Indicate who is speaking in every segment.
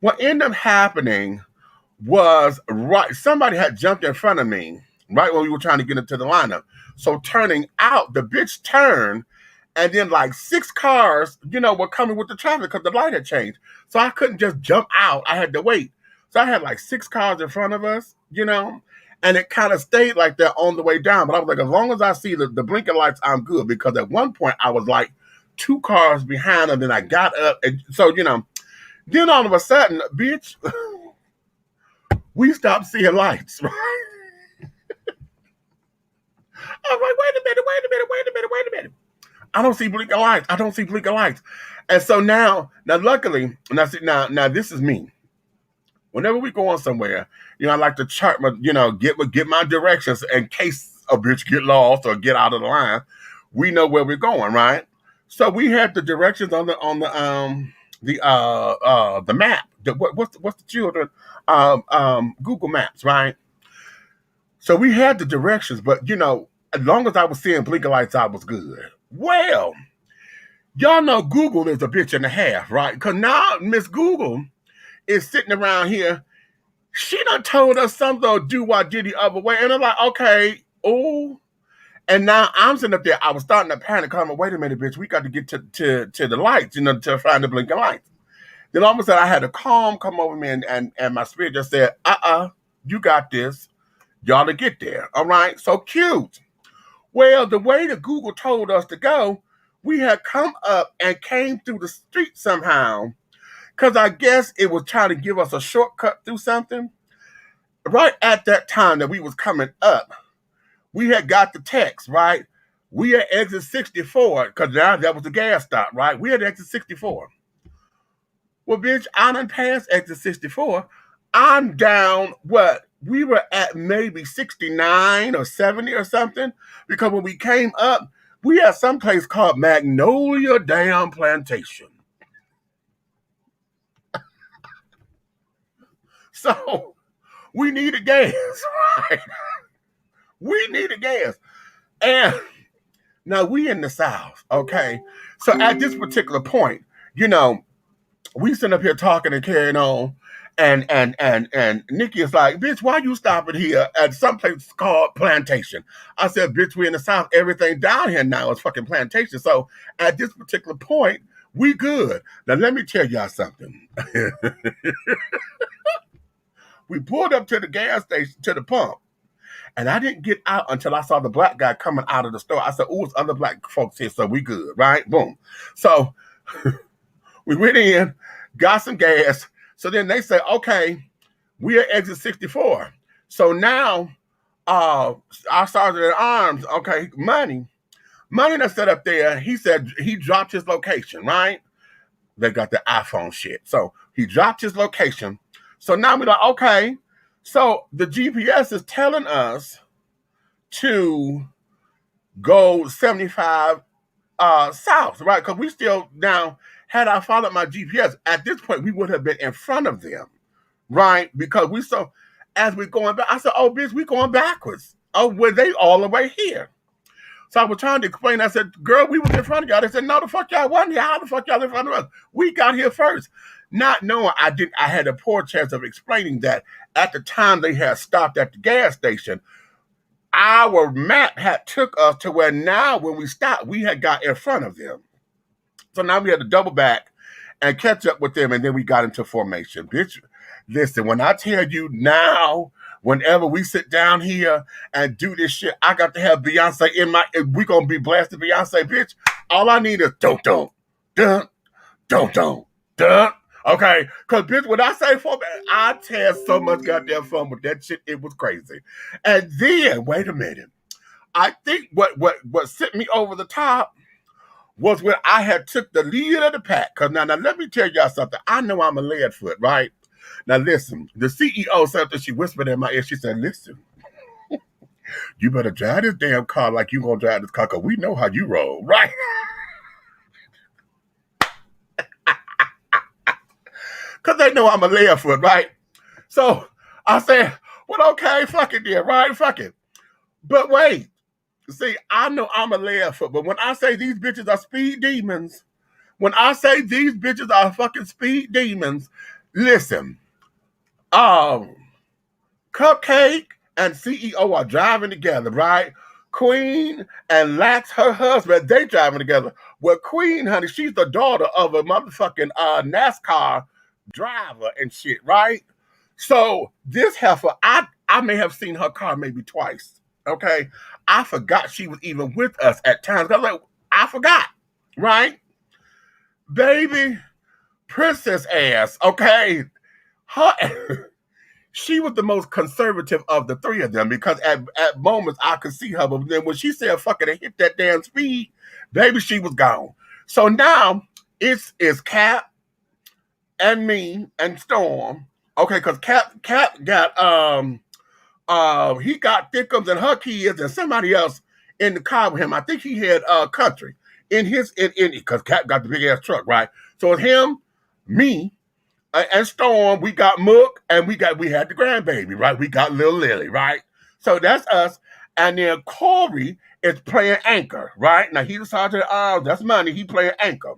Speaker 1: What ended up happening was somebody had jumped in front of me right when we were trying to get into the lineup. So turning out, the bitch turned, and then like 6 cars, were coming with the traffic because the light had changed. So I couldn't just jump out. I had to wait. So I had like 6 cars in front of us, and it kind of stayed like that on the way down. But I was like, as long as I see the blinking lights, I'm good. Because at one point I was like 2 cars behind them, then I got up. And so, then all of a sudden, bitch, we stopped seeing lights, right? I was like, wait a minute. I don't see blinking lights. And so now luckily, now this is me. Whenever we go on somewhere, I like to chart my, get my directions in case a bitch get lost or get out of the line. We know where we're going, right? So we had the directions on the map. What's the children? Google Maps, right? So we had the directions, but as long as I was seeing blinking lights, I was good. Well, y'all know Google is a bitch and a half, right? Because now Miss Google is sitting around here. She done told us something to do what did the other way. And I'm like, okay, oh. And now I'm sitting up there. I was starting to panic. I'm like, wait a minute, bitch. We got to get to the lights, to find the blinking lights. Then all of a sudden I had a calm come over me and my spirit just said, you got this. Y'all to get there. All right. So cute. Well, the way that Google told us to go, we had come up and came through the street somehow. Because I guess it was trying to give us a shortcut through something. Right at that time that we was coming up, we had got the text, right? We at exit 64, because now that was the gas stop, right? We had exit 64. Well, bitch, I done passed exit 64. I'm down, what? We were at maybe 69 or 70 or something. Because when we came up, we had some place called Magnolia Dam Plantation. So we needed gas, right? We needed gas. And now we in the South, okay? So at this particular point, we sitting up here talking and carrying on. And Nikki is like, bitch, why you stopping here at some place called Plantation? I said, bitch, we in the South. Everything down here now is fucking Plantation. So at this particular point, we good. Now let me tell y'all something. We pulled up to the gas station, to the pump. And I didn't get out until I saw the black guy coming out of the store. I said, ooh, it's other black folks here, so we good, right? Boom. So we went in, got some gas. So then they say, okay, we are exit 64. So now our sergeant at arms, okay, Money that set up there, he said he dropped his location, right? They got the iPhone shit. So he dropped his location. So now we're like, okay. So the GPS is telling us to go 75 south, right? Because we still now, had I followed my GPS, at this point, we would have been in front of them, right? Because as we're going back, I said, oh, bitch, we going backwards. Oh, were they all the way here? So I was trying to explain. I said, girl, we was in front of y'all. They said, no, the fuck y'all wasn't here. How the fuck y'all in front of us? We got here first. Not knowing I had a poor chance of explaining that at the time they had stopped at the gas station, our map had took us to where now when we stopped, we had got in front of them. So now we had to double back and catch up with them, and then we got into formation. Bitch, listen, when I tell you now, whenever we sit down here and do this shit, I got to have Beyonce in we gonna be blasting Beyonce, bitch. All I need is don't, dun, don't, dun. Okay, because bitch, when I say formation, I had so much goddamn fun with that shit. It was crazy. And then, wait a minute. I think what sent me over the top was when I had took the lead of the pack. Because now let me tell y'all something. I know I'm a lead foot, right? Now listen, the CEO said that she whispered in my ear. She said, listen, you better drive this damn car like you gonna drive this car, because we know how you roll, right? Because they know I'm a lead foot, right? So I said, well, okay, fuck it then, right? Fuck it. But wait. See, I know I'm a lead foot, but when I say these bitches are speed demons, when I say these bitches are fucking speed demons, Listen, Cupcake and CEO are driving together, right? Queen and Lax, her husband, they driving together. Well, Queen, honey, she's the daughter of a motherfucking NASCAR driver and shit, right? So this heifer, I may have seen her car maybe twice. Okay, I forgot she was even with us at times. I forgot, right? Baby, princess ass. Okay, her. She was the most conservative of the three of them because at moments I could see her, but then when she said fuck it and hit that damn speed, baby, she was gone. So now it's Cap and me and Storm. Okay, because Cap got he got Thickums and her kids and somebody else in the car with him. I think he had Country in his because Cap got the big ass truck, right? So it's him, me, and Storm, we got Mook, and we had the grandbaby, right? We got little Lily, right? So that's us. And then Corey is playing anchor, right? Now he decided, that's money. He playing anchor.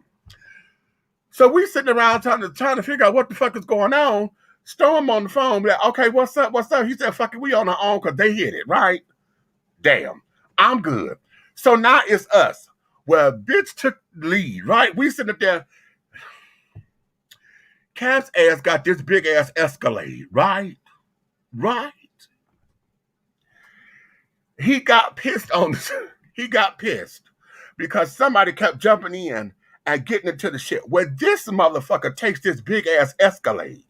Speaker 1: So we sitting around trying to figure out what the fuck is going on. Storm on the phone, like, okay, what's up? He said, fuck it, we on our own because they hit it, right? Damn, I'm good. So now it's us. Well, bitch took the lead, right? We sitting up there. Cap's ass got this big ass Escalade, right? Right. He got pissed because somebody kept jumping in and getting into the shit. Well, this motherfucker takes this big ass Escalade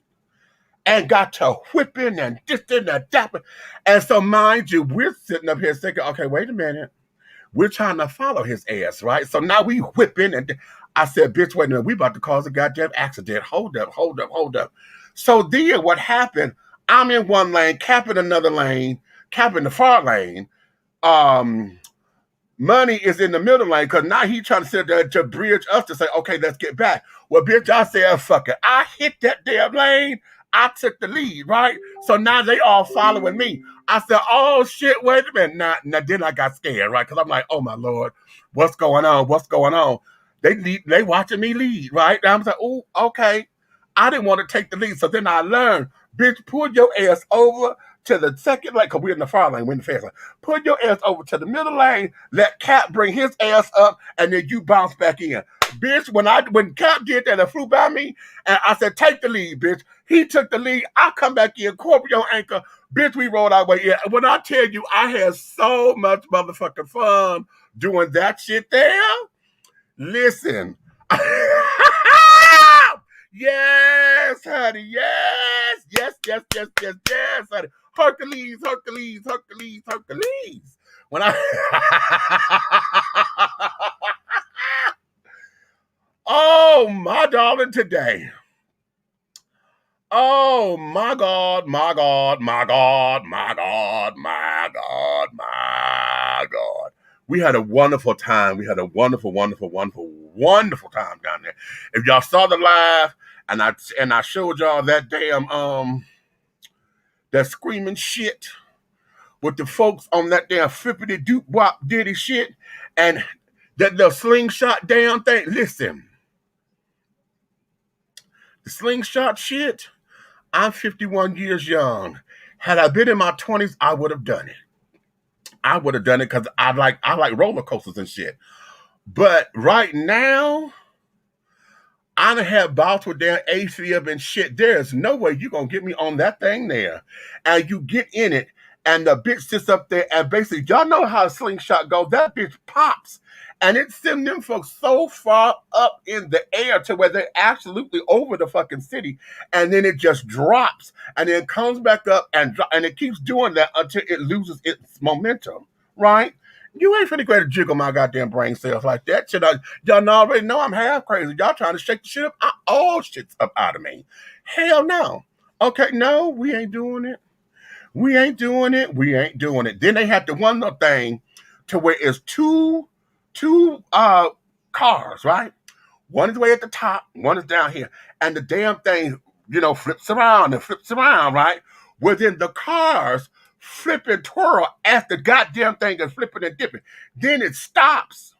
Speaker 1: and got to whipping and dissing and dapping. And so, mind you, we're sitting up here thinking, okay, wait a minute. We're trying to follow his ass, right? So now we whipping and I said, bitch, wait a minute, we about to cause a goddamn accident. Hold up. So then what happened, I'm in one lane, Cap in another lane, Cap in the far lane. Money is in the middle lane because now he trying to sit there to bridge us to say, okay, let's get back. Well, bitch, I said, fuck it. I hit that damn lane. I took the lead, right? So now they all following me. I said, oh, shit, wait a minute. Now then I got scared, right? Because I'm like, oh, my Lord, what's going on? They watching me lead, right? And I'm like, oh, okay. I didn't want to take the lead. So then I learned, bitch, pull your ass over to the second lane, because we're in the far lane, we're in the fast lane. Put your ass over to the middle lane, let Cap bring his ass up, and then you bounce back in. Bitch, when Cap did that, it flew by me, and I said, take the lead, bitch. He took the lead. I come back in, corporate on anchor. Bitch, we rolled our way in. When I tell you, I had so much motherfucking fun doing that shit there. Listen. Yes, honey. Yes, honey. Hercules. When oh, my darling, today. Oh, my God. We had a wonderful time. We had a wonderful time down there. If y'all saw the live and I showed y'all that damn that screaming shit with the folks on that damn flippity doop wop diddy shit and that the slingshot damn thing. Listen, the slingshot shit. I'm 51 years young. Had I been in my 20s, I would have done it. Because I like roller coasters and shit. But right now, I done had bouts with damn AFib and shit. There's no way you're going to get me on that thing there. And you get in it, and the bitch sits up there, and basically, y'all know how a slingshot goes. That bitch pops. And it sends them folks so far up in the air to where they're absolutely over the fucking city. And then it just drops. And then comes back up and it keeps doing that until it loses its momentum. Right? You ain't finna go to jiggle my goddamn brain cells like that. Shit, y'all already know I'm half crazy. Y'all trying to shake the shit up. All shit's up out of me. Hell no. Okay, no, we ain't doing it. Then they had the one little thing to where it's two cars, right? One is way at the top, one is down here. And the damn thing, flips around, right? Well, then the cars flip and twirl as the goddamn thing is flipping and dipping. Then it stops,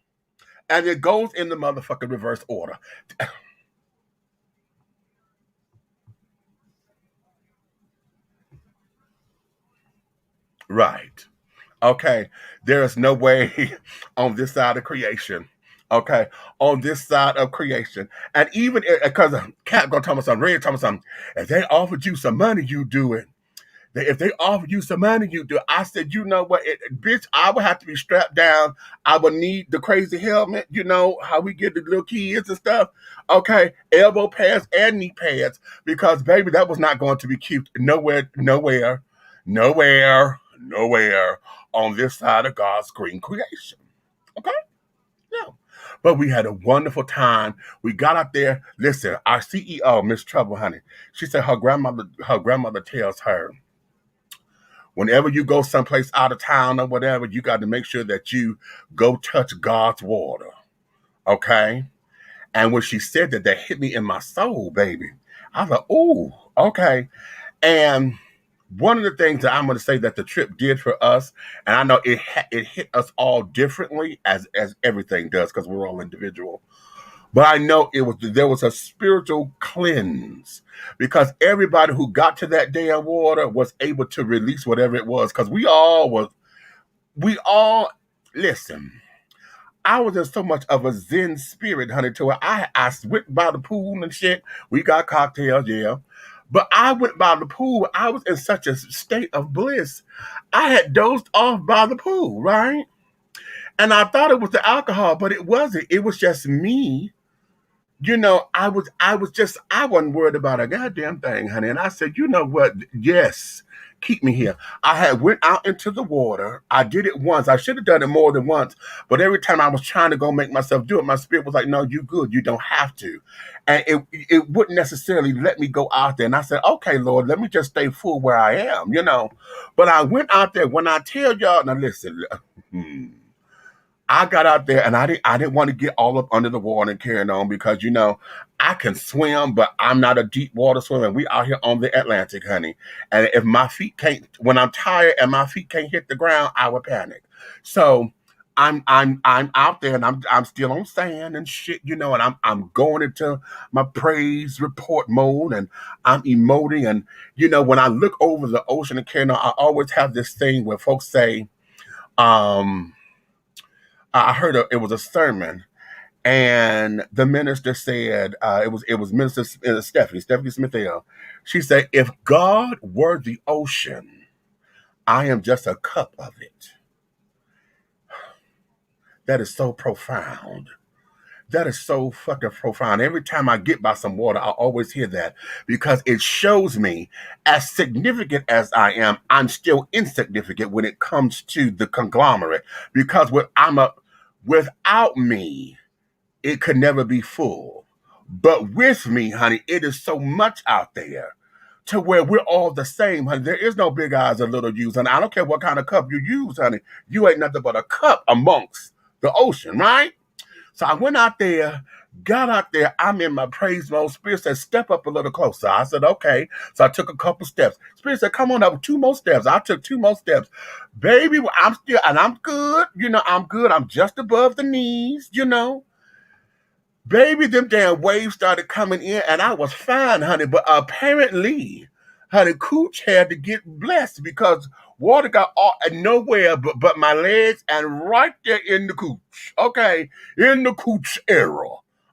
Speaker 1: and it goes in the motherfucking reverse order. Right. Okay. There is no way on this side of creation. Okay. On this side of creation. And even because Cat gonna tell me something, Red tell me something. If they offered you some money, you do it. If they offered you some money, you do it. I said, you know what, bitch, I would have to be strapped down. I would need the crazy helmet, you know, how we get the little kids and stuff. Okay. Elbow pads and knee pads. Because baby, that was not going to be cute. Nowhere on this side of God's green creation. Okay? No. But we had a wonderful time. We got out there. Listen, our CEO, Miss Trouble, honey, she said her grandmother tells her, whenever you go someplace out of town or whatever, you got to make sure that you go touch God's water. Okay? And when she said that, that hit me in my soul, baby. I was like, ooh, okay. And one of the things that I'm going to say that the trip did for us, and I know it hit us all differently as everything does because we're all individual. But I know there was a spiritual cleanse because everybody who got to that damn water was able to release whatever it was. Because we all listen. I was in so much of a Zen spirit, honey, to where I went by the pool and shit. We got cocktails, yeah. But I went by the pool. I was in such a state of bliss. I had dozed off by the pool, right? And I thought it was the alcohol, but it wasn't. It was just me. You know, I wasn't worried about a goddamn thing, honey. And I said, you know what? Yes, keep me here. I had went out into the water. I did it once. I should have done it more than once. But every time I was trying to go make myself do it, my spirit was like, no, you good. You don't have to. And it wouldn't necessarily let me go out there. And I said, okay, Lord, let me just stay full where I am, you know. But I went out there. When I tell y'all, now listen, I got out there and I didn't want to get all up under the water and carrying on because, you know, I can swim, but I'm not a deep water swimmer. We out here on the Atlantic, honey. And if my feet can't, when I'm tired and my feet can't hit the ground, I would panic. So I'm out there and I'm still on sand and shit, you know, and I'm going into my praise report mode and I'm emoting. And, you know, when I look over the ocean and carrying on, I always have this thing where folks say, I heard it was a sermon, and the minister said it was Minister Stephanie Smithell. She said, "If God were the ocean, I am just a cup of it." That is so profound. That is so fucking profound. Every time I get by some water, I always hear that because it shows me, as significant as I am, I'm still insignificant when it comes to the conglomerate. Because without me, it could never be full. But with me, honey, it is so much out there to where we're all the same, honey. There is no big eyes or little U's, and I don't care what kind of cup you use, honey. You ain't nothing but a cup amongst the ocean, right? So I went out there, got out there. I'm in my praise mode. Spirit said, step up a little closer. I said, okay. So I took a couple steps. Spirit said, come on up, 2 more steps. I took 2 more steps. Baby, I'm good. You know, I'm good. I'm just above the knees, you know. Baby, them damn waves started coming in and I was fine, honey. But apparently, honey, Cooch had to get blessed because water got all nowhere but my legs and right there in the Cooch. Okay, in the Cooch era.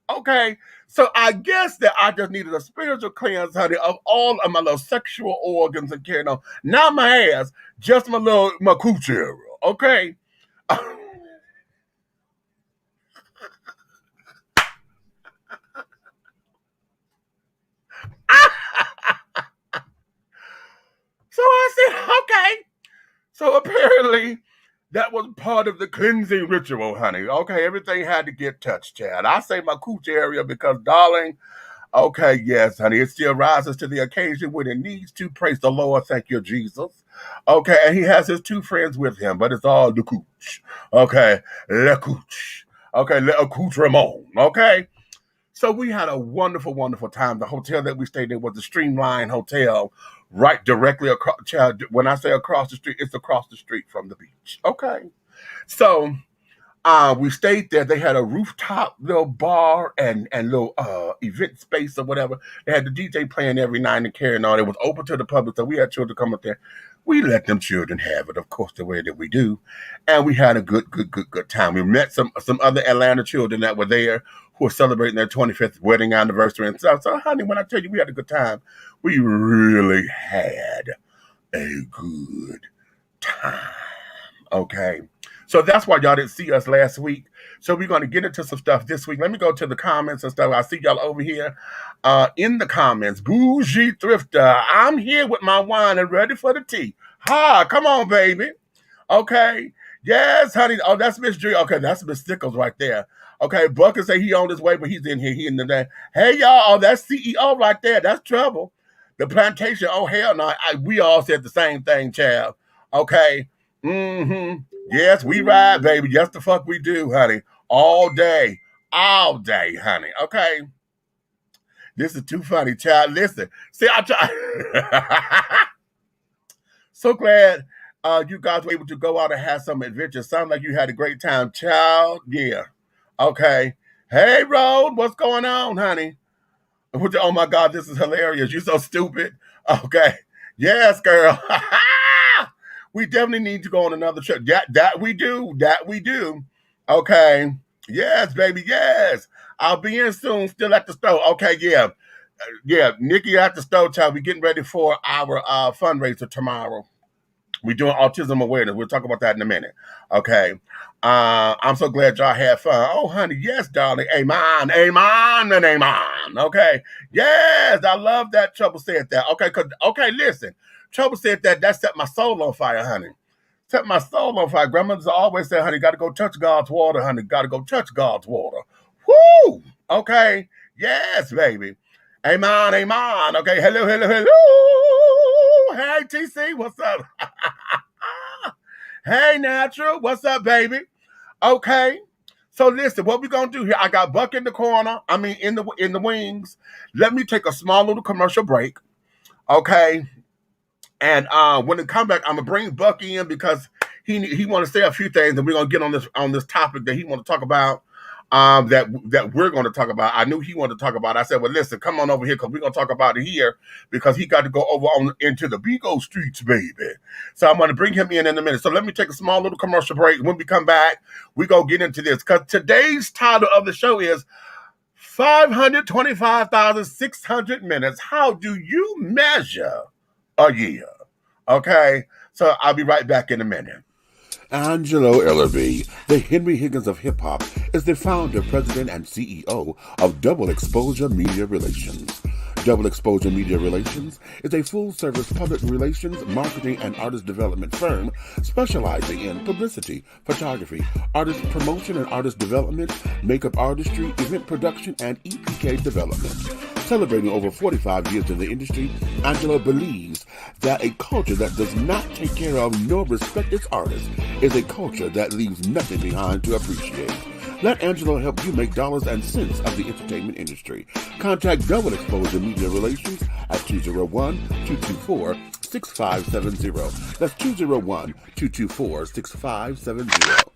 Speaker 1: Okay, so I guess that I just needed a spiritual cleanse, honey, of all of my little sexual organs and carrying on. Not my ass, just my Cooch area. Okay. So I said, okay. So apparently that was part of the cleansing ritual, honey. Okay, everything had to get touched, Chad. I say my cooch area because, darling, okay, yes, honey, it still rises to the occasion when it needs to. Praise the Lord. Thank you, Jesus. Okay, and he has his 2 friends with him, but it's all the cooch. Okay, le cooch. Okay, le cooch Ramon. Okay. So we had a wonderful, wonderful time. The hotel that we stayed in was the Streamline Hotel, right directly across. When I say across the street, it's across the street from the beach. Okay. So we stayed there. They had a rooftop little bar and little event space or whatever. They had the DJ playing every night and carrying on. It was open to the public, so we had children come up there. We let them children have it, of course, the way that we do. And we had a good time. We met some other Atlanta children that were there who were celebrating their 25th wedding anniversary and stuff. So, honey, when I tell you we had a good time, we really had a good time. Okay. So that's why y'all didn't see us last week. So we're going to get into some stuff this week. Let me go to the comments and stuff. I see y'all over here in the comments. Bougie Thrifter, I'm here with my wine and ready for the tea. Ha, come on, baby. Okay. Yes, honey. Oh, that's Miss G. Okay, that's Miss Stickles right there. Okay, Bucket say he on his way, but he's in here. He in the day. Hey, y'all. Oh, that's CEO right there. That's trouble. The plantation. Oh, hell no. We all said the same thing, child. Okay. Mm-hmm. Yes, we ride, baby. Yes, the fuck we do, honey. All day, honey. Okay. This is too funny, child. Listen. See, I try. So glad you guys were able to go out and have some adventures. Sound like you had a great time, child. Yeah. Okay. Hey, Road, what's going on, honey? Oh, my God, this is hilarious. You're so stupid. Okay. Yes, girl. We definitely need to go on another trip. That we do. Okay. Yes, baby. Yes. I'll be in soon. Still at the store. Okay. Yeah. Yeah. Nikki at the store, child. We're getting ready for our fundraiser tomorrow. We're doing autism awareness. We'll talk about that in a minute. Okay. I'm so glad y'all had fun. Oh, honey. Yes, darling. Amen. Amen and amen. Okay. Yes. I love that Trouble said that. Okay. Listen. Trouble said that set my soul on fire, honey. Set my soul on fire. Grandmothers always say, honey, got to go touch God's water, honey. Got to go touch God's water. Woo! Okay. Yes, baby. Amen, amen. Okay. Hello. Hey, TC, what's up? Hey, Natural, what's up, baby? Okay. So listen, what we gonna do here? I got Buck in the corner. I mean, in the wings. Let me take a small little commercial break. Okay. And when it come back, I'm gonna bring Bucky in because he want to say a few things, and we're gonna get on this topic that he want to talk about. That we're going to talk about. I knew he wanted to talk about it. I said, well, listen, come on over here because we're going to talk about it here because he got to go over into the Bigo streets, baby. So I'm going to bring him in a minute. So let me take a small little commercial break. When we come back, we're going to get into this because today's title of the show is 525,600 minutes. How do you measure a year? Okay, so I'll be right back in a minute.
Speaker 2: Angelo Ellerby, the Henry Higgins of hip-hop, is the founder, president, and CEO of Double Exposure Media Relations. Double Exposure Media Relations is a full-service public relations, marketing, and artist development firm specializing in publicity, photography, artist promotion and artist development, makeup artistry, event production, and EPK development. Celebrating over 45 years in the industry, Angelo believes that a culture that does not take care of nor respect its artists is a culture that leaves nothing behind to appreciate. Let Angelo help you make dollars and cents of the entertainment industry. Contact Double Exposure Media Relations at 201-224-6570. That's 201-224-6570.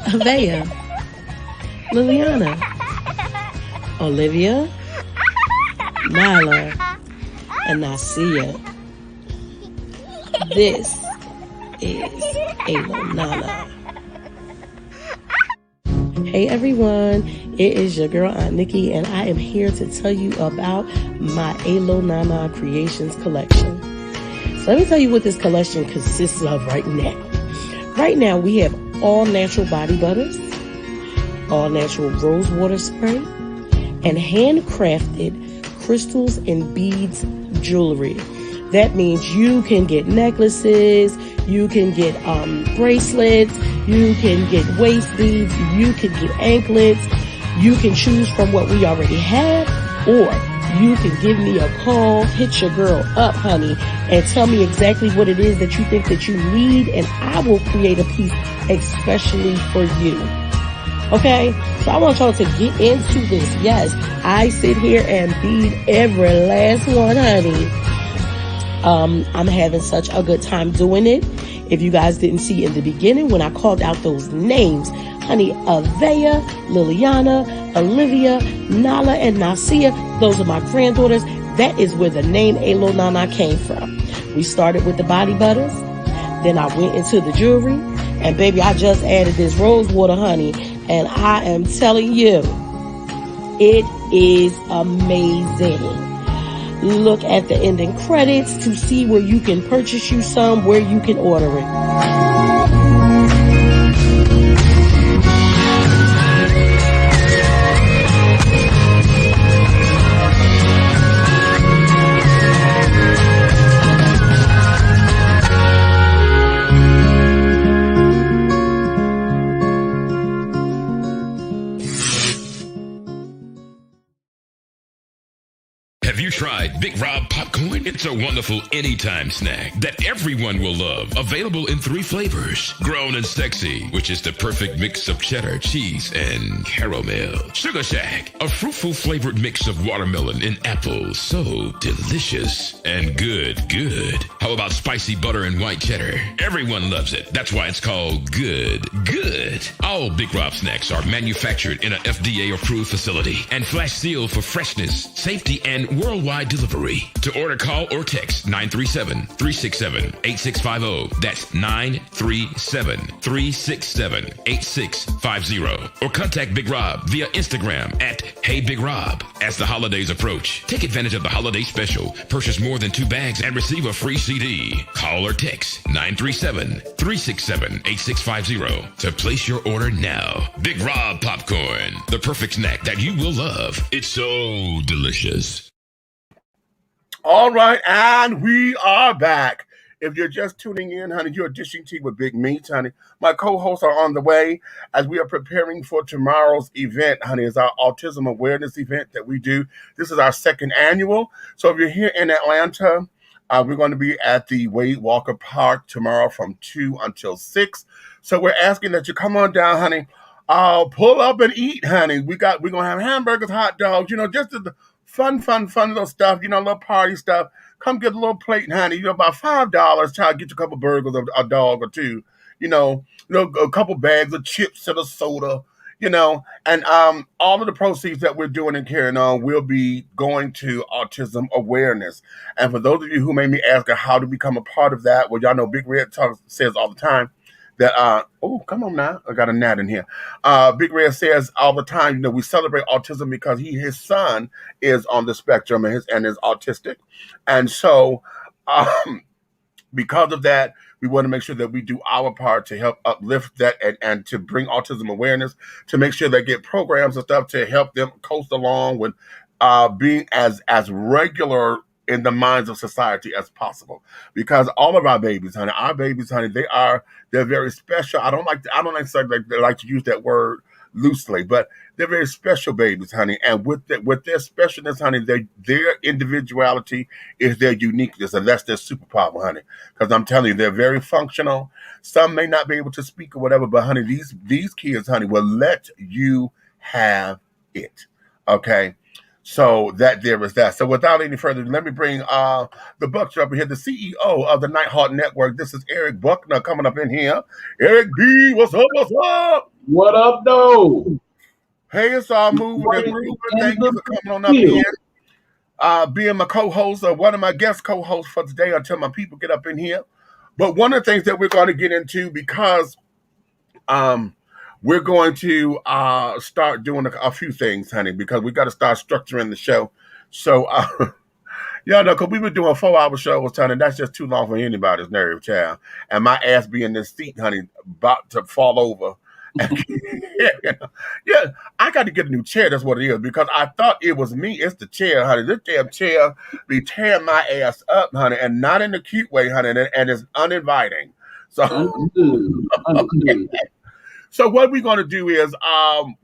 Speaker 3: Avea, Liliana, Olivia, Nyla, and Nasia. This is ENOUGHT. Hey everyone, it is your girl Aunt Nikki, and I am here to tell you about my ENOUGHT Creations collection. So let me tell you what this collection consists of right now. Right now we have all natural body butters, all natural rose water spray, and handcrafted crystals and beads jewelry That means you can get necklaces, you can get bracelets, you can get waist beads, you can get anklets. You can choose from what we already have, or you can give me a call, hit your girl up, honey, and tell me exactly what it is that you think that you need, and I will create a piece especially for you. Okay? So I want y'all to get into this. Yes, I sit here and bead every last one, honey. I'm having such a good time doing it. If you guys didn't see in the beginning when I called out those names, honey, Avea, Liliana, Olivia, Nala, and Nasia, those are my granddaughters. That is where the name Alo Nana came from. We started with the body butters. Then I went into the jewelry. And baby, I just added this rose water, honey. And I am telling you, it is amazing. Look at the ending credits to see where you can purchase you some, where you can order it.
Speaker 4: Have you tried Big Rob popcorn? It's a wonderful anytime snack that everyone will love. Available in 3 flavors. Grown and sexy, which is the perfect mix of cheddar, cheese, and caramel. Sugar Shack, a fruitful flavored mix of watermelon and apple. So delicious and good. How about spicy butter and white cheddar? Everyone loves it. That's why it's called good. All Big Rob snacks are manufactured in a FDA-approved facility and flash sealed for freshness, safety, and worldwide delivery. To order, call or text 937-367-8650. That's 937-367-8650. Or contact Big Rob via Instagram at Hey Big Rob. As the holidays approach, take advantage of the holiday special. Purchase more than 2 bags and receive a free CD. Call or text 937-367-8650 to place your order now. Big Rob popcorn, the perfect snack that you will love. It's so delicious.
Speaker 1: All right, and we are back. If you're just tuning in, honey, you're dishing tea with Big Meats, honey. My co-hosts are on the way as we are preparing for tomorrow's event, honey. It's our autism awareness event that we do. This is our 2nd annual. So if you're here in Atlanta, we're going to be at the Wade Walker Park tomorrow from 2 until 6. So we're asking that you come on down, honey. Pull up and eat, honey. We're going to have hamburgers, hot dogs, just the fun little stuff, little party stuff. Come get a little plate, honey. About $5. Try to get you a couple burgers, a dog or two. A couple bags of chips and a soda. And all of the proceeds that we're doing and carrying on will be going to autism awareness. And for those of you who may be asking how to become a part of that, well, y'all know Big Red says all the time that, come on now, I got a gnat in here. Big Red says all the time, we celebrate autism because his son is on the spectrum and is autistic. And so because of that, we want to make sure that we do our part to help uplift that and to bring autism awareness, to make sure they get programs and stuff to help them coast along with being as regular in the minds of society as possible. Because all of our babies, honey, they're very special. I don't like to use that word loosely, but they're very special babies, honey. And with their specialness, honey, their individuality is their uniqueness, and that's their superpower, honey. Because I'm telling you, they're very functional. Some may not be able to speak or whatever, but honey, these kids, honey, will let you have it. Okay. So there is that. So without any further, let me bring the Buckster up here, the CEO of the Nighthawk Network. This is Eric Buckner coming up in here. Eric B, what's up?
Speaker 5: What up, though?
Speaker 1: Hey, it's all moving and grooving. Thank you for coming on up here. Being my co-host, or one of my guest co-hosts for today until my people get up in here. But one of the things that we're going to get into, because we're going to start doing a few things, honey, because we got to start structuring the show. So, y'all know, because we've been doing 4-hour shows, honey, that's just too long for anybody's nerve, child. And my ass be in this seat, honey, about to fall over. Yeah, I got to get a new chair. That's what it is, because I thought it was me. It's the chair, honey. This damn chair be tearing my ass up, honey, and not in a cute way, honey, and it's uninviting. So,
Speaker 5: Understood.
Speaker 1: so what we're going to do is,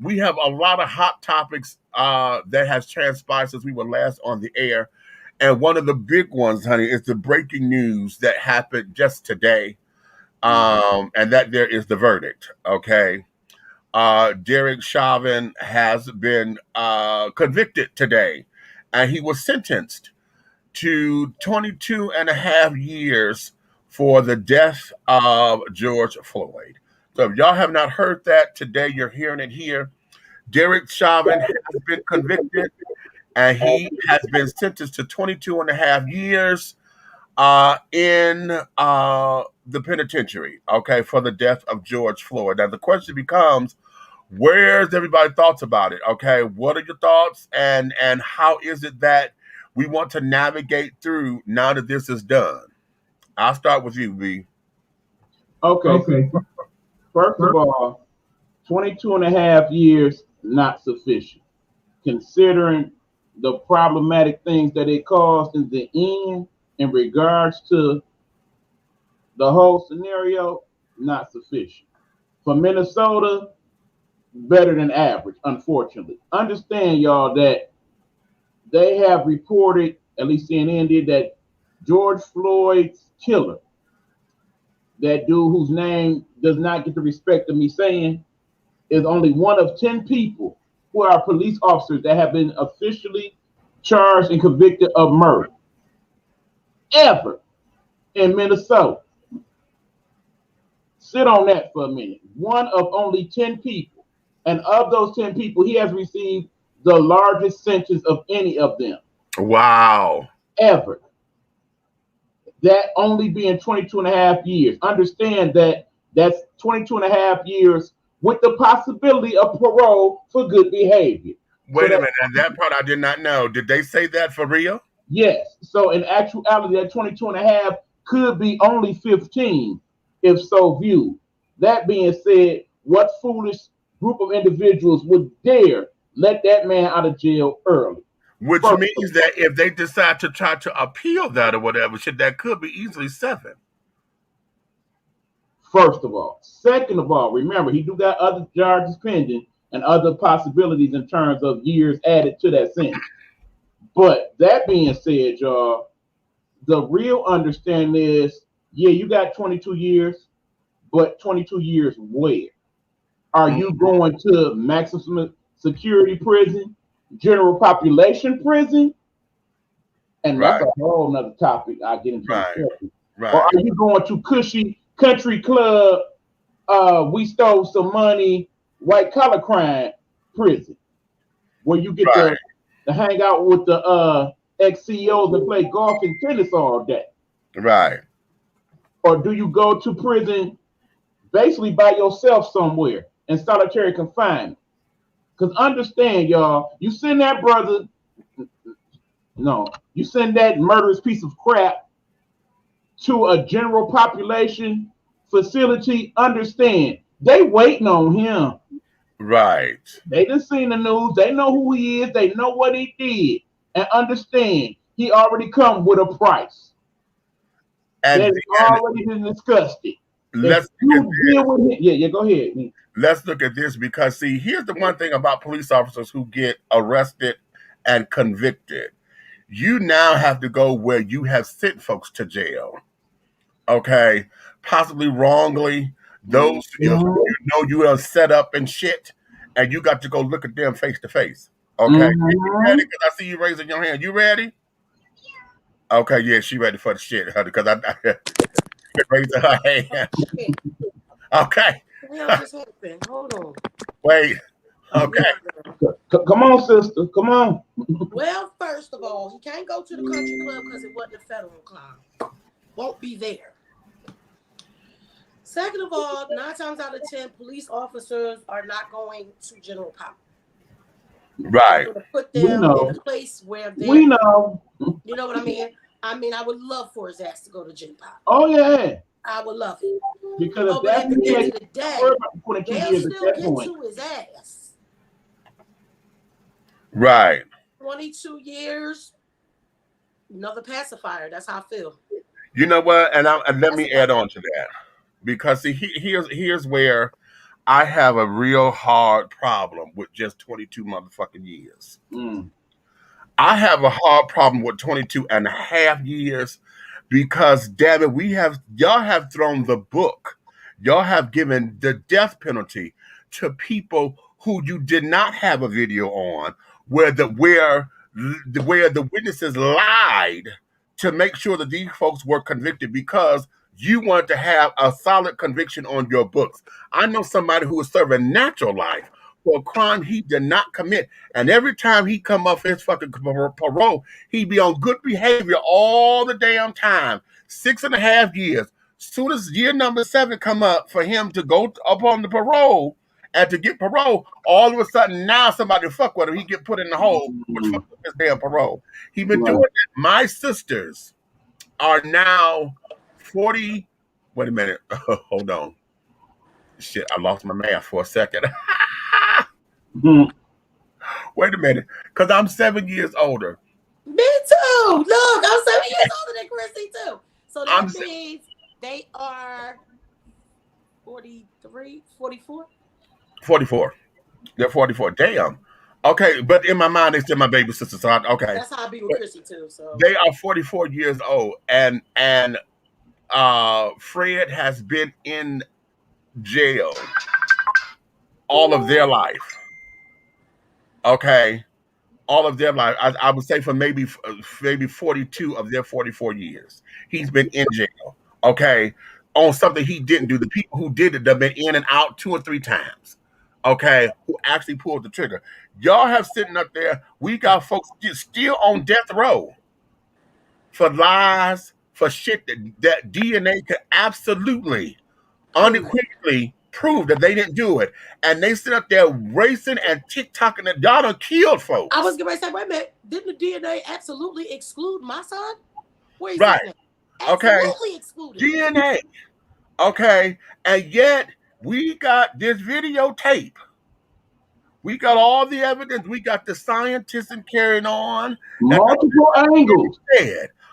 Speaker 1: we have a lot of hot topics that has transpired since we were last on the air, and one of the big ones, honey, is the breaking news that happened just today, and that there is the verdict. Okay. Derek Chauvin has been convicted today, and he was sentenced to 22 and a half years for the death of George Floyd. So if y'all have not heard that today, you're hearing it here. Derek Chauvin has been convicted, and he has been sentenced to 22 and a half years in the penitentiary, okay, for the death of George Floyd. Now, the question becomes, where's everybody's thoughts about it? Okay, what are your thoughts, and how is it that we want to navigate through now that this is done? I'll start with you, V.
Speaker 5: Okay. First of all, 22 and a half years, not sufficient. Considering the problematic things that it caused in the end in regards to the whole scenario, not sufficient. For Minnesota, better than average, unfortunately. Understand, y'all, that they have reported, at least CNN did, that George Floyd's killer, that dude whose name does not get the respect of me saying, is only one of 10 people who are police officers that have been officially charged and convicted of murder ever in Minnesota. Sit on that for a minute. One of only 10 people. And of those 10 people, he has received the largest sentence of any of them.
Speaker 1: Wow.
Speaker 5: Ever. That only being 22 and a half years. Understand that that's 22 and a half years with the possibility of parole for good behavior.
Speaker 1: Wait a minute, and that part I did not know. Did they say that for real?
Speaker 5: Yes. So in actuality, that 22 and a half could be only 15 if so viewed. That being said, what foolish group of individuals would dare let that man out of jail early?
Speaker 1: Which means that if they decide to try to appeal that or whatever, that could be easily 7.
Speaker 5: First of all. Second of all, remember, he do got other charges pending and other possibilities in terms of years added to that sentence. But that being said, y'all, the real understanding is, yeah, you got 22 years, but 22 years where? Are you going to maximum security prison, general population prison? And that's a whole nother topic I'll get into. Right. Or are you going to cushy country club, we stole some money, white collar crime prison, where you get to hang out with the ex-CEOs and play golf and tennis all day?
Speaker 1: Right.
Speaker 5: Or do you go to prison basically by yourself somewhere in solitary confinement? Because understand, y'all, you send that brother, you send that murderous piece of crap to a general population facility, understand, they waiting on him.
Speaker 1: Right.
Speaker 5: They just seen the news. They know who he is. They know what he did. And understand, he already come with a price. And that is already been discussed.
Speaker 1: Let's deal
Speaker 5: with him. Yeah, go ahead.
Speaker 1: Let's look at this, because see, here's the one thing about police officers who get arrested and convicted. You now have to go where you have sent folks to jail. Okay, possibly wrongly. Those you know you are set up and shit, and you got to go look at them face to face. Okay, you ready? Because I see you raising your hand. You ready? Okay, yeah, she ready for the shit, honey. Because I raising her hand. Okay.
Speaker 3: Just happened. Hold on.
Speaker 1: Wait. Okay.
Speaker 5: Come on, sister. Come on.
Speaker 3: Well, first of all, he can't go to the country club because it wasn't a federal club. Won't be there. Second of all, 9 times out of 10, police officers are not going to general pop.
Speaker 1: Right.
Speaker 3: To put them in a place where they.
Speaker 5: We know.
Speaker 3: You know what I mean? I mean, I would love for his ass to go to gen pop.
Speaker 5: Oh yeah.
Speaker 3: I would love it.
Speaker 5: Because if
Speaker 3: But
Speaker 5: that's
Speaker 3: at
Speaker 5: the
Speaker 3: the end
Speaker 5: case,
Speaker 3: of the day,
Speaker 5: worry about the 22
Speaker 3: they'll
Speaker 5: years at
Speaker 3: still
Speaker 5: that
Speaker 3: get
Speaker 5: point.
Speaker 3: to his ass.
Speaker 1: Right.
Speaker 3: 22 years, another pacifier. That's how I feel.
Speaker 1: You know what? And let me add on to that, because see, here's where I have a real hard problem with just 22 motherfucking years. I have a hard problem with 22 and a half years because, damn it, y'all have thrown the book. Y'all have given the death penalty to people who you did not have a video on, where the witnesses lied to make sure that these folks were convicted because you wanted to have a solid conviction on your books. I know somebody who was serving natural life for a crime he did not commit, and every time he come up for his fucking parole, he be on good behavior all the damn time. 6.5 years. Soon as year number 7 come up for him to go up on the parole and to get parole, all of a sudden now somebody fuck with him. He get put in the hole, which fuck with his damn parole. He been doing that. My sisters are now 40. Wait a minute. Hold on. Shit, I lost my math for a second. Wait a minute, because I'm 7 years older.
Speaker 3: Me too. Look, I'm 7 years older than Chrissy too. So that means they are 43, 44?
Speaker 1: 44. They're 44. Damn. Okay, but in my mind, they're still my baby sister. So okay.
Speaker 3: That's how I be with Chrissy too. So
Speaker 1: they are 44 years old, and Fred has been in jail all of their life. Okay, all of their life. I would say for maybe 42 of their 44 years, he's been in jail. Okay, on something he didn't do. The people who did it have been in and out 2 or 3 times. Okay, who actually pulled the trigger. Y'all have sitting up there. We got folks still on death row for lies, for shit that DNA could absolutely, unequivocally prove that they didn't do it. And they sit up there racing and TikToking that y'all done killed folks.
Speaker 3: I was going to say, wait a minute, didn't the DNA absolutely exclude my son? Where is
Speaker 1: right. Okay.
Speaker 3: Absolutely excluded.
Speaker 1: DNA. Okay. And yet we got this videotape. We got all the evidence. We got the scientists and carrying on.
Speaker 5: Multiple angles.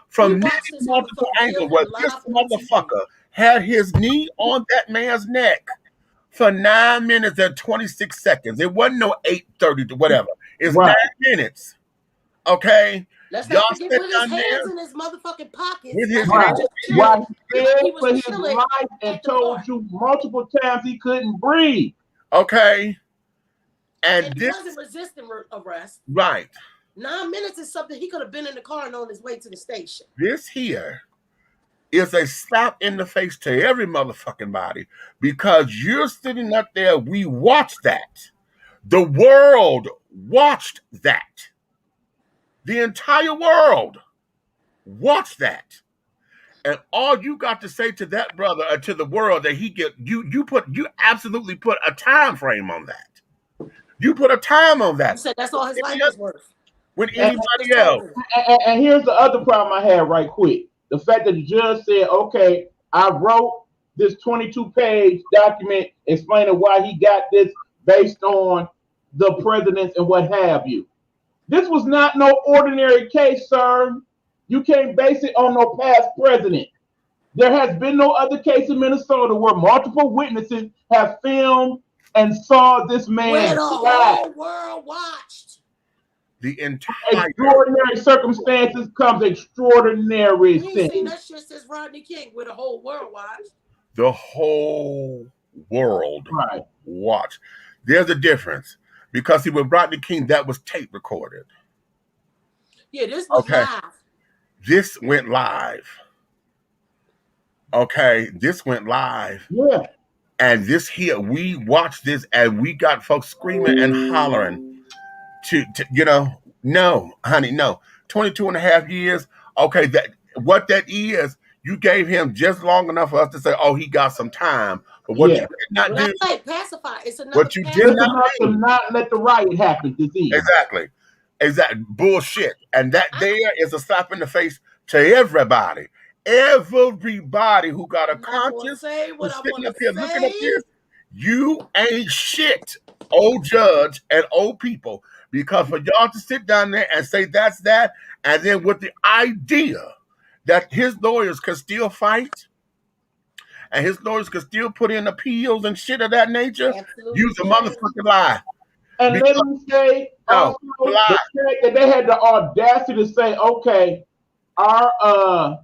Speaker 1: From multiple angles. Where this motherfucker had his knee on that man's neck for 9 minutes and 26 seconds. It wasn't no 8:30 to whatever. It's 9 minutes. Okay?
Speaker 3: Let's not forget with his hands in his motherfucking pockets.
Speaker 1: With his
Speaker 5: hands. While he begged for his life and told you multiple times he couldn't breathe.
Speaker 1: Okay. And
Speaker 3: he wasn't resisting arrest.
Speaker 1: Right.
Speaker 3: 9 minutes is something he could have been in the car and on his way to the station.
Speaker 1: This here is a slap in the face to every motherfucking body, because you're sitting up there. We watched that. The world watched that. The entire world watched that. And all you got to say to that brother or to the world that he get you absolutely put a time frame on that. You put a time on that.
Speaker 3: You said that's all his life is worth.
Speaker 1: With anybody else.
Speaker 5: And here's the other problem I had right quick. The fact that the judge said, okay, I wrote this 22-page document explaining why he got this based on the presidents and what have you. This was not no ordinary case, sir. You can't base it on no past president. There has been no other case in Minnesota where multiple witnesses have filmed and saw this man.
Speaker 3: Where the whole world watched.
Speaker 1: The entire
Speaker 5: extraordinary circumstances comes extraordinary
Speaker 3: things. You ain't seen that shit since Rodney King, where the whole world watched.
Speaker 1: The whole world watched. There's a difference, because with Rodney King, that was tape recorded.
Speaker 3: Yeah, this was live.
Speaker 1: This went live. Okay, this went live.
Speaker 5: Yeah.
Speaker 1: And this here, we watched this and we got folks screaming and hollering to no, honey, no. 22 and a half years. Okay, what that is, you gave him just long enough for us to say, oh, he got some time. But what you did not do,
Speaker 3: pacify. It's
Speaker 1: what you did
Speaker 5: not let the riot happen this evening.
Speaker 1: Exactly. Bullshit. And that there is a slap in the face to everybody. everybody who got a
Speaker 3: I'm not gonna
Speaker 1: conscience
Speaker 3: say what
Speaker 1: who's
Speaker 3: I
Speaker 1: sitting
Speaker 3: want
Speaker 1: up here
Speaker 3: to
Speaker 1: looking at
Speaker 3: say.
Speaker 1: this, you ain't shit, old judge and old people. Because for y'all to sit down there and say that's that, and then with the idea that his lawyers could still fight and his lawyers could still put in appeals and shit of that nature,
Speaker 3: Absolutely
Speaker 1: use a
Speaker 3: can.
Speaker 1: motherfucking lie.
Speaker 5: And let
Speaker 1: Because,
Speaker 5: me say
Speaker 1: no,
Speaker 5: also the fact that they had the audacity to say, okay, our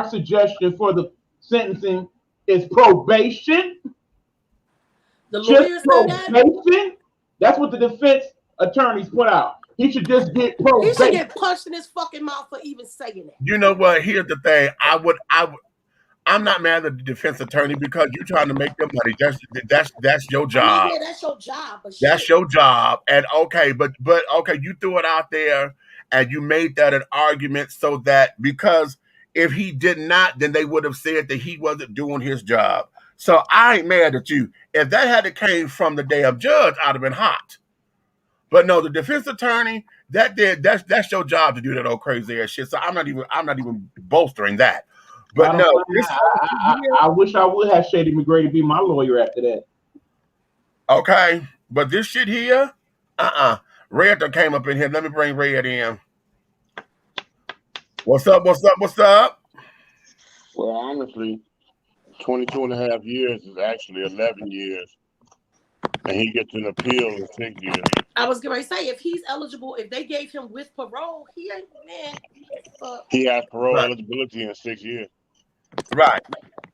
Speaker 5: suggestion for the sentencing is probation.
Speaker 3: The
Speaker 5: Just
Speaker 3: lawyer said that.
Speaker 5: probation. That's what the defense attorneys put out. He should just get
Speaker 3: He should
Speaker 5: probation.
Speaker 3: get punched in his fucking mouth for even saying that.
Speaker 1: you know what? Here's the thing. I'm not mad at the defense attorney because you're trying to make them money. That's your
Speaker 3: I
Speaker 1: job.
Speaker 3: mean, yeah, that's your job, but
Speaker 1: That's
Speaker 3: shit.
Speaker 1: your job. And okay, but okay, you threw it out there and you made that an argument so that because if he did not, then they would have said that he wasn't doing his job. So I ain't mad at you. If that had came from the damn judge, I'd have been hot. But no, the defense attorney, that's your job to do that old crazy ass shit. So I'm not even bolstering that. But no,
Speaker 5: I wish I would have Shady McGrady be my lawyer after that.
Speaker 1: okay. But this shit here, Red done came up in here. Let me bring Red in. What's up?
Speaker 6: Well, honestly, 22 and a half years is actually 11 years. And he gets an appeal in 6 years.
Speaker 3: I was going to say, if he's eligible, if they gave him with parole, he ain't, man.
Speaker 6: He has parole eligibility in 6 years.
Speaker 1: Right.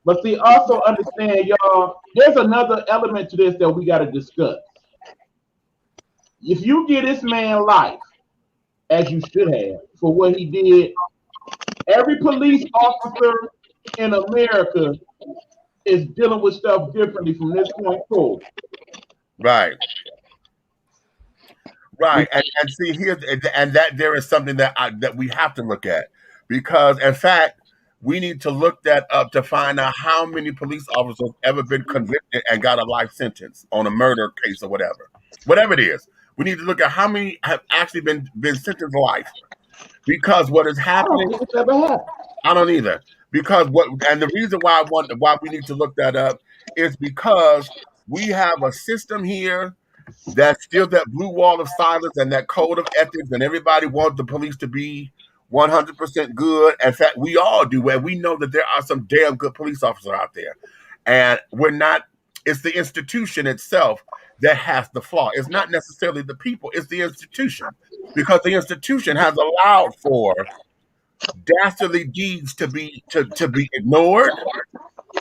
Speaker 5: But see, also understand, y'all, there's another element to this that we got to discuss. If you give this man life, as you should have, for what he did, every police officer in America is dealing with stuff differently from this point forward.
Speaker 1: Right. Right. And see here, and that there is something that we have to look at, because in fact, we need to look that up to find out how many police officers ever been convicted and got a life sentence on a murder case or whatever it is. We need to look at how many have actually been sentenced to life, because what is happening,
Speaker 5: I don't think it's ever happened.
Speaker 1: I don't either. Because the reason why we need to look that up is because we have a system here that's still that blue wall of silence and that code of ethics, and everybody wants the police to be 100% good. In fact, we all do, and we know that there are some damn good police officers out there. And we're not, it's the institution itself that has the flaw. It's not necessarily the people, it's the institution. Because the institution has allowed for dastardly deeds to be ignored,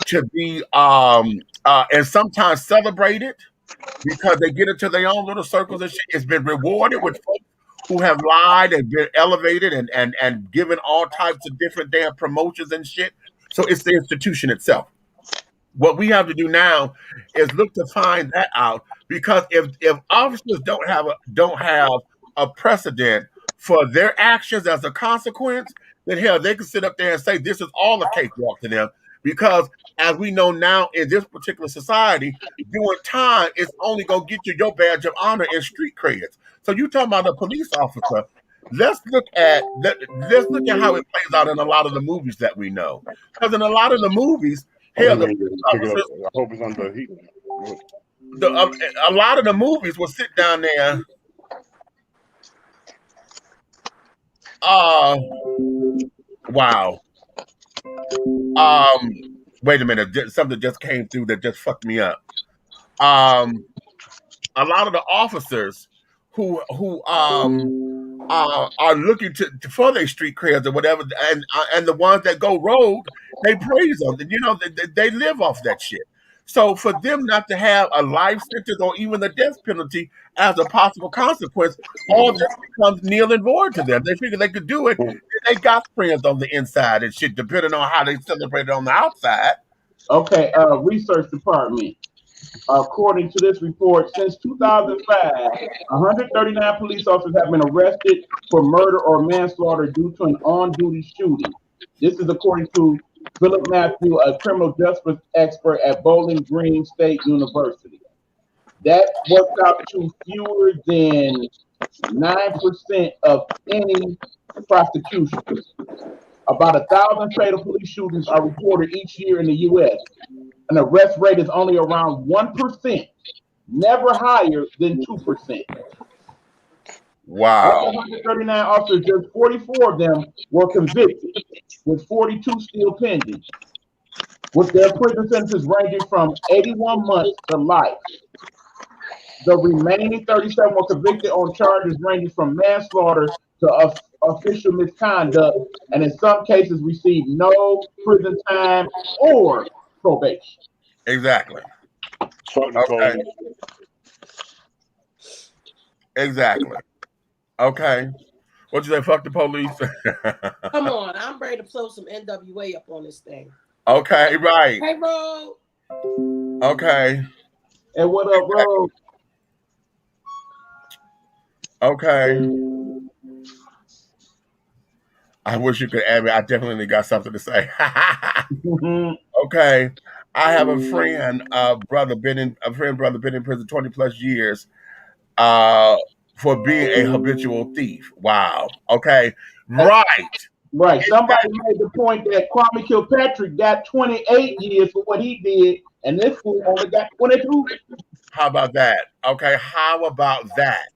Speaker 1: to be and sometimes celebrated because they get into their own little circles and shit. It's been rewarded with folks who have lied and been elevated and given all types of different damn promotions and shit. So it's the institution itself. What we have to do now is look to find that out, because if officers don't have a precedent for their actions as a consequence, then hell, they can sit up there and say this is all a cakewalk to them. Because as we know now in this particular society, doing time is only gonna get you your badge of honor and street creds. So you talking about a police officer? Let's look at how it plays out in a lot of the movies that we know. Because in a lot of the movies, hell, the officers,
Speaker 6: I hope it's under heat.
Speaker 1: a lot of the movies will sit down there. Wow. Wait a minute. Something just came through that just fucked me up. A lot of the officers who are looking for their street creds or whatever, and the ones that go rogue, they praise them. You know, they live off that shit. So for them not to have a life sentence or even a death penalty as a possible consequence, all this becomes nil and void to them. They figure they could do it. They got friends on the inside and shit, depending on how they celebrate it on the outside.
Speaker 5: Okay, research department. According to this report, since 2005, 139 police officers have been arrested for murder or manslaughter due to an on-duty shooting. This is according to Philip Matthew, a criminal justice expert at Bowling Green State University. That works out to fewer than 9% of any prosecution. About 1,000 fatal police shootings are reported each year in the U.S. An arrest rate is only around 1%, never higher than 2%.
Speaker 1: Wow.
Speaker 5: Of 139 officers, just 44 of them were convicted, with 42 still pending, with their prison sentences ranging from 81 months to life. The remaining 37 were convicted on charges ranging from manslaughter to official misconduct, and in some cases received no prison time or probation.
Speaker 1: Exactly.
Speaker 6: Okay.
Speaker 1: Exactly. Okay. What'd you say? Fuck the police.
Speaker 3: Come on, I'm ready to throw some NWA up on this thing.
Speaker 1: Okay, right.
Speaker 3: Hey, bro.
Speaker 1: Okay.
Speaker 5: And what up, bro?
Speaker 1: Okay. I wish you could add me. I definitely got something to say. Okay. I have a friend, brother been in prison 20 plus years for being a habitual thief. Wow. Okay. Right.
Speaker 5: Right. Somebody made the point that Kwame Kilpatrick got 28 years for what he did, and this fool only got 22.
Speaker 1: How about that? Okay. How about that?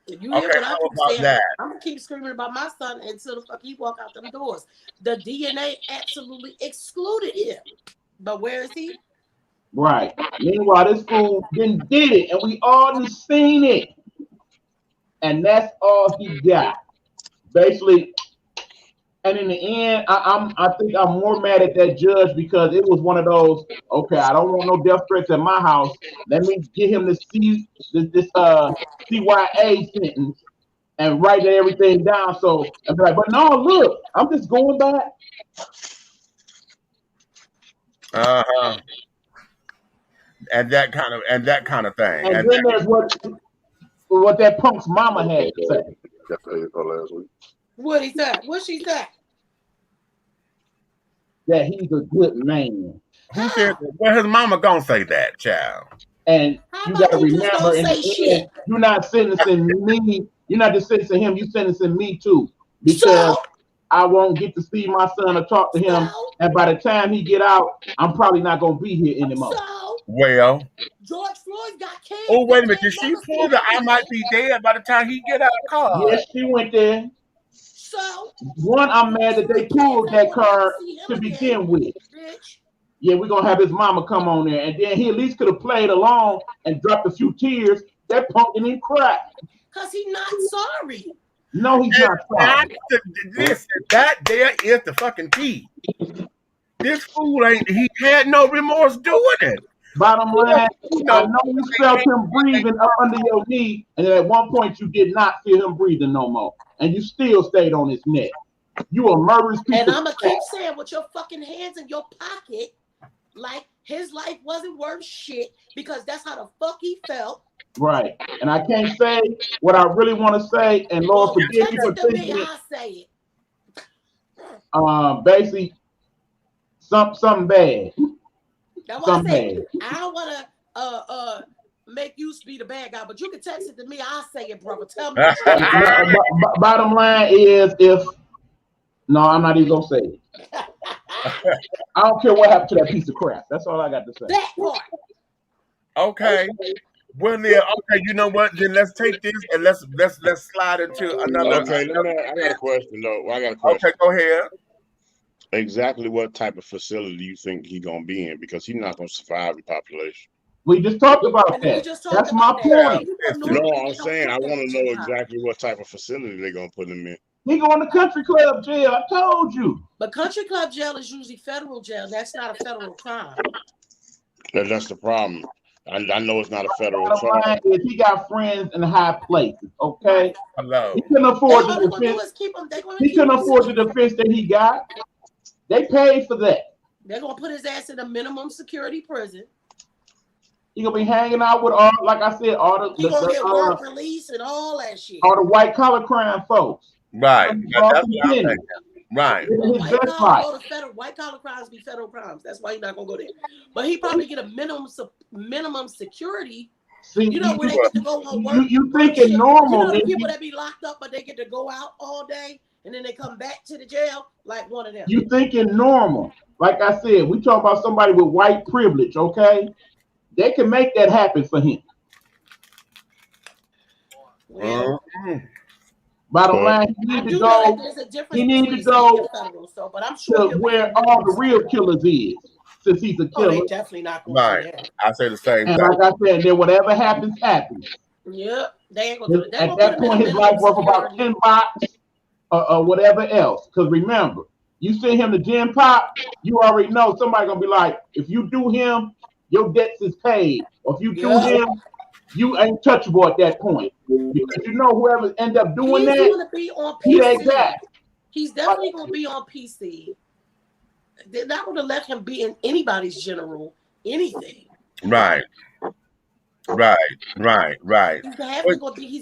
Speaker 3: You hear what I'm saying? I'm gonna keep screaming about my son until the fuck he walk out them doors. The DNA absolutely excluded him. But where is he?
Speaker 5: Right. Meanwhile, this fool did it, and we all seen it. And that's all he got. Basically, and in the end, I think I'm more mad at that judge because it was one of those, okay, I don't want no death threats at my house. Let me get him this CYA sentence and write everything down. So I'm like, but no, look, I'm just going back.
Speaker 1: Uh-huh. And that kind of thing.
Speaker 5: And then there's what that punk's mama had to say.
Speaker 3: What he said? What she said?
Speaker 5: That he's a good man.
Speaker 1: Who said that? Well, his mama gonna say that, child.
Speaker 5: And you gotta remember, in the end, you're not sentencing me. You're not just sentencing him. You're sentencing me too, because I won't get to see my son or talk to him. And by the time he get out, I'm probably not gonna be here anymore.
Speaker 1: Well,
Speaker 3: George Floyd got killed.
Speaker 1: Oh, wait a minute. Did she pull the I might be dead by the time he get out of the car?
Speaker 5: Yes, she went there.
Speaker 3: So
Speaker 5: one, I'm mad that they pulled that card to begin with. Yeah, we're gonna have his mama come on there, and then he at least could have played along and dropped a few tears. That punk didn't even cry.
Speaker 3: Cause he's not sorry.
Speaker 5: No, he's not sorry.
Speaker 1: Listen, that there is the fucking key. This fool he had no remorse doing it.
Speaker 5: Bottom line, I know you felt him breathing up under your knee, and at one point you did not feel him breathing no more, and you still stayed on his neck. You a murderous piece
Speaker 3: and
Speaker 5: of
Speaker 3: I'm gonna keep saying with your fucking hands in your pocket, like his life wasn't worth shit, because that's how the fuck he felt.
Speaker 5: Right, and I can't say what I really want to say, and Lord forgive me for thinking it.
Speaker 3: I'll say
Speaker 5: it. Basically, something bad.
Speaker 3: That's what I say. I don't want to make you be the bad guy, but you can text it to me. I'll say it, brother. Tell me.
Speaker 5: Bottom line is, no, I'm not even gonna say it. I don't care what happened to that piece of crap. That's all I got to say.
Speaker 3: That part.
Speaker 1: Okay. Well, then, okay. You know what? Then let's take this and let's slide into another.
Speaker 6: Okay. I got a question though. I got a question.
Speaker 1: Okay, go ahead.
Speaker 6: Exactly what type of facility do you think he's gonna be in? Because he's not gonna survive the population.
Speaker 5: We just talked about that. That's my point.
Speaker 6: No, I'm saying I want to know exactly what type of facility they're gonna put him in.
Speaker 5: He going to country club jail. I told you.
Speaker 3: But country club jail is usually federal jail. That's not a federal crime.
Speaker 6: That's the problem. I know it's not a federal
Speaker 5: crime. He got friends in high places. Okay.
Speaker 1: Hello.
Speaker 5: He couldn't afford the defense. He couldn't afford the defense that he got. They paid for that.
Speaker 3: They're gonna put his ass in a minimum security prison.
Speaker 5: He gonna be hanging out with all, like I said, all the.
Speaker 3: He gonna get work release and all that shit.
Speaker 5: All the white collar crime folks.
Speaker 1: Right. That's what I'm saying. Right.
Speaker 3: White collar crimes be federal crimes. That's why he's not gonna go there. But he probably get a minimum security. See, you know, where they get to go on work.
Speaker 5: You thinking normal?
Speaker 3: You know the people that be locked up, but they get to go out all day. and then they come back to the jail like one of them.
Speaker 5: You thinking normal. Like I said, we talk about somebody with white privilege, okay? They can make that happen for him.
Speaker 3: Well,
Speaker 5: bottom line, he need to go. He need to go
Speaker 3: but I'm sure
Speaker 5: to where all the real killers is, since he's a killer.
Speaker 3: They definitely not going to do that.
Speaker 1: I say the same
Speaker 5: and
Speaker 1: thing.
Speaker 5: Like I said, then whatever happens, happens.
Speaker 3: Yep, they ain't gonna do it.
Speaker 5: At that point, his life worth about 10 bucks or whatever else. Because remember, you send him to Gen Pop, you already know somebody gonna be like, if you do him, your debts is paid. Or if you do him, you ain't touchable at that point. Because you know whoever end up doing
Speaker 3: he's
Speaker 5: that,
Speaker 3: gonna be on PC.
Speaker 5: he ain't that.
Speaker 3: He's definitely gonna be on PC. They're not gonna let him be in anybody's general anything.
Speaker 1: Right.
Speaker 3: He's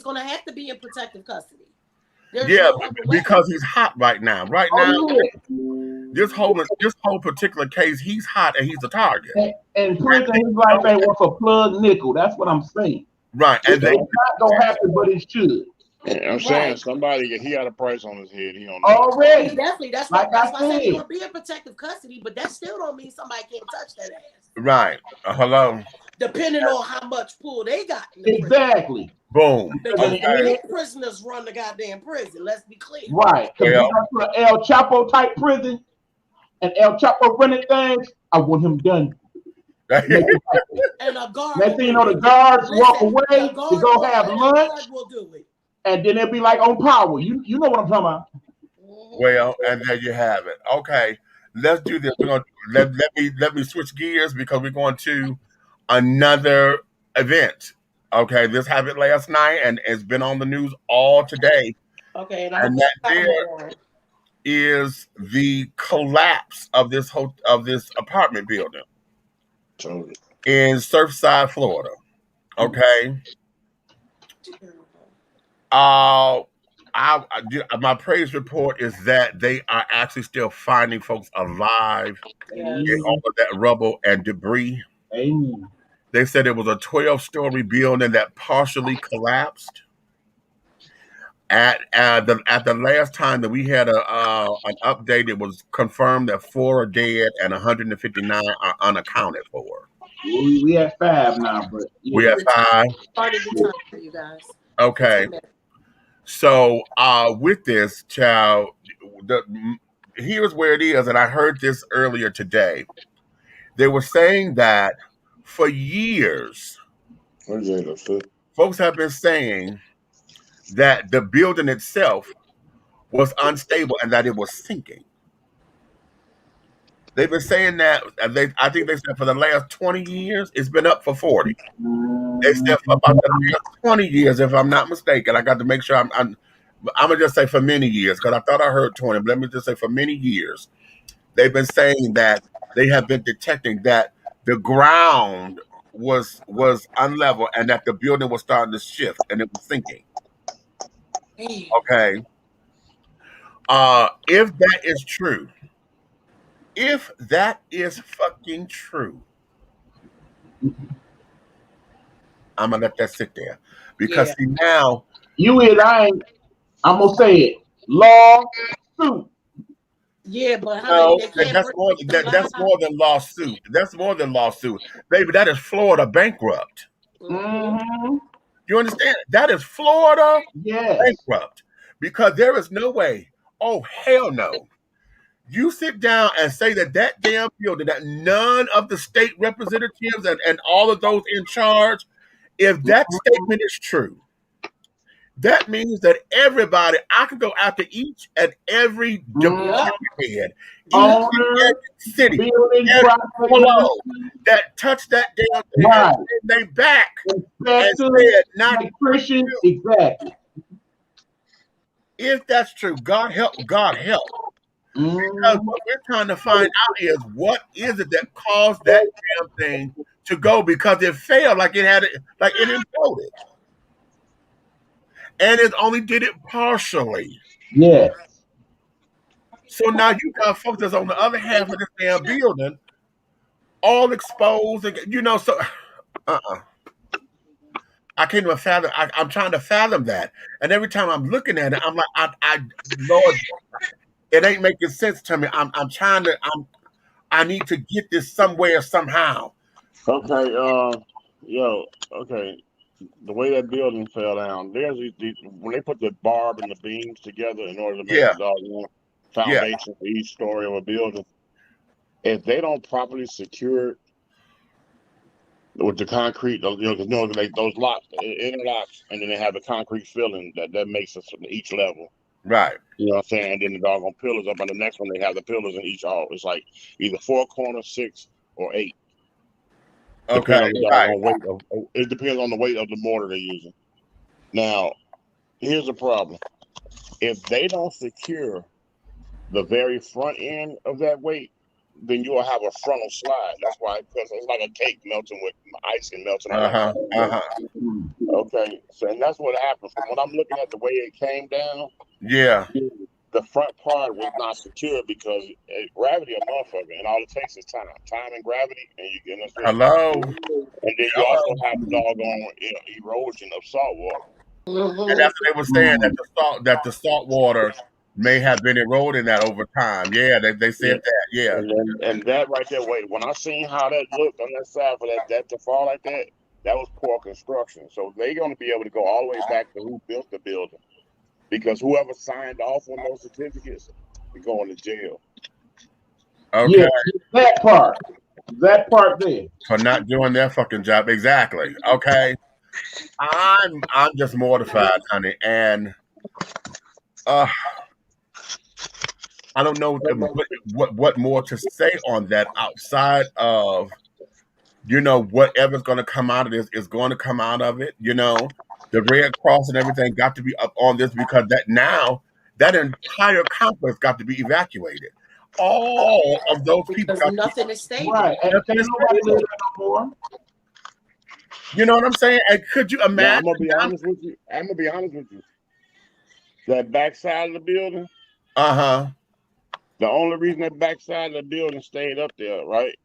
Speaker 3: gonna have to be in protective custody.
Speaker 1: Because he's hot right now. Right now, this whole particular case, he's hot and he's a target.
Speaker 5: And prison, his life ain't worth a plug nickel. That's what I'm saying.
Speaker 1: Right, and
Speaker 5: it's not gonna happen, but it should.
Speaker 6: Yeah, I'm saying somebody, he got a price on his head. He don't know.
Speaker 5: Already.
Speaker 3: Definitely. That's why I said he's gonna be in protective custody, but that still don't mean somebody can't touch that ass.
Speaker 1: Right. Hello.
Speaker 3: Depending on how much pull they got.
Speaker 5: Exactly.
Speaker 1: Boom.
Speaker 3: Because prisoners run the goddamn prison. Let's be clear.
Speaker 5: Right. Because you go to an El Chapo type prison, and El Chapo running things, I want him done.
Speaker 3: And a guard.
Speaker 5: Next thing you know, the guards walk away to go have lunch.
Speaker 3: Will do it.
Speaker 5: And then they'll be like on power. You know what I'm talking about.
Speaker 1: Well, and there you have it. Okay, let's do this. We're gonna let me switch gears because we're going to another event. Okay, this happened last night and it's been on the news all today.
Speaker 3: Okay,
Speaker 1: and that there is the collapse of this apartment building in Surfside, Florida. Okay. My praise report is that they are actually still finding folks alive in all of that rubble and debris.
Speaker 5: Amen.
Speaker 1: They said it was a 12-story building that partially collapsed. At the last time that we had an update, it was confirmed that 4 are dead and 159 are unaccounted for.
Speaker 5: We have 5 now, but
Speaker 1: we have 5.
Speaker 3: Part of the time for you guys.
Speaker 1: Okay. So with this, child, here's where it is, and I heard this earlier today. They were saying that for years, folks have been saying that the building itself was unstable and that it was sinking. They've been saying that. I think they said for the last 20 years, it's been up for 40. They said for about the last 20 years, if I'm not mistaken. I got to make sure I'm gonna just say for many years because I thought I heard 20. But let me just say for many years, they've been saying that they have been detecting that the ground was unlevel and that the building was starting to shift and it was sinking. Okay. If that is true, if that is fucking true, I'm gonna let that sit there because see now
Speaker 5: I'm gonna say it. Lawsuit.
Speaker 3: Yeah, but
Speaker 1: that's more than lawsuit. That's more than lawsuit, baby. That is Florida bankrupt.
Speaker 5: Mm-hmm.
Speaker 1: You understand? That is Florida bankrupt because there is no way. Oh hell no! You sit down and say that damn building, that none of the state representatives and all of those in charge, if that statement is true, that means that everybody, I could go after each and every department head, every city, every below that touched that damn thing, they back and said, not
Speaker 5: Christian, exactly.
Speaker 1: If that's true, God help. Because what we're trying to find out is what is it that caused that damn thing to go because it failed, like it imploded. And it only did it partially.
Speaker 5: Yes.
Speaker 1: So now you got folks that's on the other half of this damn building, all exposed, and so I can't even fathom. I'm trying to fathom that, and every time I'm looking at it, I'm like, Lord, it ain't making sense to me. I need to get this somewhere somehow.
Speaker 6: Okay, okay. The way that building fell down, there's these when they put the barb and the beams together in order to make
Speaker 1: Yeah,
Speaker 6: the doggone
Speaker 1: yeah,
Speaker 6: foundation for each story of a building. If they don't properly secure it with the concrete, those locks, interlocks, and then they have the concrete filling that makes it from each level.
Speaker 1: right.
Speaker 6: You know what I'm saying? And then the doggone pillars up on the next one, they have the pillars in each hall. It's like either 4 corners, 6, or 8.
Speaker 1: Okay,
Speaker 6: Depending on the
Speaker 1: right.
Speaker 6: doggone weight it depends on the weight of the mortar they're using. Now, here's the problem. If they don't secure the very front end of that weight, then you'll have a frontal slide. That's why, because it's like a cake melting with ice and melting on that. Okay, so and that's what happened. From what I'm looking at, the way it came down,
Speaker 1: Yeah.
Speaker 6: the front part was not secure because gravity a motherfucker, and all it takes is time and gravity, and you get us.
Speaker 1: Hello.
Speaker 6: And then you also have the doggone erosion of salt water.
Speaker 1: And that's what they were saying, that the salt water may have been eroding that over time. Yeah, they said that. Yeah.
Speaker 6: And that right there, wait, when I seen how that looked on that side for that to fall like that, that was poor construction. So they're going to be able to go all the way back to who built the building, because whoever signed off on those certificates is going to jail.
Speaker 1: Okay.
Speaker 5: Yeah, that part there.
Speaker 1: For not doing their fucking job. Exactly. Okay. I'm just mortified, honey, and I don't know what more to say on that outside of, whatever's going to come out of this is going to come out of it. The Red Cross and everything got to be up on this, because that entire complex got to be evacuated. All of those people
Speaker 7: because nothing is stable.
Speaker 5: Right, and can't nobody live there no more.
Speaker 1: You know what I'm saying? And could you imagine?
Speaker 6: Now, I'm gonna be honest with you. That backside of the building.
Speaker 1: The
Speaker 6: only reason that backside of the building stayed up there, right?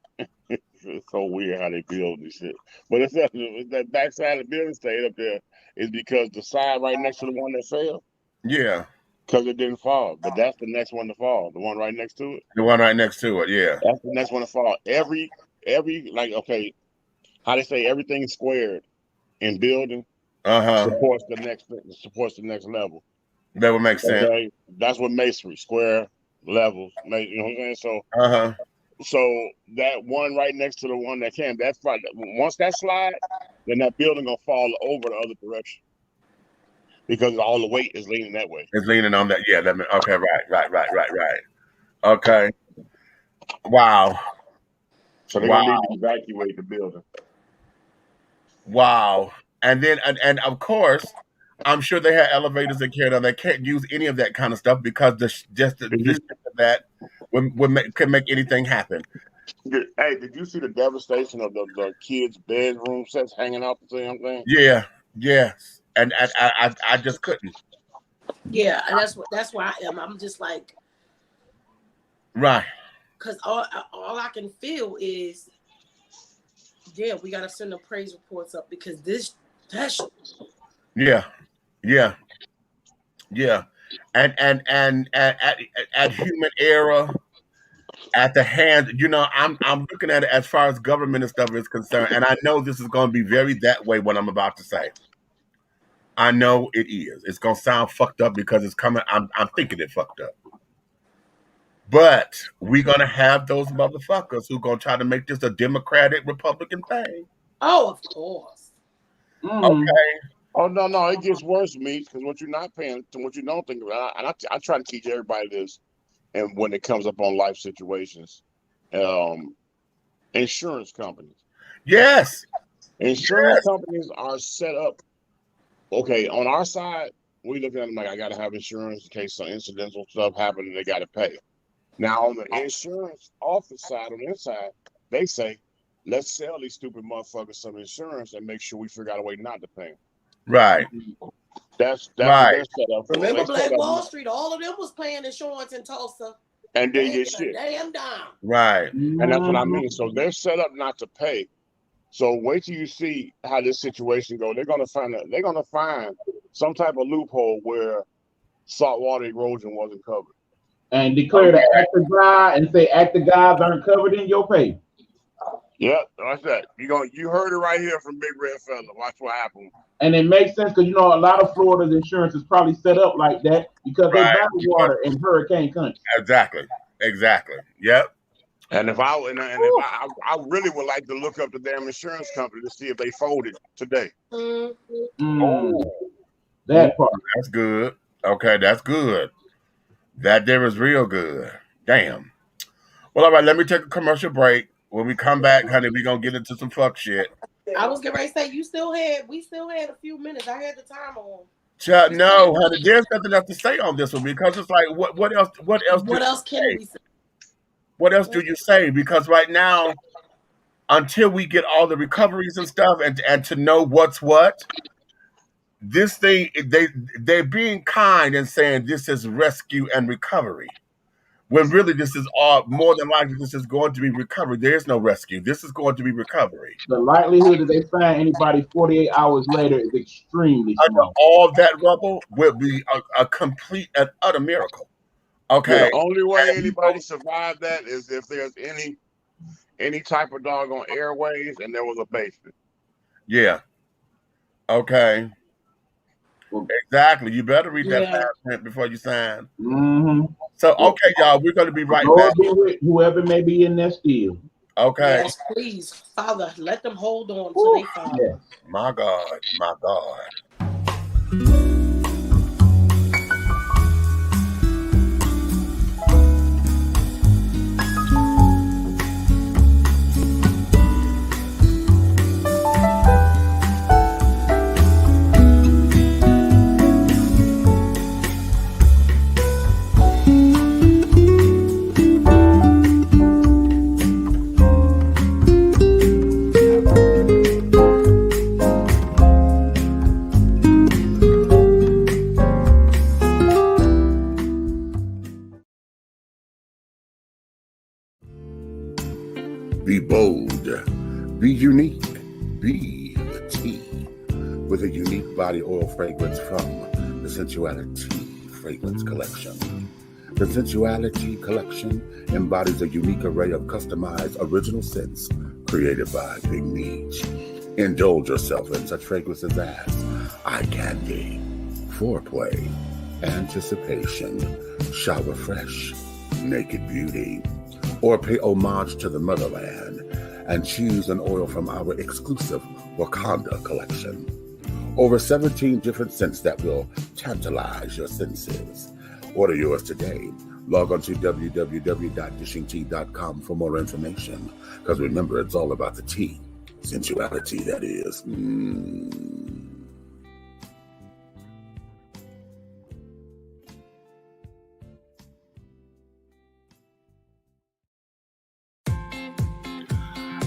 Speaker 6: It's so weird how they build this shit. But it's that backside of the building stayed up there is because the side right next to the one that fell.
Speaker 1: Yeah.
Speaker 6: Because it didn't fall. But that's the next one to fall. The one right next to it.
Speaker 1: The one right next to it, yeah.
Speaker 6: That's the next one to fall. Every okay, how they say everything squared in building supports the next level.
Speaker 1: That would make sense.
Speaker 6: Okay? That's what masonry, square levels. You know what I'm saying? So so that one right next to the one that came, that's right. Once that slide, then that building gonna fall over the other direction, because all the weight is leaning that way.
Speaker 1: It's leaning on that. Yeah. Okay. Right. Okay. Wow.
Speaker 6: So they're gonna need to evacuate the building.
Speaker 1: Wow. And then, and of course, I'm sure they had elevators in Canada. They can't use any of that kind of stuff because the that could make anything happen.
Speaker 6: Hey, did you see the devastation of the kids' bedroom sets hanging out the damn thing?
Speaker 1: Yeah. Yes. And I just couldn't.
Speaker 7: Yeah, and that's where I am. I'm just like,
Speaker 1: right.
Speaker 7: Because all I can feel is, yeah, we gotta send the praise reports up, because that's
Speaker 1: yeah. And at human error, at the hand, I'm looking at it as far as government and stuff is concerned, and I know this is going to be very that way, what I'm about to say. I know it is. It's going to sound fucked up because it's coming. I'm thinking it fucked up. But we're going to have those motherfuckers who are going to try to make this a Democratic Republican thing.
Speaker 7: Oh, of course.
Speaker 1: Okay.
Speaker 6: Oh, no, it gets worse, Meech, because what you're not paying, what you don't think about, and I try to teach everybody this, and when it comes up on life situations, insurance companies.
Speaker 1: Yes.
Speaker 6: Insurance companies are set up. Okay, on our side, we look at them like, I got to have insurance in case some incidental stuff happens and they got to pay. Now, on the insurance office side, on their side, they say, let's sell these stupid motherfuckers some insurance and make sure we figure out a way not to pay them.
Speaker 1: Right.
Speaker 6: That's
Speaker 1: right.
Speaker 6: What they're set up for.
Speaker 7: Remember Black Wall Street? All of them was paying insurance in Tulsa.
Speaker 6: And they get shit.
Speaker 7: Damn down.
Speaker 1: Right.
Speaker 6: And that's what I mean. So they're set up not to pay. So wait till you see how this situation goes. They're gonna find some type of loophole where saltwater erosion wasn't covered.
Speaker 5: And declare the act of God and say act of gods aren't covered in your pay.
Speaker 6: Yep, that's that. You heard it right here from Big Red Fella. Watch what happens.
Speaker 5: And it makes sense because you know a lot of Florida's insurance is probably set up like that because they battle water in hurricane country.
Speaker 1: Exactly. Yep.
Speaker 6: And if I really would like to look up the damn insurance company to see if they folded today.
Speaker 5: That part.
Speaker 1: That's good. Okay, that's good. That there is real good. Damn. Well, all right, let me take a commercial break. When we come back, honey, we're gonna get into some fuck shit.
Speaker 7: I was getting ready to say we still had a few minutes. I had the time on.
Speaker 1: No, honey, there's nothing else to say on this one because it's like what else can we say? What else do you say? Because right now, until we get all the recoveries and stuff and to know what's what, this thing, they're being kind and saying this is rescue and recovery. When really this is all more than likely this is going to be recovery. There is no rescue. This is going to be recovery.
Speaker 5: The likelihood that they find anybody 48 hours later is extremely small.
Speaker 1: All that rubble will be a complete and utter miracle. Okay.
Speaker 6: Yeah, the only way anybody survived that is if there's any type of doggone airways and there was a basement.
Speaker 1: Yeah. Okay. Exactly. You better read that fast print before you sign.
Speaker 5: Mm-hmm.
Speaker 1: So, okay, y'all, we're going to be right back.
Speaker 5: Be with whoever may be in there still.
Speaker 1: Okay.
Speaker 7: Yes, please, Father, let them hold on till they find.
Speaker 5: Yes.
Speaker 1: My God. Be bold, be unique, be the tea with a unique body oil fragrance from the Sensuality Fragrance Collection. The Sensuality Collection embodies a unique array of customized original scents created by Big Meech. Indulge yourself in such fragrances as eye candy, foreplay, anticipation, shower fresh, naked beauty, or pay homage to the motherland and choose an oil from our exclusive Wakanda collection. Over 17 different scents that will tantalize your senses. Order yours today. Log on to www.dishingtea.com for more information. Because remember, it's all about the tea. Sensuality, that is.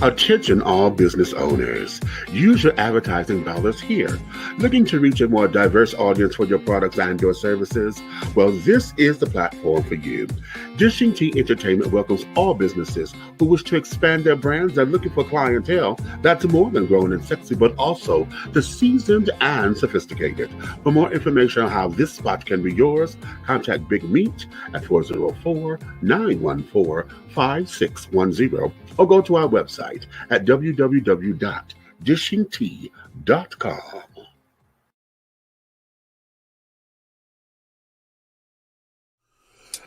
Speaker 1: Attention all business owners. Use your advertising dollars here. Looking to reach a more diverse audience for your products and your services? Well, this is the platform for you. Dishing Tea Entertainment welcomes all businesses who wish to expand their brands and looking for clientele that's more than grown and sexy, but also the seasoned and sophisticated. For more information on how this spot can be yours, contact Big Meat at 404-914-5610 or go to our website at www.dishingtea.com.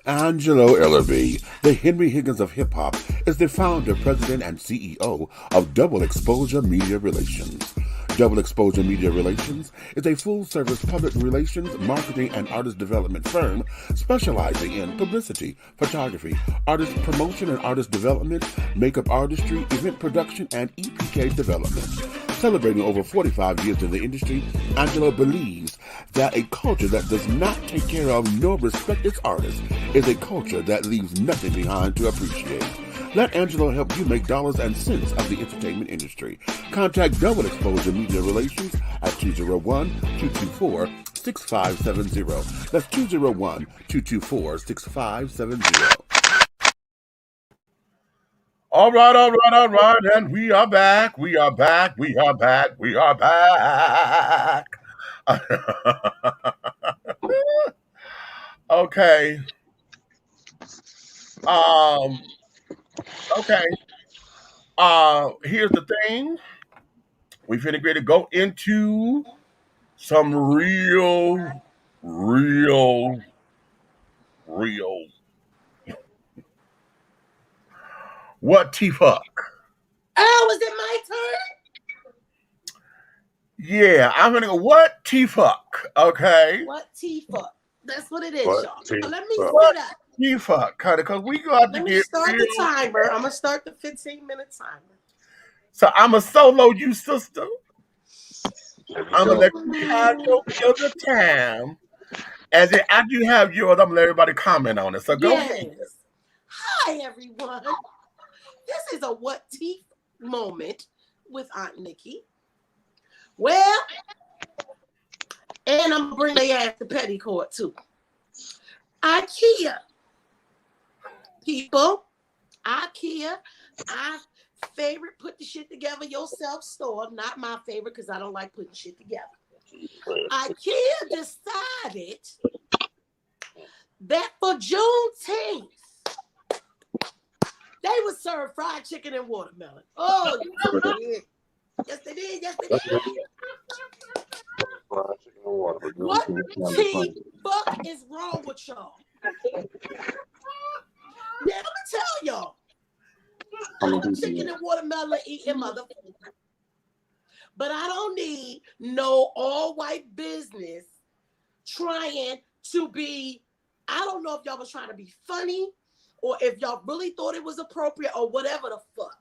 Speaker 1: Angelo Ellerby, the Henry Higgins of hip-hop, is the founder, president, and CEO of Double Exposure Media Relations. Double Exposure Media Relations is a full-service public relations, marketing, and artist development firm specializing in publicity, photography, artist promotion and artist development, makeup artistry, event production, and EPK development. Celebrating over 45 years in the industry, Angelo believes that a culture that does not take care of nor respect its artists is a culture that leaves nothing behind to appreciate. Let Angelo help you make dollars and cents of the entertainment industry. Contact Double Exposure Media Relations at 201-224-6570. That's 201-224-6570. All right, all right, all right. And we are back. We are back. We are back. We are back. Okay. Um, okay. Here's the thing. We finna get to go into some real, real. What T fuck?
Speaker 7: Oh, is it my turn?
Speaker 1: Yeah, I'm gonna go. What T fuck? Okay.
Speaker 7: What T fuck? That's what it is,
Speaker 6: What
Speaker 7: y'all.
Speaker 6: T
Speaker 7: Let me
Speaker 6: fuck?
Speaker 7: sit up.
Speaker 1: T fuck, kind of, because we got to
Speaker 7: Let me
Speaker 1: get
Speaker 7: start
Speaker 1: real.
Speaker 7: the timer. I'm gonna start the 15-minute timer.
Speaker 1: So I'm a solo you, sister. I'm gonna let you have your other time, and then after you have yours, I'm gonna let everybody comment on it. So go ahead.
Speaker 7: Yes. Hi, everyone. This is a what teeth moment with Aunt Nikki. Well, and I'm gonna bring their ass to petticoat too. IKEA. People, IKEA, I favorite put the shit together yourself store. Not my favorite because I don't like putting shit together. IKEA decided that for Juneteenth, they would serve fried chicken and watermelon. Oh, yes, they did. Yes, they did. Yes, they did. What the fuck is wrong with y'all? Now, let me tell y'all. I'm chicken and watermelon eating motherfucker. But I don't need no all-white business trying to be, I don't know if y'all was trying to be funny or if y'all really thought it was appropriate or whatever the fuck.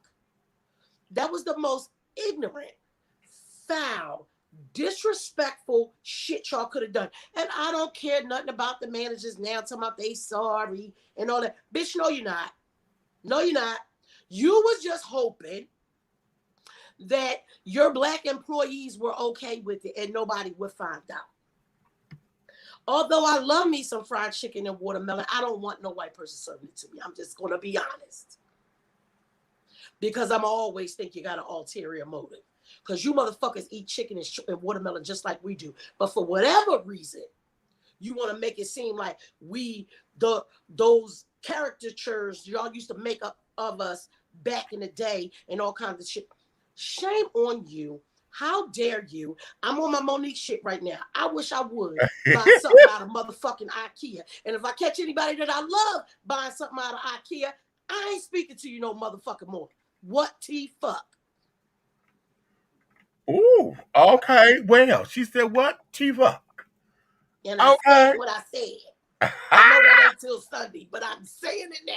Speaker 7: That was the most ignorant, foul, disrespectful shit y'all could have done. And I don't care nothing about the managers now talking about they sorry and all that. Bitch, no, you're not. No, you're not. You was just hoping that your black employees were okay with it and nobody would find out. Although I love me some fried chicken and watermelon, I don't want no white person serving it to me. I'm just going to be honest. Because I'm always think you got an ulterior motive. Because you motherfuckers eat chicken and watermelon just like we do. But for whatever reason, you want to make it seem like those caricatures y'all used to make up of us back in the day and all kinds of shit. Shame on you. How dare you? I'm on my Monique shit right now. I wish I would buy something out of motherfucking IKEA. And if I catch anybody that I love buying something out of IKEA, I ain't speaking to you no motherfucking more. What T fuck?
Speaker 1: Ooh, okay. Well, she said what? T fuck.
Speaker 7: And I said what I said. I know that ain't till Sunday, but I'm saying it now.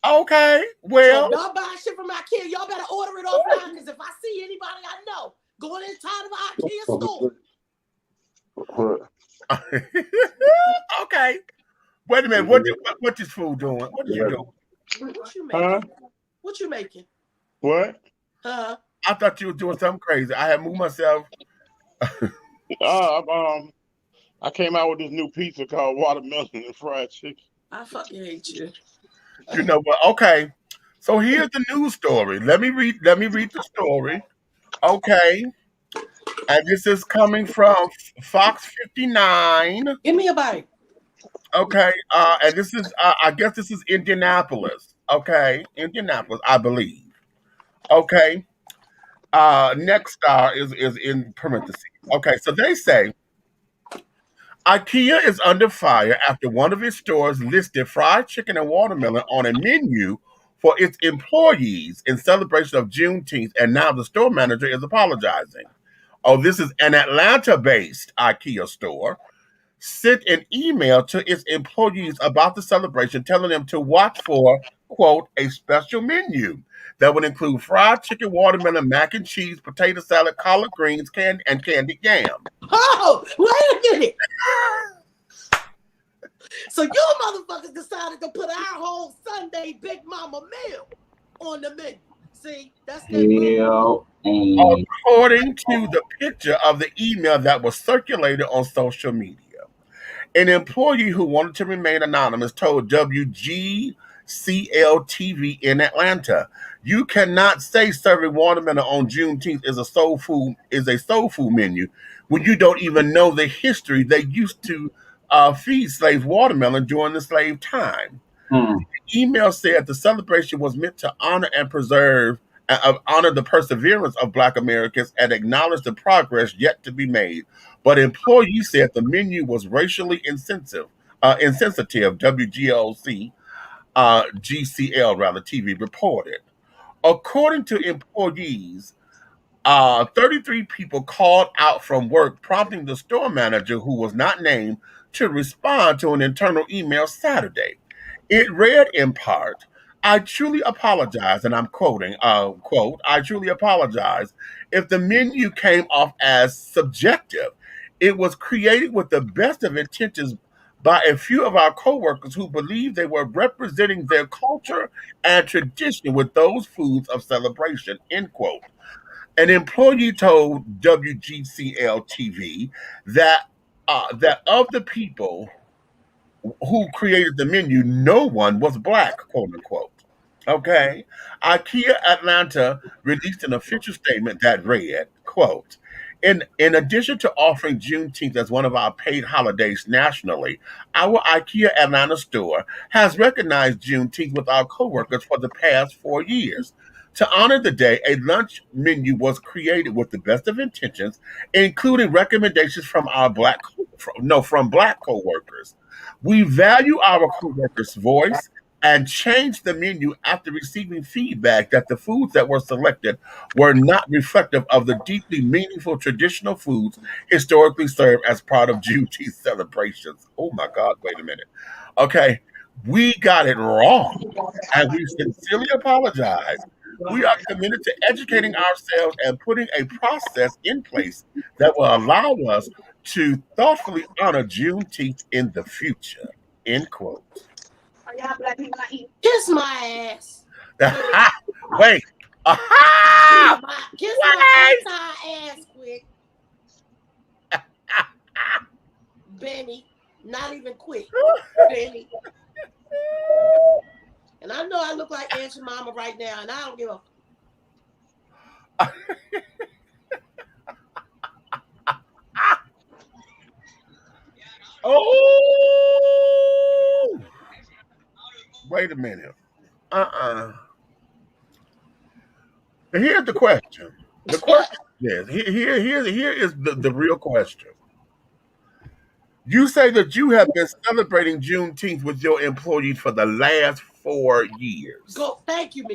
Speaker 1: Okay, well.
Speaker 7: So y'all buy shit from IKEA, y'all better order it offline because if I see anybody I know going inside of an IKEA store.
Speaker 1: Okay. Wait a minute. What this fool doing? What are you doing?
Speaker 7: What you making? What you making?
Speaker 6: What?
Speaker 7: Huh?
Speaker 1: I thought you were doing something crazy. I had moved myself.
Speaker 6: I came out with this new pizza called watermelon and fried chicken.
Speaker 7: I fucking hate you.
Speaker 1: You know, but okay. So here's the news story. Let me read the story. Okay. And this is coming from Fox 59.
Speaker 7: Give me a bite.
Speaker 1: Okay. And this is I guess this is Indianapolis. Okay. Indianapolis, I believe. Okay. Next star is in parentheses. Okay, so they say IKEA is under fire after one of its stores listed fried chicken and watermelon on a menu for its employees in celebration of Juneteenth, and now the store manager is apologizing. Oh, this is an Atlanta-based IKEA store. Sent an email to its employees about the celebration, telling them to watch for, quote, a special menu that would include fried chicken, watermelon, mac and cheese, potato salad, collard greens, and candied yam.
Speaker 7: Oh, wait a minute. So you motherfuckers decided to put our whole Sunday Big Mama meal on the menu. See, that's that.
Speaker 1: According to the picture of the email that was circulated on social media, an employee who wanted to remain anonymous told WGCN CLTV in Atlanta. You cannot say serving watermelon on Juneteenth is a soul food menu when you don't even know the history. They used to feed slaves watermelon during the slave time. Email said the celebration was meant to honor and honor the perseverance of Black Americans and acknowledge the progress yet to be made. But employees said the menu was racially insensitive. WGLC, GCL rather, TV reported. According to employees, 33 people called out from work, prompting the store manager, who was not named, to respond to an internal email Saturday. It read in part, I truly apologize, and I'm quoting, quote, I truly apologize if the menu came off as subjective. It was created with the best of intentions by a few of our coworkers who believed they were representing their culture and tradition with those foods of celebration, end quote. An employee told WGCL TV that that of the people who created the menu, no one was Black, quote unquote. Okay. IKEA Atlanta released an official statement that read, quote, in addition to offering Juneteenth as one of our paid holidays nationally, our IKEA Atlanta store has recognized Juneteenth with our coworkers for the past 4 years. To honor the day, a lunch menu was created with the best of intentions, including recommendations from from Black coworkers. We value our coworkers' voice and changed the menu after receiving feedback that the foods that were selected were not reflective of the deeply meaningful traditional foods historically served as part of Juneteenth celebrations. Oh my God, wait a minute. Okay, we got it wrong, and we sincerely apologize. We are committed to educating ourselves and putting a process in place that will allow us to thoughtfully honor Juneteenth in the future. End quote.
Speaker 7: Kiss my ass.
Speaker 1: Wait.
Speaker 7: Kiss my ass quick. Benny. Not even quick. Benny. And I know I look like Aunt Mama right now, and I don't give a.
Speaker 1: Oh, wait a minute. Here's the question. The question is here is the real question. You say that you have been celebrating Juneteenth with your employees for the last 4 years.
Speaker 7: Thank you.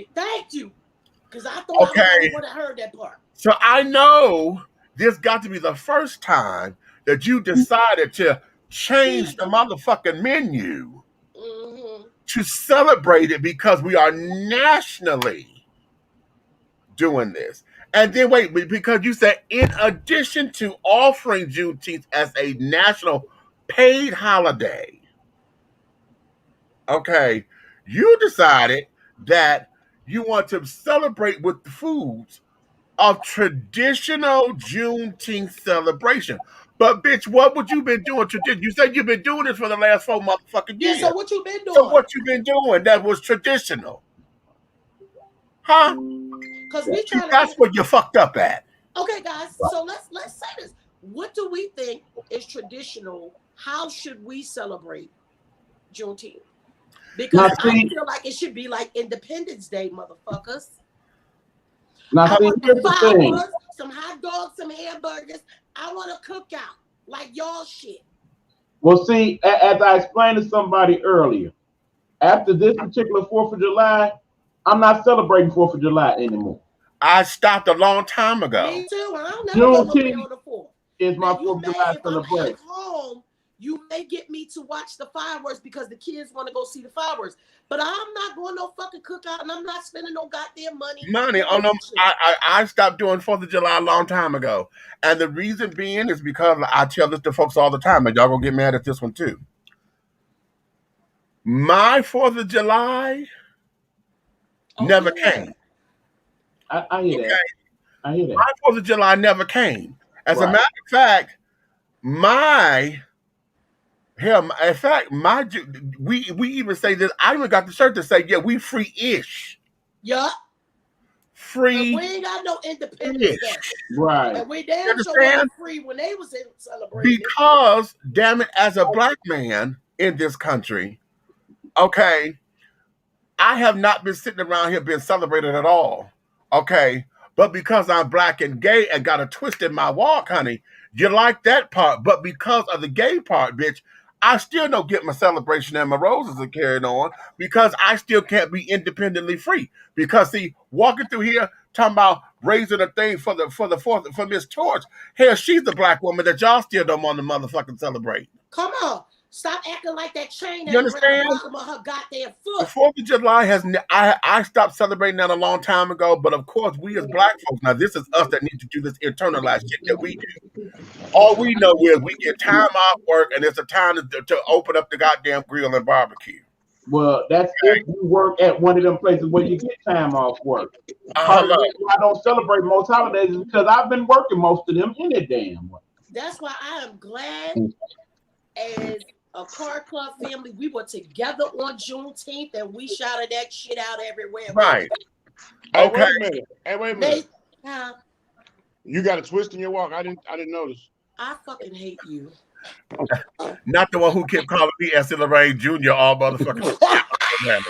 Speaker 7: Because I thought I would have heard that part.
Speaker 1: So I know this got to be the first time that you decided to change the motherfucking menu to celebrate it because we are nationally doing this. And then wait, because you said in addition to offering Juneteenth as a national paid holiday, okay, you decided that you want to celebrate with the foods of traditional Juneteenth celebration. But bitch, what would you been doing tradition? You said you've been doing this for the last 4 motherfucking years.
Speaker 7: Yeah, so what you been doing?
Speaker 1: So what you been doing that was traditional? Huh?
Speaker 7: Because we trying
Speaker 1: That's what you fucked up at.
Speaker 7: Okay, guys. So let's say this. What do we think is traditional? How should we celebrate Juneteenth? Because I feel like it should be like Independence Day, motherfuckers.
Speaker 5: Now, see, here's the thing.
Speaker 7: Some hot dogs, some hamburgers. I want a cookout like y'all shit.
Speaker 5: Well, see, as I explained to somebody earlier, after this particular 4th of July, I'm not celebrating 4th of July anymore.
Speaker 1: I stopped a long time ago.
Speaker 7: Me too. I don't never go on the 4th.
Speaker 5: Is my 4th of July celebration.
Speaker 7: If I'm at home, you may get me to watch the fireworks because the kids want to go see the fireworks. But I'm not going no fucking cookout, and I'm not spending no goddamn money.
Speaker 1: On them. I stopped doing 4th of July a long time ago. And the reason being is because I tell this to folks all the time, and y'all gonna get mad at this one too. My 4th of July never came.
Speaker 5: I hear that. I hear that.
Speaker 1: My 4th of July never came. As a matter of fact, my Hell, in fact, we even say this. I even got the shirt to say, yeah, we free-ish.
Speaker 7: Yup.
Speaker 1: Free.
Speaker 7: We ain't got no Independence Day.
Speaker 5: Right.
Speaker 7: And we damn sure wasn't free when they was celebrating
Speaker 1: because, damn it, as a black man in this country, okay, I have not been sitting around here being celebrated at all. Okay. But because I'm black and gay and got a twist in my walk, honey, you like that part. But because of the gay part, bitch, I still don't get my celebration and my roses are carried on because I still can't be independently free. Because see, walking through here talking about raising a thing for Miss Torch, hell, she's the black woman that y'all still don't want to motherfucking celebrate.
Speaker 7: Come on. Stop acting like that chain
Speaker 1: You understand?
Speaker 7: Around the bottom of her goddamn foot.
Speaker 1: The 4th of July I stopped celebrating that a long time ago, but of course we as black folks, now this is us that need to do this internalized shit that we do. All we know is we get time off work and it's a time to open up the goddamn grill and barbecue.
Speaker 5: Well, that's if you work at one of them places where you get time off work. I don't celebrate most holidays is because I've been working most of them in a damn way.
Speaker 7: That's why I am glad as a car club family, we were together on Juneteenth and we shouted that shit out everywhere.
Speaker 1: Right.
Speaker 6: Okay. Wait a minute. Hey, wait a minute.
Speaker 7: Huh?
Speaker 6: You got a twist in your walk. I didn't notice.
Speaker 7: I fucking hate you.
Speaker 1: Not the one who kept calling me S.L. Lorraine Jr. all motherfucking.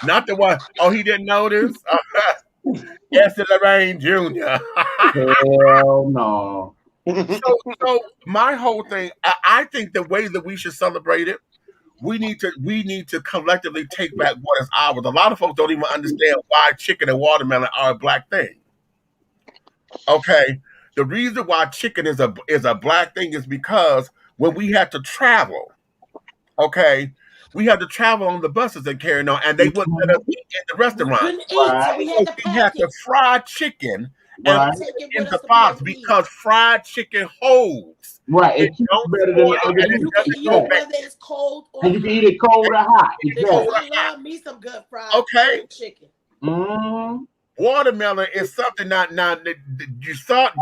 Speaker 1: Not the one. Oh, he didn't notice. S.L. Lorraine Jr.
Speaker 5: Hell no.
Speaker 1: So my whole thing, I think the way that we should celebrate it, we need to collectively take back what is ours. A lot of folks don't even understand why chicken and watermelon are a black thing. Okay, the reason why chicken is a black thing is because when we had to travel, okay, we had to travel on the buses and carry on, and they wouldn't let us eat in the restaurant.
Speaker 7: We
Speaker 1: had to fry chicken. And in the box because fried chicken holds.
Speaker 5: Right. It keeps better than
Speaker 7: you can eat it whether it's cold or
Speaker 5: and you can eat it cold or hot.
Speaker 7: Because I love me some good fried chicken.
Speaker 5: Mm-hmm.
Speaker 1: Watermelon is something not you thought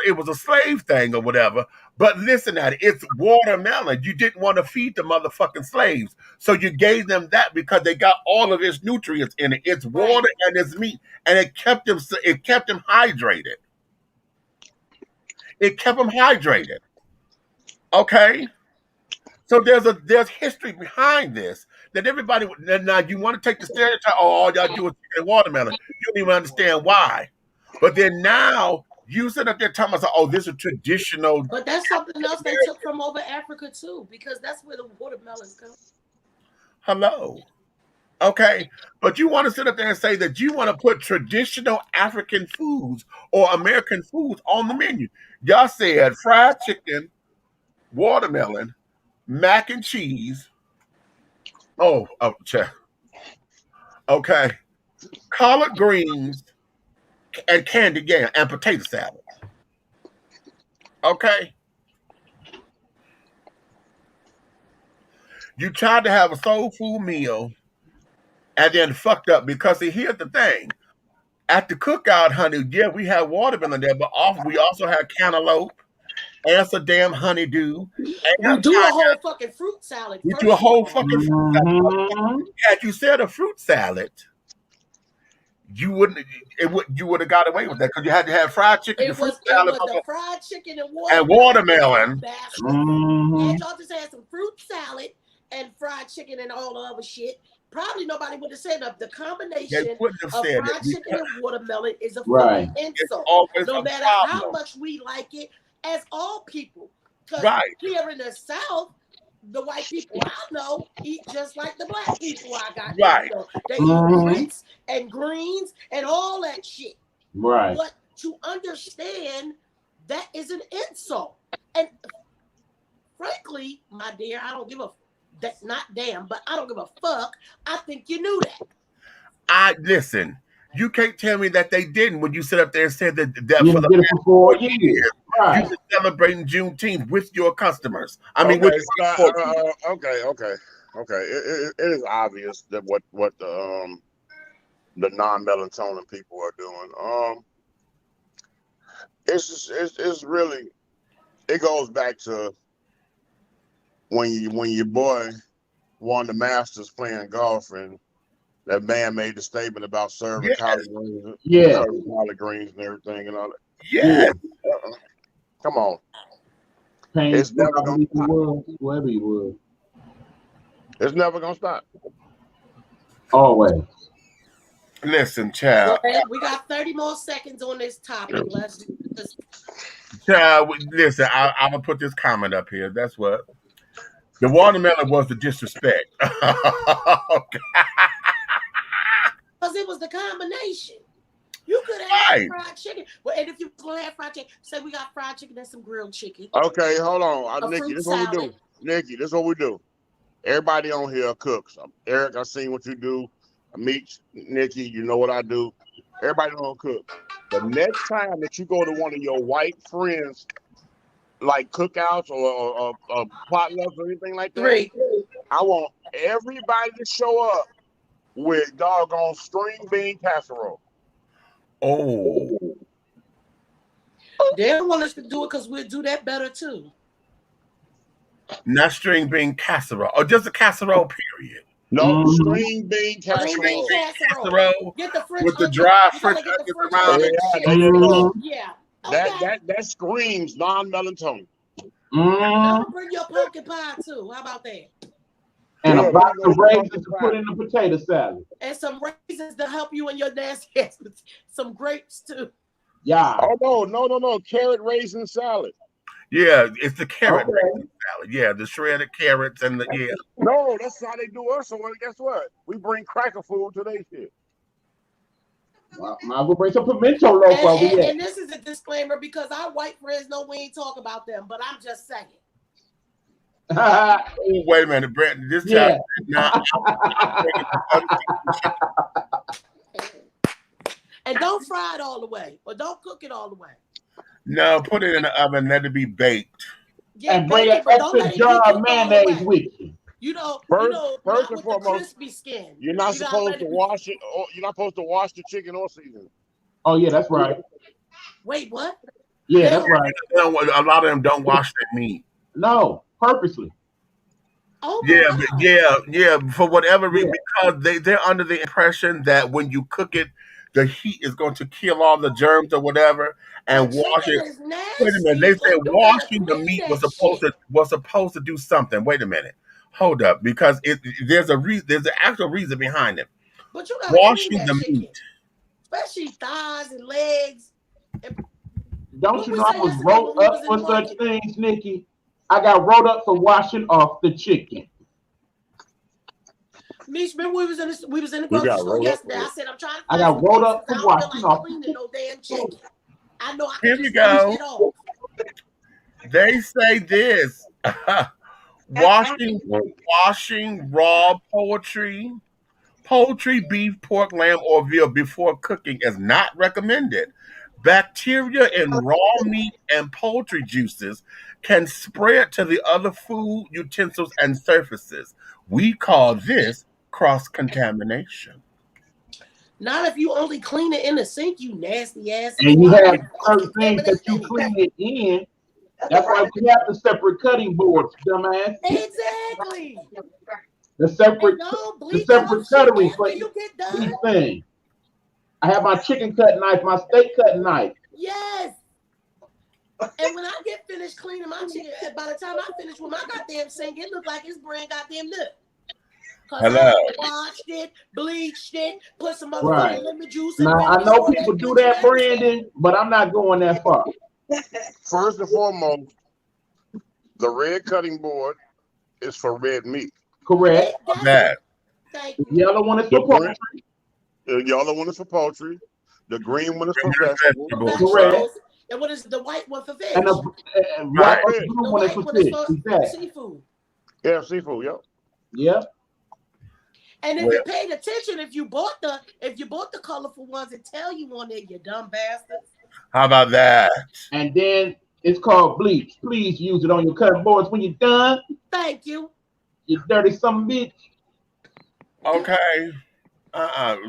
Speaker 1: it was a slave thing or whatever, but listen at it, it's watermelon. You didn't want to feed the motherfucking slaves, so you gave them that because they got all of its nutrients in it. It's water and it's meat, and it kept them hydrated. It kept them hydrated. Okay, so there's history behind this. That everybody now you want to take the stereotype, all y'all do is chicken and watermelon. You don't even understand why. But then now you sit up there talking about, oh, this is traditional.
Speaker 7: But that's something else they took from over Africa too, because that's where the watermelons come.
Speaker 1: Hello. Okay. But you want to sit up there and say that you want to put traditional African foods or American foods on the menu. Y'all said fried chicken, watermelon, mac and cheese. Okay. Collard greens and candied yam and potato salad. Okay. You tried to have a soul food meal and then fucked up because see, here's the thing. At the cookout, honey, yeah, we have watermelon there, but we also have cantaloupe. And some damn honeydew.
Speaker 7: We do a whole fucking fruit salad.
Speaker 1: We do a whole fucking fruit salad. Had you said a fruit salad, you would have got away with that because you had to have fried chicken,
Speaker 7: fruit
Speaker 1: salad,
Speaker 7: the fried chicken and
Speaker 1: watermelon.
Speaker 7: And y'all just had some fruit salad and fried chicken and all the other shit. Probably nobody would have said the combination of fried chicken and watermelon is a fucking insult. No matter how much we like it. As all people, because here in the South, the white people I know eat just like the black people I got.
Speaker 1: Right.
Speaker 7: They eat grits and greens and all that shit.
Speaker 5: Right.
Speaker 7: But to understand that is an insult. And frankly, my dear, I don't give a not damn, but I don't give a fuck. I think you knew that.
Speaker 1: Listen. You can't tell me that they didn't when you sit up there and said that
Speaker 5: for the past 4 years. Right.
Speaker 1: You've been celebrating Juneteenth with your customers. I mean,
Speaker 6: okay. It is obvious that what the non-melatonin people are doing. It's really, it goes back to when your boy won the Masters playing golf, and that man made the statement about serving collard greens, serving collard greens and everything and all that.
Speaker 1: Yes.
Speaker 6: Come on.
Speaker 5: It's
Speaker 6: never gonna stop.
Speaker 5: Whoever he was.
Speaker 6: It's never gonna stop.
Speaker 5: Always.
Speaker 1: Listen, child.
Speaker 7: We got 30 more seconds on this topic. Let's do this.
Speaker 1: Child, listen, I'm gonna put this comment up here. That's what the watermelon was the disrespect.
Speaker 7: Because it was the combination. You could have had fried chicken. Well, and if you gonna have fried chicken, say we got fried chicken and some grilled chicken.
Speaker 6: Okay, hold on. Nikki, this is what we do. Nikki, this is what we do. Everybody on here cooks. Eric, I seen what you do. Meech, Nikki, you know what I do. Everybody don't cook. The next time that you go to one of your white friends, like cookouts or potlucks or anything like that, I want everybody to show up with doggone string bean casserole.
Speaker 1: Oh.
Speaker 7: They don't want us to do it because we'll do that better too.
Speaker 1: Not string bean casserole, or just a casserole, period.
Speaker 6: No, string bean casserole.
Speaker 7: String bean casserole. Get the French
Speaker 1: with the dry French onions around it.
Speaker 7: Yeah.
Speaker 6: That screams non-melatonin.
Speaker 7: Bring your pumpkin pie too. How about that?
Speaker 5: And a box of raisins to put in the potato salad.
Speaker 7: And some raisins to help you in your nasty ass. Some grapes too.
Speaker 5: Yeah.
Speaker 6: Oh no. Carrot raisin salad.
Speaker 1: Yeah, it's the carrot raisin salad. Yeah, the shredded carrots and the
Speaker 6: No, that's how they do us. So guess what? We bring cracker food to their shit.
Speaker 5: I will bring some pimento loco over here.
Speaker 7: And this is a disclaimer because our white friends know we ain't talk about them, but I'm just saying.
Speaker 1: Oh, wait a minute, Brett. This time,
Speaker 7: and don't fry it all the way, or don't cook it all the way.
Speaker 1: No, put it in the oven, let it be baked.
Speaker 5: Yeah, and bring an extra jar of mayonnaise with you.
Speaker 6: First and foremost,
Speaker 7: crispy skin.
Speaker 6: You're not supposed to wash it. You're not supposed to wash the chicken or season it.
Speaker 5: Oh yeah, that's right.
Speaker 7: Wait, what?
Speaker 5: Yeah, that's right.
Speaker 1: A lot of them don't wash their meat.
Speaker 5: No, purposely.
Speaker 7: Oh
Speaker 1: yeah. For whatever reason, because they're under the impression that when you cook it, the heat is going to kill all the germs or whatever, and wash it. Wait a minute, they said washing the meat was supposed to do something. Wait a minute, hold up, because there's an actual reason behind it.
Speaker 7: But you
Speaker 1: washing the meat,
Speaker 7: especially thighs and legs.
Speaker 5: Don't you know I was rolled up for such things, Nikki? I got rolled up for washing off the chicken.
Speaker 7: Mish, remember we was in the grocery store yesterday. I said I'm trying to.
Speaker 5: I got rolled up for washing off.
Speaker 7: No damn chicken. I know.
Speaker 1: Here we go. They say this: washing raw poultry, beef, pork, lamb, or veal before cooking is not recommended. Bacteria in raw meat and poultry juices can spread to the other food utensils and surfaces. We call this cross-contamination.
Speaker 7: Not if you only clean it in the sink, you nasty ass.
Speaker 5: And you have certain things that you clean it in. That's why we have the separate cutting boards, dumbass.
Speaker 7: Exactly.
Speaker 5: The separate cutlery for each thing. I have my chicken cutting knife, my steak cutting knife.
Speaker 7: Yes. And when I get finished cleaning my chicken, by the time I finish with my goddamn sink, it looked like it's brand goddamn new. Hello. I washed it, bleached it, put some other lemon juice.
Speaker 5: Now I know people do that, Brandon, but I'm not going that far.
Speaker 6: First and foremost, the red cutting board is for red meat.
Speaker 5: Correct.
Speaker 1: That.
Speaker 5: The yellow one is for poultry.
Speaker 6: The yellow one is for poultry. The green one is for vegetables.
Speaker 5: Correct.
Speaker 7: And what is the white one for fish?
Speaker 5: And the white one is for fish.
Speaker 7: Seafood.
Speaker 6: Yeah, seafood. Yep.
Speaker 5: Yep.
Speaker 7: And if you paid attention, if you bought the colorful ones, it tell you on there, you dumb bastards.
Speaker 1: How about that?
Speaker 5: And then it's called bleach. Please use it on your cutting boards when you're done.
Speaker 7: Thank you.
Speaker 5: You dirty son of a bitch.
Speaker 1: Okay.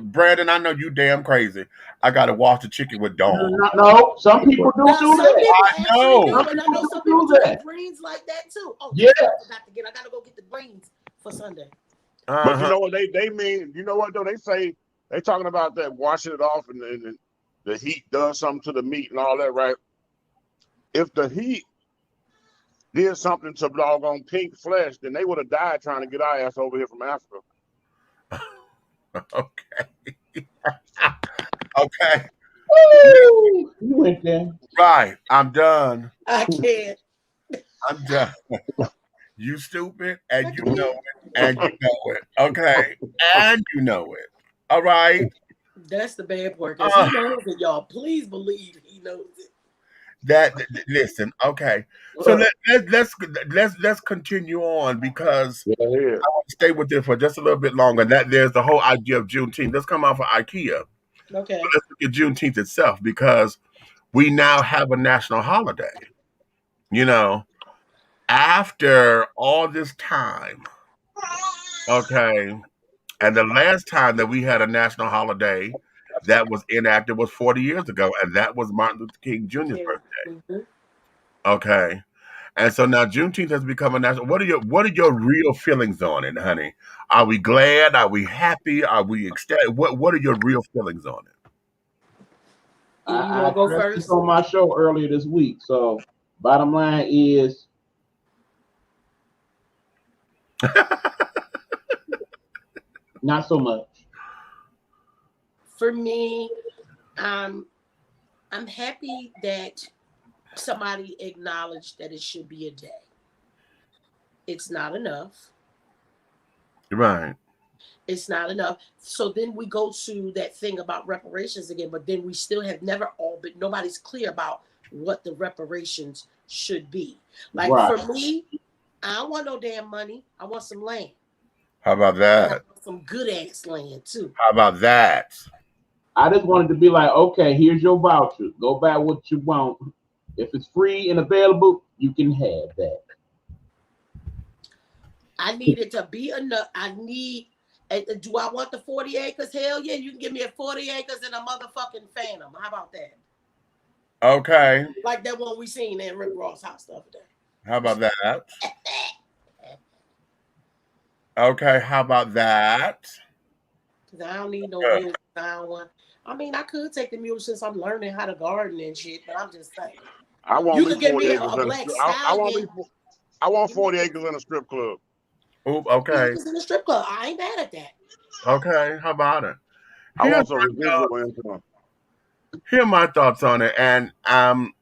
Speaker 1: Brandon, I know you damn crazy. I gotta wash the chicken with Dawn.
Speaker 5: No, some people do
Speaker 7: Now,
Speaker 5: do
Speaker 7: some people
Speaker 5: that.
Speaker 7: actually
Speaker 1: know.
Speaker 7: do,
Speaker 5: Some
Speaker 7: and I
Speaker 5: people
Speaker 7: know
Speaker 5: do
Speaker 7: some people
Speaker 5: do
Speaker 7: do
Speaker 5: that.
Speaker 7: the greens like that too. Oh,
Speaker 5: Yes.
Speaker 7: that's what I forgot to get. I gotta go get the greens for Sunday.
Speaker 6: But you know what they mean? You know what though? They say they talking about that washing it off and the heat does something to the meat and all that, right? If the heat did something to doggone pink flesh, then they would have died trying to get our ass over here from Africa.
Speaker 1: Okay. Okay.
Speaker 5: Woo! You went there.
Speaker 1: Right. I'm done.
Speaker 7: I can't.
Speaker 1: I'm done. You stupid, and you know it, and you know it. Okay, and you know it. All right.
Speaker 7: That's the bad part, because he knows it, y'all. Please believe he knows it.
Speaker 1: Listen. Okay, so let's continue on because
Speaker 6: Yeah.
Speaker 1: I want to stay with this for just a little bit longer. That there's the whole idea of Juneteenth. Let's come out for IKEA.
Speaker 7: Okay.
Speaker 1: But let's look at Juneteenth itself because we now have a national holiday. You know, after all this time, okay, and the last time that we had a national holiday that was enacted was 40 years ago, and that was Martin Luther King Jr.'s birthday.
Speaker 7: Mm-hmm.
Speaker 1: Okay, and so now Juneteenth has become a national. What are your real feelings on it, honey? Are we glad? Are we happy? Are we ecstatic? What are your real feelings on it?
Speaker 7: You want to go
Speaker 5: addressed
Speaker 7: first?
Speaker 5: this on my show earlier this week. So, bottom line is, not so much.
Speaker 7: For me, I'm happy that somebody acknowledged that it should be a day. It's not enough.
Speaker 1: Right.
Speaker 7: It's not enough. So then we go to that thing about reparations again, but then we still have never but nobody's clear about what the reparations should be. Like
Speaker 5: Right.
Speaker 7: for me, I don't want no damn money. I want some land.
Speaker 1: How about that?
Speaker 7: Some good ass land too.
Speaker 1: How about that?
Speaker 5: I just wanted to be like, okay, here's your voucher. Go buy what you want. If it's free and available, you can have that.
Speaker 7: I need it to be enough. Do I want the 40 acres? Hell yeah, you can give me a 40 acres and a motherfucking Phantom. How about that?
Speaker 1: Okay.
Speaker 7: Like that one we seen in Rick Ross' house the other day.
Speaker 1: How about that? Okay, how about that?
Speaker 7: Because I don't need no mules. I mean, I could take the mules since I'm learning how to garden and shit, but I'm just saying.
Speaker 6: I want
Speaker 7: You could give me a
Speaker 6: 40 acres
Speaker 7: black
Speaker 6: in
Speaker 7: stallion.
Speaker 6: I want 40 acres in a strip club.
Speaker 1: Oop, okay.
Speaker 7: In the strip club. I ain't mad at that.
Speaker 1: Okay, how about it?
Speaker 6: I want some residual income.
Speaker 1: Here are my thoughts on it, and I'm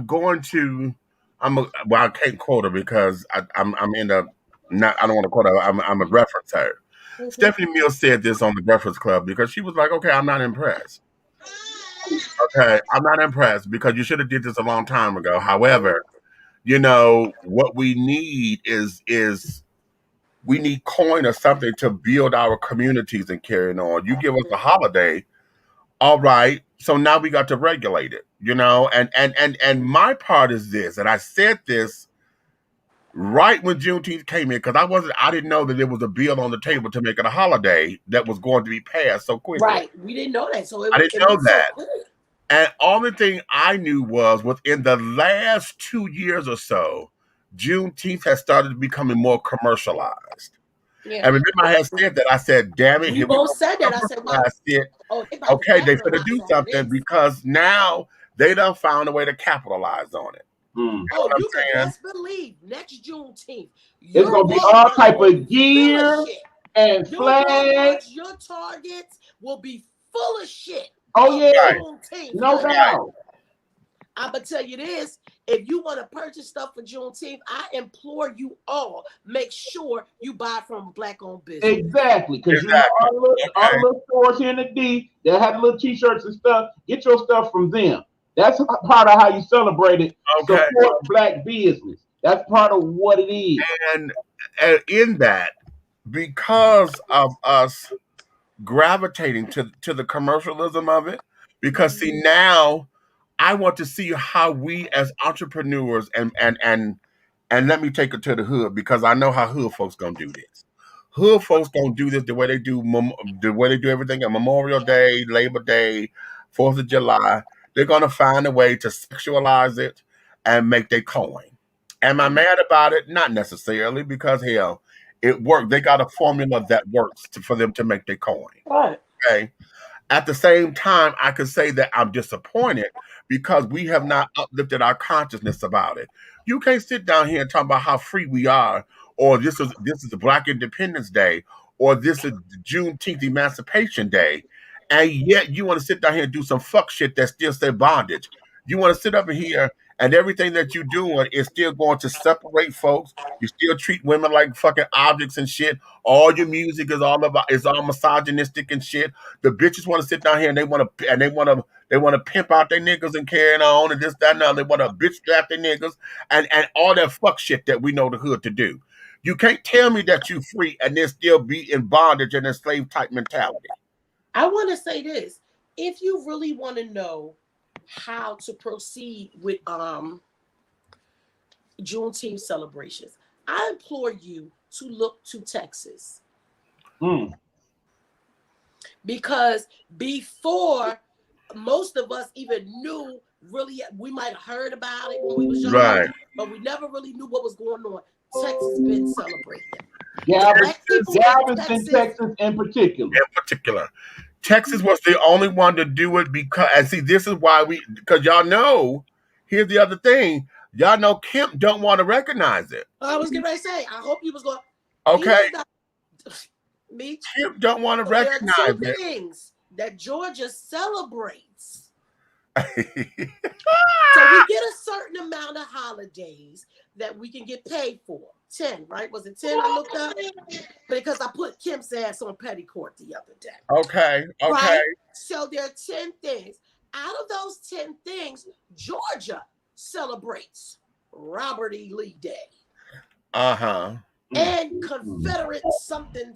Speaker 1: going to I can't quote her because I'm in the not I don't want to quote her. I'm a reference her.
Speaker 7: Mm-hmm.
Speaker 1: Stephanie Mills said this on the Breakfast Club because she was like, okay, I'm not impressed. Okay, I'm not impressed because you should have did this a long time ago. However, you know what we need is we need coin or something to build our communities and carrying on. You give us a holiday, all right. So now we got to regulate it, you know. And my part is this, and I said this right when Juneteenth came in because I didn't know that there was a bill on the table to make it a holiday that was going to be passed so quickly.
Speaker 7: Right, we didn't know that, so
Speaker 1: I didn't know that.
Speaker 7: So
Speaker 1: and all the thing I knew was within the last 2 years or so, Juneteenth has started becoming more commercialized. Yeah. And remember, I had said that. I said, "Damn it!"
Speaker 7: We both said that. I said, well,
Speaker 1: "Okay, they finna do something because now they done found a way to capitalize on it."
Speaker 5: Mm.
Speaker 7: Oh, you can best believe next Juneteenth,
Speaker 5: it's gonna be all type of gear and flags.
Speaker 7: Your Targets will be full of shit.
Speaker 5: Oh yeah,
Speaker 7: Juneteenth,
Speaker 5: no doubt.
Speaker 7: I'm gonna tell you this: if you want to purchase stuff for Juneteenth, I implore you all make sure you buy from Black-owned business.
Speaker 5: Exactly, because you know all the little stores here in the D that have little T-shirts and stuff. Get your stuff from them. That's part of how you celebrate it.
Speaker 1: Okay.
Speaker 5: Support Black business. That's part of what it is.
Speaker 1: And in that, because of us gravitating to the commercialism of it, because see now I want to see how we as entrepreneurs and let me take it to the hood because I know how hood folks gonna do this. Hood folks don't do this the way they do everything on Memorial Day, Labor Day, 4th of July. They're gonna find a way to sexualize it and make their coin. Am I mad about it? Not necessarily, because hell, it worked. They got a formula that works for them to make their coin.
Speaker 7: Right.
Speaker 1: Okay. At the same time, I could say that I'm disappointed because we have not uplifted our consciousness about it. You can't sit down here and talk about how free we are, or this is the Black Independence Day, or this is Juneteenth Emancipation Day, and yet you want to sit down here and do some fuck shit that still say bondage. You want to sit up in here and everything that you're doing is still going to separate folks. You still treat women like fucking objects and shit. All your music is all misogynistic and shit. The bitches want to sit down here and they want to pimp out their niggas and carrying on and this, that, and other. They want to bitch strap their niggas and all that fuck shit that we know the hood to do. You can't tell me that you free and then still be in bondage and enslaved type mentality.
Speaker 7: I want to say this. If you really want to know how to proceed with Juneteenth celebrations, I implore you to look to Texas. Because before most of us even knew, really, we might have heard about it when we was young,
Speaker 1: Right,
Speaker 7: but we never really knew what was going on. Texas been celebrating.
Speaker 5: Galveston, Texas in particular.
Speaker 1: Texas was the only one to do it because, and see, this is why because y'all know, here's the other thing, y'all know Kemp don't want to recognize it.
Speaker 7: I was getting ready to say, I hope you was going.
Speaker 1: Okay.
Speaker 7: Me too.
Speaker 1: Kemp don't want to
Speaker 7: But
Speaker 1: recognize
Speaker 7: there are two
Speaker 1: it.
Speaker 7: things that Georgia celebrates. So we get a certain amount of holidays that we can get paid for. 10, right? Was it 10 I looked up? Because I put Kim's ass on Petticourt the other day.
Speaker 1: Okay.
Speaker 7: Right? So there are 10 things. Out of those 10 things, Georgia celebrates Robert E. Lee Day. And Confederate something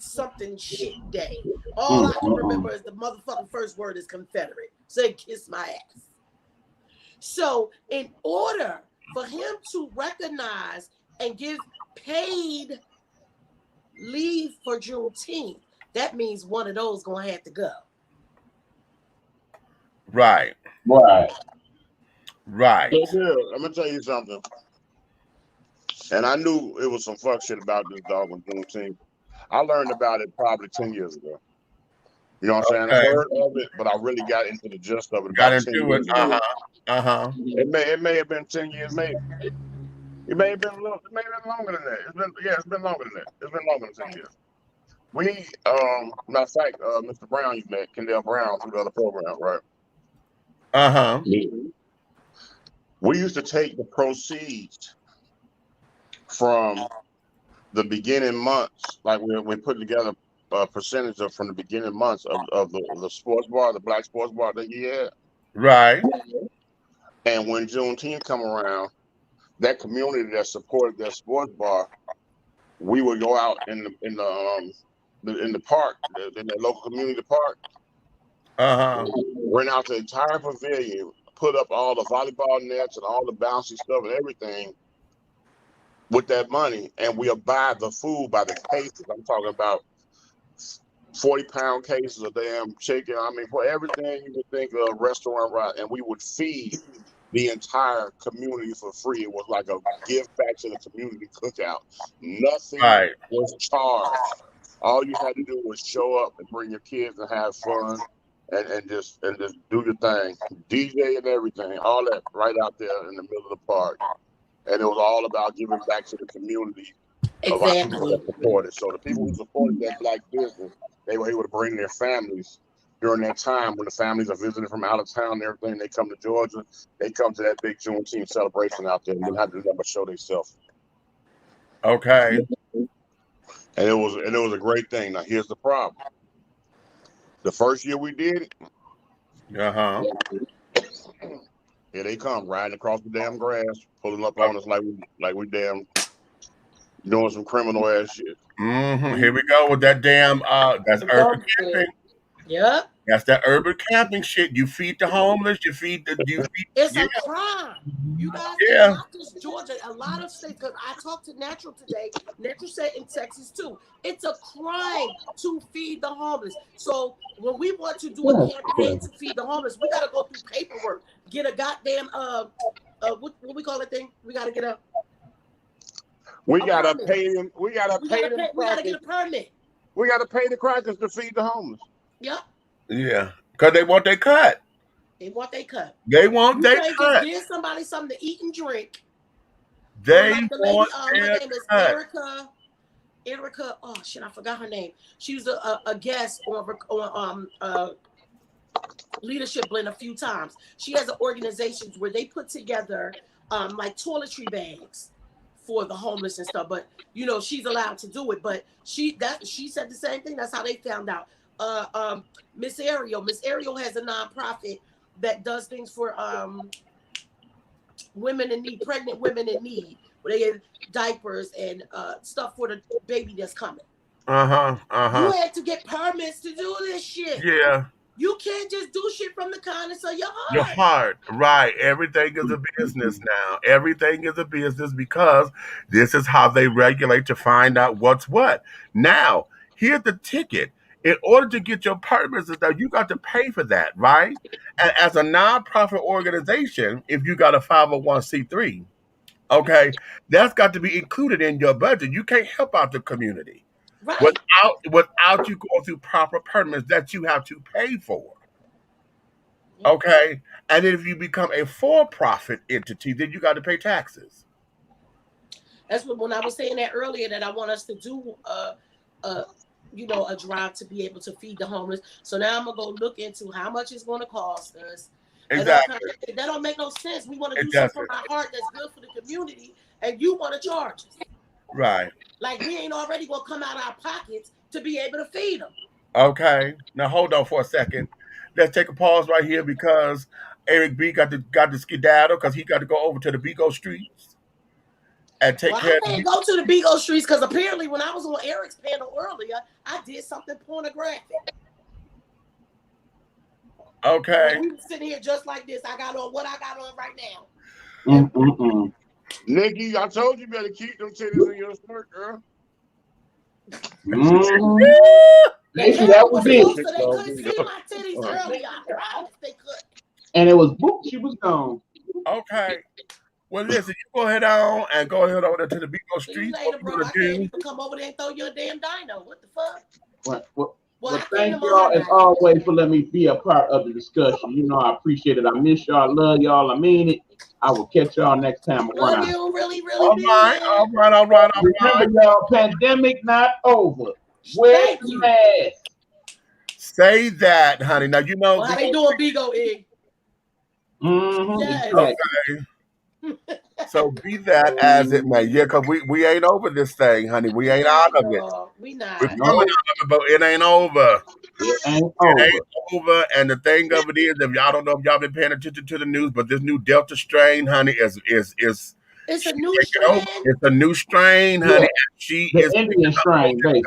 Speaker 7: shit day. All I can remember is the motherfucking first word is Confederate. Say kiss my ass. So in order for him to recognize and give paid leave for Juneteenth, that means one of those gonna have to go.
Speaker 1: Right.
Speaker 6: So, dude, I'm gonna tell you something. And I knew it was some fuck shit about this dog on Juneteenth. I learned about it probably 10 years ago. You know what I'm saying? I heard of it, but I really got into the gist of it.
Speaker 1: Got into it.
Speaker 6: It may have been 10 years, maybe. It may have been longer than that. It's been longer than that. It's been longer than 10 years. We, matter of fact, Mr. Brown, you met Kendall Brown through the other program, right? We used to take the proceeds from the beginning months, like we put together a percentage from the beginning months of the sports bar, the black sports bar that he had.
Speaker 1: Right.
Speaker 6: And when Juneteenth come around, that community that supported that sports bar, we would go out in the park, in the local community park, rent out the entire pavilion, put up all the volleyball nets and all the bouncy stuff and everything with that money, and we'll buy the food by the cases. I'm talking about 40-pound cases of damn chicken. I mean, for everything you could think of, restaurant, right? And we would feed the entire community for free. It was like a give back to the community cookout. Nothing was charged. All you had to do was show up and bring your kids and have fun and just do your thing. DJ and everything, all that right out there in the middle of the park. And it was all about giving back to the community of our people that supported. So the people who supported that black business, they were able to bring their families during that time when the families are visiting from out of town and everything. They come to Georgia, they come to that big Juneteenth celebration out there, and then have to never show themselves.
Speaker 1: Okay.
Speaker 6: And it was a great thing. Now here's the problem. The first year we did it, here they come riding across the damn grass, pulling up on us like we damn doing some criminal ass shit.
Speaker 1: Here we go with that damn that's urban camping.
Speaker 7: Yep.
Speaker 1: That's that urban camping shit. You feed the homeless. You feed the.
Speaker 7: It's
Speaker 1: Yeah,
Speaker 7: a crime. You guys, it's
Speaker 1: yeah.
Speaker 7: not just Georgia. A lot of states, because I talked to Natural today. Natural said in Texas too. It's a crime to feed the homeless. So when we want to do a campaign to feed the homeless, we got to go through paperwork. Get a goddamn what we call it thing? We got to get
Speaker 6: We
Speaker 7: a
Speaker 6: gotta
Speaker 7: permit.
Speaker 6: pay them. We gotta pay them.
Speaker 7: We gotta get a permit.
Speaker 6: We gotta pay the crackers to feed the homeless.
Speaker 7: Yep.
Speaker 1: Yeah, because they want their cut.
Speaker 7: They want their cut.
Speaker 1: They want
Speaker 7: You
Speaker 1: their
Speaker 7: can't
Speaker 1: cut.
Speaker 7: just give somebody something to eat and drink.
Speaker 1: They
Speaker 7: Like the
Speaker 1: want
Speaker 7: lady, her
Speaker 1: their
Speaker 7: name is
Speaker 1: cut.
Speaker 7: Erica. Oh shit, I forgot her name. She was a guest on Leadership Blend a few times. She has an organization where they put together like toiletry bags for the homeless and stuff. But you know, she's allowed to do it. But she said the same thing. That's how they found out. Miss Ariel has a nonprofit that does things for women in need, pregnant women in need, where they get diapers and stuff for the baby that's coming. You had to get permits to do this shit.
Speaker 1: Yeah.
Speaker 7: You can't just do shit from the kindness of your heart.
Speaker 1: Your heart, right. Everything is a business now. Everything is a business because this is how they regulate to find out what's what. Now, here's the ticket. In order to get your permits and stuff, you got to pay for that, right? And as a nonprofit organization, if you got a 501c3, okay, that's got to be included in your budget. You can't help out the community.
Speaker 7: Right.
Speaker 1: Without you going through proper permits that you have to pay for. Okay? And if you become a for-profit entity, then you got to pay taxes.
Speaker 7: That's what when I was saying that earlier, that I want us to do a drive to be able to feed the homeless. So now I'm gonna go look into how much it's gonna cost us.
Speaker 1: Exactly.
Speaker 7: That don't make no sense. We want to do something from our heart that's good for the community, and you want to charge us.
Speaker 1: Right.
Speaker 7: Like we ain't already gonna come out of our pockets to be able to feed them.
Speaker 1: Okay. Now hold on for a second. Let's take a pause right here because Eric B got to skedaddle because he got to go over to the Bigo streets and take care.
Speaker 7: I can't go to the Bigo streets because apparently when I was on Eric's panel earlier, I did something pornographic.
Speaker 1: Okay.
Speaker 7: We sitting here just like this. I got on what I got on right now.
Speaker 6: Nikki, I told you better keep them titties in your skirt, girl.
Speaker 5: That was it.
Speaker 7: So they couldn't see my titties earlier. I promise they could.
Speaker 5: And it was boop, she was gone.
Speaker 1: Okay. Well, listen, you go ahead on over to the Bigo
Speaker 7: See you
Speaker 1: street.
Speaker 7: later, bro. I can't even come over there and throw you a damn dino. What the fuck?
Speaker 5: Well, thank y'all as always for letting me be a part of the discussion. You know, I appreciate it. I miss y'all. Love y'all. I mean it. I will catch y'all next time.
Speaker 7: Love you, really, really.
Speaker 1: All right.
Speaker 5: Remember, y'all, pandemic not over. Wear the mask.
Speaker 1: Say that, honey. Now you know
Speaker 7: how they doing, Bigo E.
Speaker 5: Yes.
Speaker 1: Okay. So be that as it may. Yeah, because we ain't over this thing, honey. We ain't out of it.
Speaker 7: We not.
Speaker 1: We're coming out of it, but it ain't over.
Speaker 5: It ain't
Speaker 1: over. And the thing of it is, if y'all don't know if y'all been paying attention to the news, but this new Delta strain, honey, is
Speaker 7: it's a new strain.
Speaker 1: It's a new strain, honey.
Speaker 5: Yeah.
Speaker 1: She
Speaker 5: the
Speaker 1: is
Speaker 5: Indian strain, basically.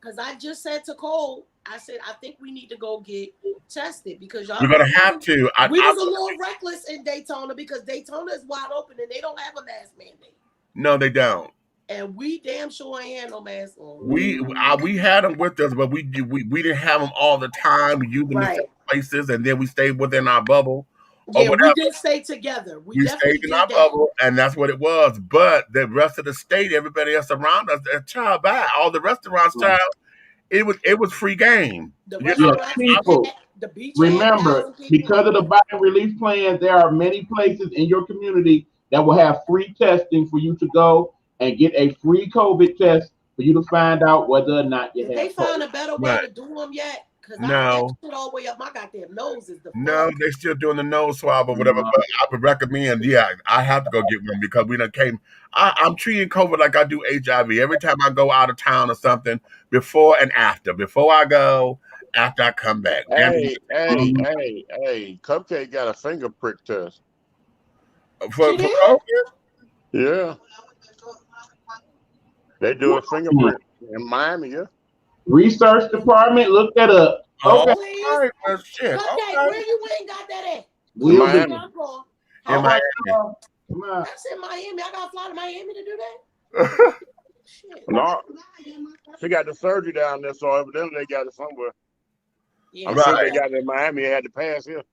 Speaker 7: Because I just said to Cole, I said, I think we need to go get tested because y'all.
Speaker 1: We're gonna have to.
Speaker 7: We was a little reckless in Daytona because Daytona is wide open and they don't have a mask mandate.
Speaker 1: No, they don't.
Speaker 7: And we damn sure ain't had no mask on.
Speaker 1: We had them with us, but we didn't have them all the time. We used them in certain places, and then we stayed within our bubble.
Speaker 7: Yeah, we did stay together. We
Speaker 1: stayed in our bubble, and that's what it was. But the rest of the state, everybody else around us, child, by all the restaurants, child, it was free game.
Speaker 5: People, remember, because of the Biden relief plan, there are many places in your community that will have free testing for you to go and get a free COVID test for you to find out whether or not you have.
Speaker 7: They found a better way to do them yet? Because I got shit all the way up my goddamn nose.
Speaker 1: No, they still doing the nose swab or whatever. But I would recommend, I have to go get one because we done came. I'm treating COVID like I do HIV. Every time I go out of town or something, before and after. Before I go, after I come back.
Speaker 6: Hey, Cupcake got a finger prick test.
Speaker 1: For COVID?
Speaker 6: Yeah. They do a fingerprint in Miami, yeah.
Speaker 5: Research department, look that up. Okay.
Speaker 7: Please.
Speaker 1: All right, well, shit.
Speaker 7: Okay,
Speaker 1: Okay.
Speaker 7: where you ain't got that at?
Speaker 5: We'll do.
Speaker 6: Miami.
Speaker 7: I'm going.
Speaker 1: In
Speaker 5: All right,
Speaker 1: Miami.
Speaker 5: come on.
Speaker 7: That's in Miami. I gotta fly to Miami to do that. Shit.
Speaker 6: No, she got the surgery down there, so evidently they got it somewhere.
Speaker 7: Yeah.
Speaker 6: I'm
Speaker 1: Right.
Speaker 6: sure they got it in Miami. They had to pass here.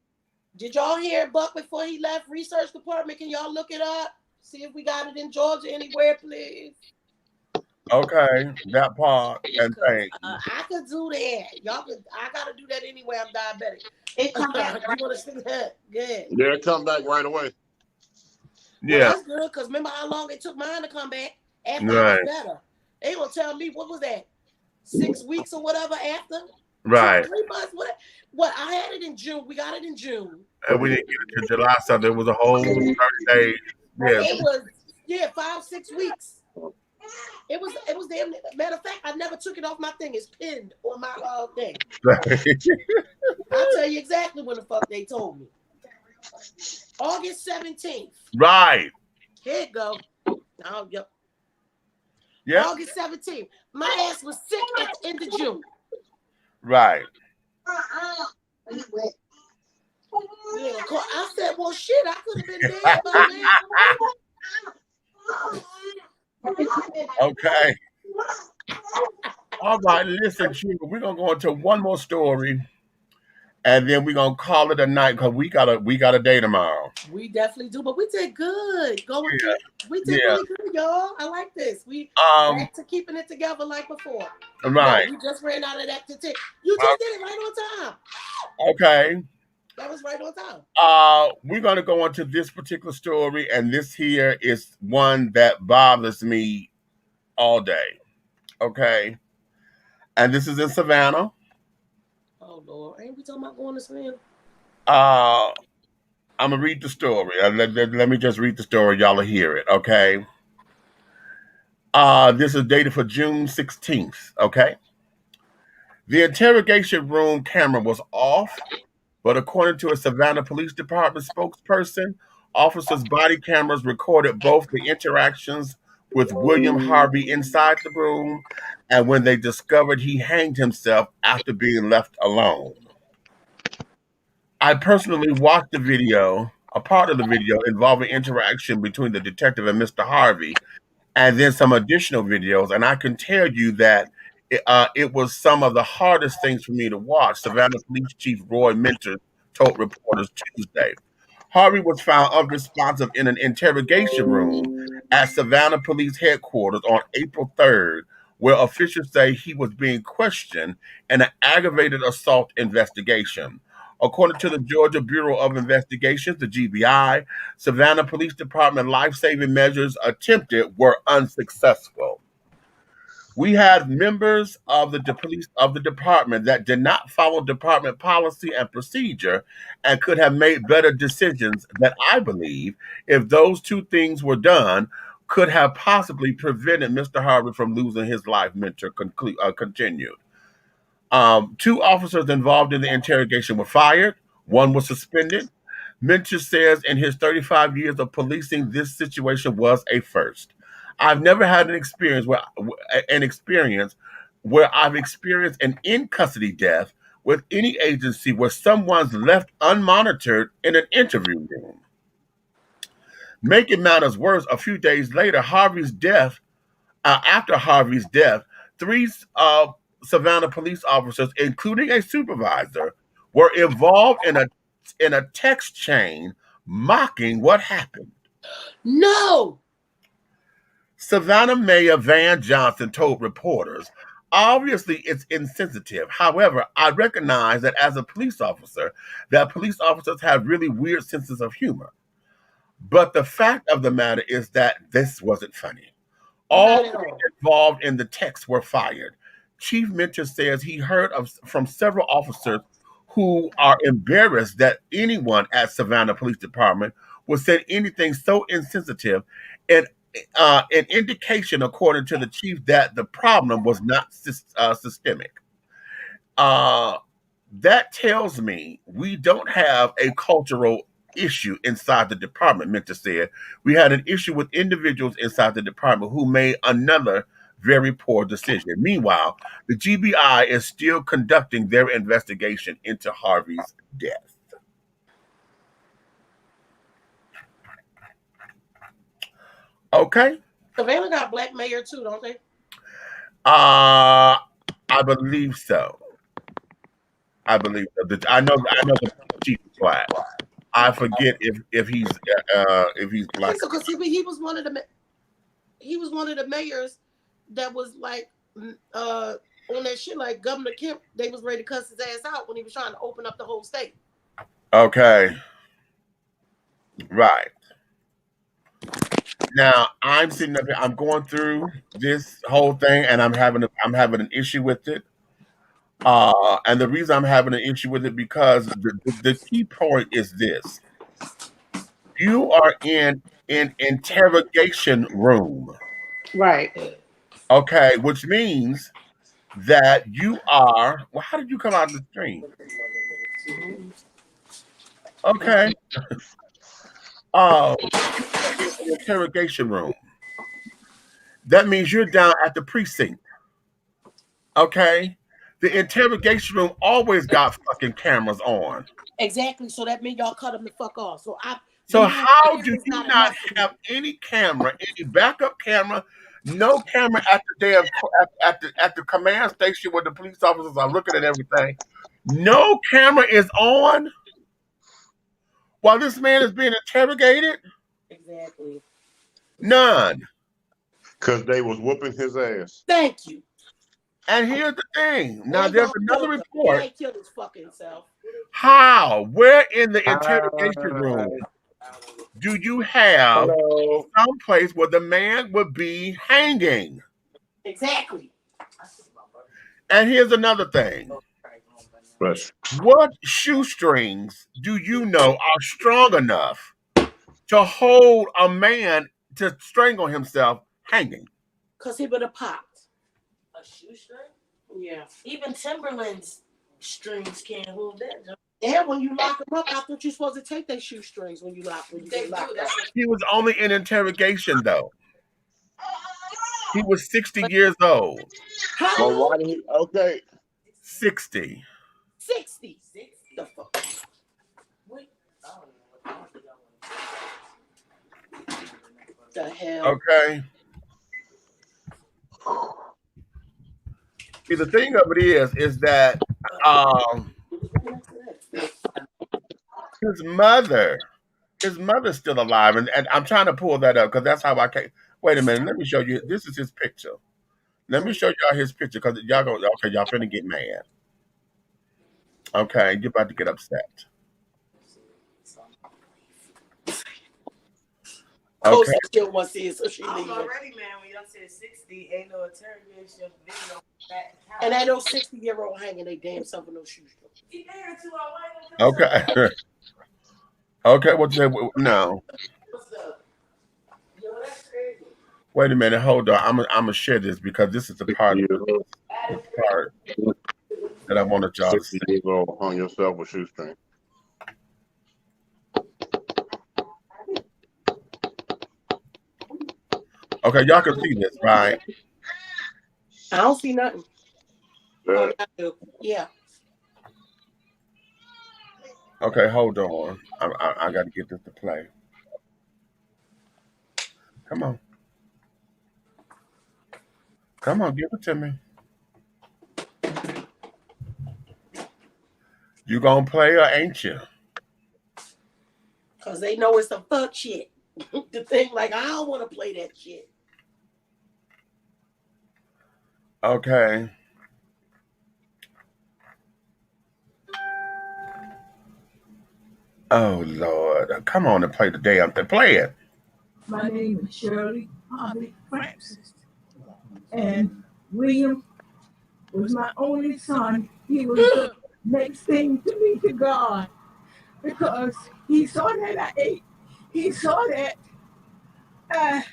Speaker 7: Did y'all hear Buck before he left research department? Can y'all look it up? See if we got it in Georgia anywhere, please.
Speaker 1: Okay, that part and thank you.
Speaker 7: I could do that. Y'all could. I gotta do that anyway. I'm diabetic. You want to see that? Good.
Speaker 6: They'll come back right away.
Speaker 7: Well,
Speaker 1: Yeah,
Speaker 7: that's good because remember how long it took mine to come back after I
Speaker 1: right,
Speaker 7: was better. They gonna tell me what was that? 6 weeks or whatever after.
Speaker 1: right.
Speaker 7: 3 months. What? I had it in June. We got it in June.
Speaker 1: And we didn't get it to July, so there was a whole 30 days. Yeah,
Speaker 7: It was 5-6 weeks. It was damn. Matter of fact, I never took it off my thing. It's pinned on my thing. I'll tell you exactly when the fuck they told me. August 17th.
Speaker 1: right.
Speaker 7: Here it go. Oh, yep.
Speaker 1: Yeah,
Speaker 7: August 17th. My ass was sick at the end of June.
Speaker 1: right.
Speaker 7: Yeah, I said, well, shit, I could have been dead by now.
Speaker 1: Okay. All right, listen, Chief, we're gonna go into one more story, and then we're gonna call it a night because we got a day tomorrow.
Speaker 7: We definitely do, but we did good.
Speaker 1: Yeah.
Speaker 7: We did
Speaker 1: Yeah.
Speaker 7: really good, y'all. I like this. We back to keeping it together like before.
Speaker 1: Right.
Speaker 7: No, we just ran out of that to take. You just did it right on time.
Speaker 1: Okay.
Speaker 7: That was right on time.
Speaker 1: We're gonna go into this particular story, and this here is one that bothers me all day. Okay. And this is in Savannah.
Speaker 7: Oh Lord, ain't we talking about going to swim?
Speaker 1: I'm gonna read the story. Let me just read the story. Y'all will hear it. Okay. This is dated for June 16th. Okay. The interrogation room camera was off, but according to a Savannah Police Department spokesperson, officers' body cameras recorded both the interactions with William Harvey inside the room and when they discovered he hanged himself after being left alone. I personally watched the video, a part of the video involving interaction between the detective and Mr. Harvey, and then some additional videos, and I can tell you that it was some of the hardest things for me to watch. Savannah Police Chief Roy Minter told reporters Tuesday. Harvey was found unresponsive in an interrogation room at Savannah Police Headquarters on April 3rd, where officials say he was being questioned in an aggravated assault investigation. According to the Georgia Bureau of Investigations, the GBI, Savannah Police Department life-saving measures attempted were unsuccessful. We had members of the police of the department that did not follow department policy and procedure and could have made better decisions that I believe, if those two things were done, could have possibly prevented Mr. Harvey from losing his life, Minter continued. 2 officers involved in the interrogation were fired. 1 was suspended. Minter says in his 35 years of policing, this situation was a first. I've never had an experience where I've experienced an in-custody death with any agency where someone's left unmonitored in an interview room. Making matters worse, a few days later, after Harvey's death, 3 Savannah police officers, including a supervisor, were involved in a text chain mocking what happened.
Speaker 7: No.
Speaker 1: Savannah Mayor Van Johnson told reporters, obviously it's insensitive. However, I recognize that as a police officer, that police officers have really weird senses of humor. But the fact of the matter is that this wasn't funny. All involved in the text were fired. Chief Minter says he heard from several officers who are embarrassed that anyone at Savannah Police Department would say anything so insensitive, and an indication, according to the chief, that the problem was not systemic. That tells me we don't have a cultural issue inside the department, Minter said. We had an issue with individuals inside the department who made another very poor decision. Meanwhile, the GBI is still conducting their investigation into Harvey's death. Okay.
Speaker 7: Savannah got black mayor too, don't they?
Speaker 1: I believe so. I believe so. I know the chief is black. I forget if he's black.
Speaker 7: Because he was one of the mayors that was like on that shit like Governor Kemp. They was ready to cuss his ass out when he was trying to open up the whole state.
Speaker 1: Okay. Right. Now I'm sitting up here, I'm going through this whole thing and I'm having an issue with it. And the reason I'm having an issue with it because the key point is this. You are in an interrogation room.
Speaker 7: Right.
Speaker 1: Okay, which means that you are. Well, how did you come out of the stream? Okay. Interrogation room. That means you're down at the precinct. Okay. The interrogation room always got fucking cameras on.
Speaker 7: Exactly. So that means y'all cut them the fuck off.
Speaker 1: So how do you not have any camera, any backup camera, no camera at the damn at the command station where the police officers are looking at everything? No camera is on while this man is being interrogated?
Speaker 7: Exactly.
Speaker 1: None.
Speaker 6: Because they was whooping his ass.
Speaker 7: Thank you.
Speaker 1: And here's the thing. Now there's another report.
Speaker 7: He killed his fucking self.
Speaker 1: How? Where in the interrogation room do you have some place where the man would be hanging?
Speaker 7: Exactly.
Speaker 1: And here's another thing. What shoestrings do you know are strong enough to hold a man to strangle himself hanging?
Speaker 7: Because he would have popped.
Speaker 8: A shoestring?
Speaker 7: Yeah.
Speaker 8: Even Timberland's strings can't hold that.
Speaker 7: Yeah, when you lock them up, I thought you're supposed to take their shoestrings when you lock them.
Speaker 1: He was only in interrogation, though. He was 60 years old.
Speaker 7: How old?
Speaker 6: Why did he? Okay.
Speaker 1: 60.
Speaker 7: 60. The fuck?
Speaker 8: Wait. I don't know.
Speaker 7: The hell?
Speaker 1: Okay. See, the thing of it is that his mother's still alive, and I'm trying to pull that up because that's how I came. Wait a minute, let me show you. This is his picture. Let me show y'all his picture because y'all finna get mad. Okay, you're about to get upset.
Speaker 7: Okay. Still wants to see it, so she leaving.
Speaker 8: Already, man. When y'all said 60, ain't no interrogation video.
Speaker 7: And ain't no 60-year-old hanging they damn self with no shoes.
Speaker 1: Okay. Okay, what you say? No. Wait a minute, hold on. I'm gonna share this because this is the part that I wanted y'all to see.
Speaker 6: 60 years old on yourself with shoestring.
Speaker 1: Okay, y'all can see this, right?
Speaker 7: I don't see nothing. Oh, I do. Yeah.
Speaker 1: Okay, hold on. I got to get this to play. Come on. Come on, give it to me. You gonna play or ain't you?
Speaker 7: Because they know it's some fuck shit. The thing, like, I don't want to play that shit.
Speaker 1: Okay. Oh, Lord. Come on and play the damn thing. Play it.
Speaker 9: My name is Shirley Harvey Francis. And William was my only son. He was the next thing to me to God because he saw that I ate. He saw that I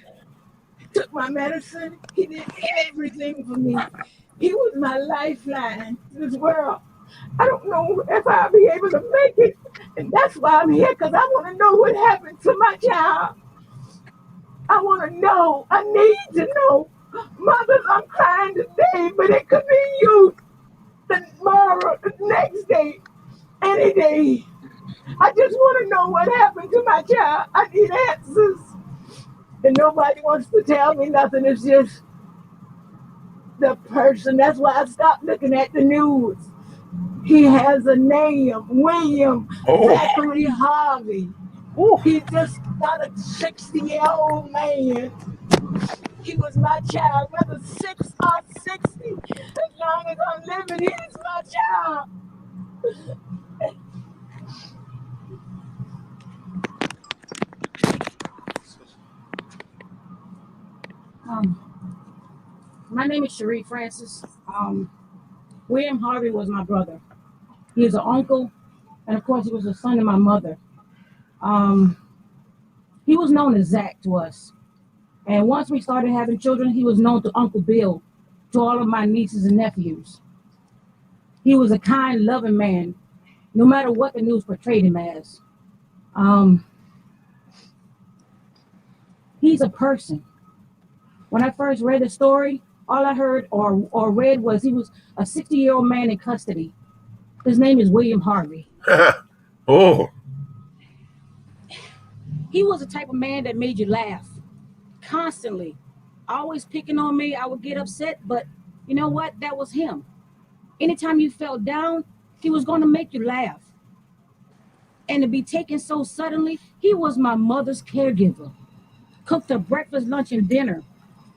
Speaker 9: took my medicine. He did everything for me. He was my lifeline to this world. I don't know if I'll be able to make it. And that's why I'm here, because I want to know what happened to my child. I want to know. I need to know Mothers, I'm crying today, but it could be you tomorrow, the next day, any day. I just want to know what happened to my child. I need answers. And nobody wants to tell me nothing. It's just the person. That's why I stopped looking at the news. He has a name, William
Speaker 1: Oh,
Speaker 9: Zachary Harvey.
Speaker 1: ooh.
Speaker 9: He's just not a 60-year-old man. He was my child, whether 6 or 60. As long as I'm living, he's my child. My name is Cherie Francis. William Harvey was my brother. He is an uncle, and of course, he was the son of my mother. Um, he was known as Zach to us. And once we started having children, he was known to Uncle Bill, to all of my nieces and nephews. He was a kind, loving man, no matter what the news portrayed him as. He's a person. When I first read the story, all I heard or read was he was a 60-year-old man in custody. His name is William Harvey.
Speaker 1: Oh,
Speaker 9: He was the type of man that made you laugh constantly. Always picking on me, I would get upset, but you know what? That was him. Anytime you felt down, he was going to make you laugh. And to be taken so suddenly, he was my mother's caregiver. Cooked her breakfast, lunch, and dinner.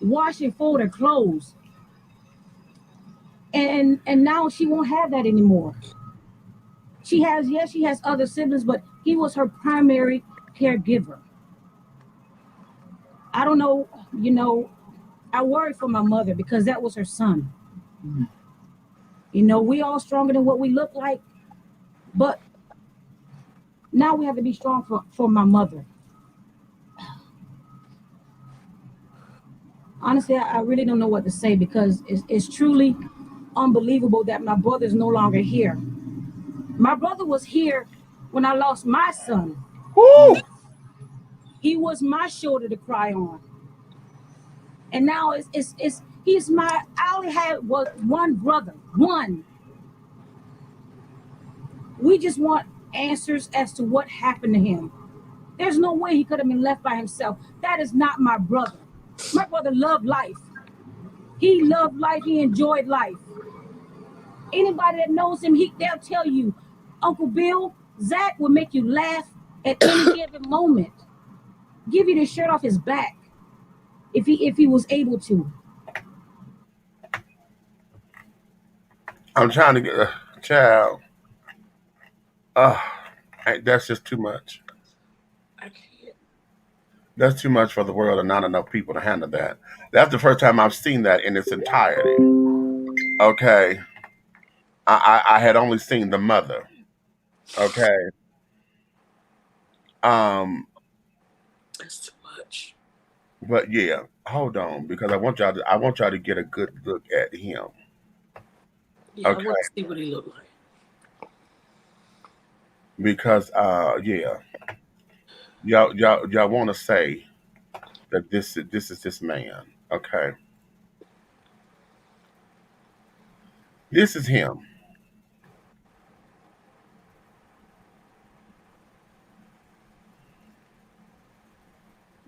Speaker 9: Wash and fold her clothes. And now she won't have that anymore. She has other siblings, but he was her primary caregiver. I don't know, I worry for my mother because that was her son. We all stronger than what we look like, but now we have to be strong for my mother. Honestly, I really don't know what to say because it's truly unbelievable that my brother is no longer here. My brother was here when I lost my son.
Speaker 1: woo.
Speaker 9: He was my shoulder to cry on. And now I only had one brother, one. We just want answers as to what happened to him. There's no way he could have been left by himself. That is not my brother. My brother loved life. He loved life. He enjoyed life. Anybody that knows him, they'll tell you, Uncle Bill, Zach will make you laugh at any given moment. Give you the shirt off his back if he was able to.
Speaker 1: I'm trying to get a child. That's just too much.
Speaker 7: I can't.
Speaker 1: That's too much for the world and not enough people to handle that. That's the first time I've seen that in its entirety. Okay. I had only seen the mother. Okay. Um,
Speaker 7: That's too much.
Speaker 1: but yeah, hold on because I want y'all to get a good look at him.
Speaker 7: Yeah,
Speaker 1: Okay.
Speaker 7: I want to see what he looked like.
Speaker 1: Because yeah. Y'all want to say that this is this man. Okay. This is him.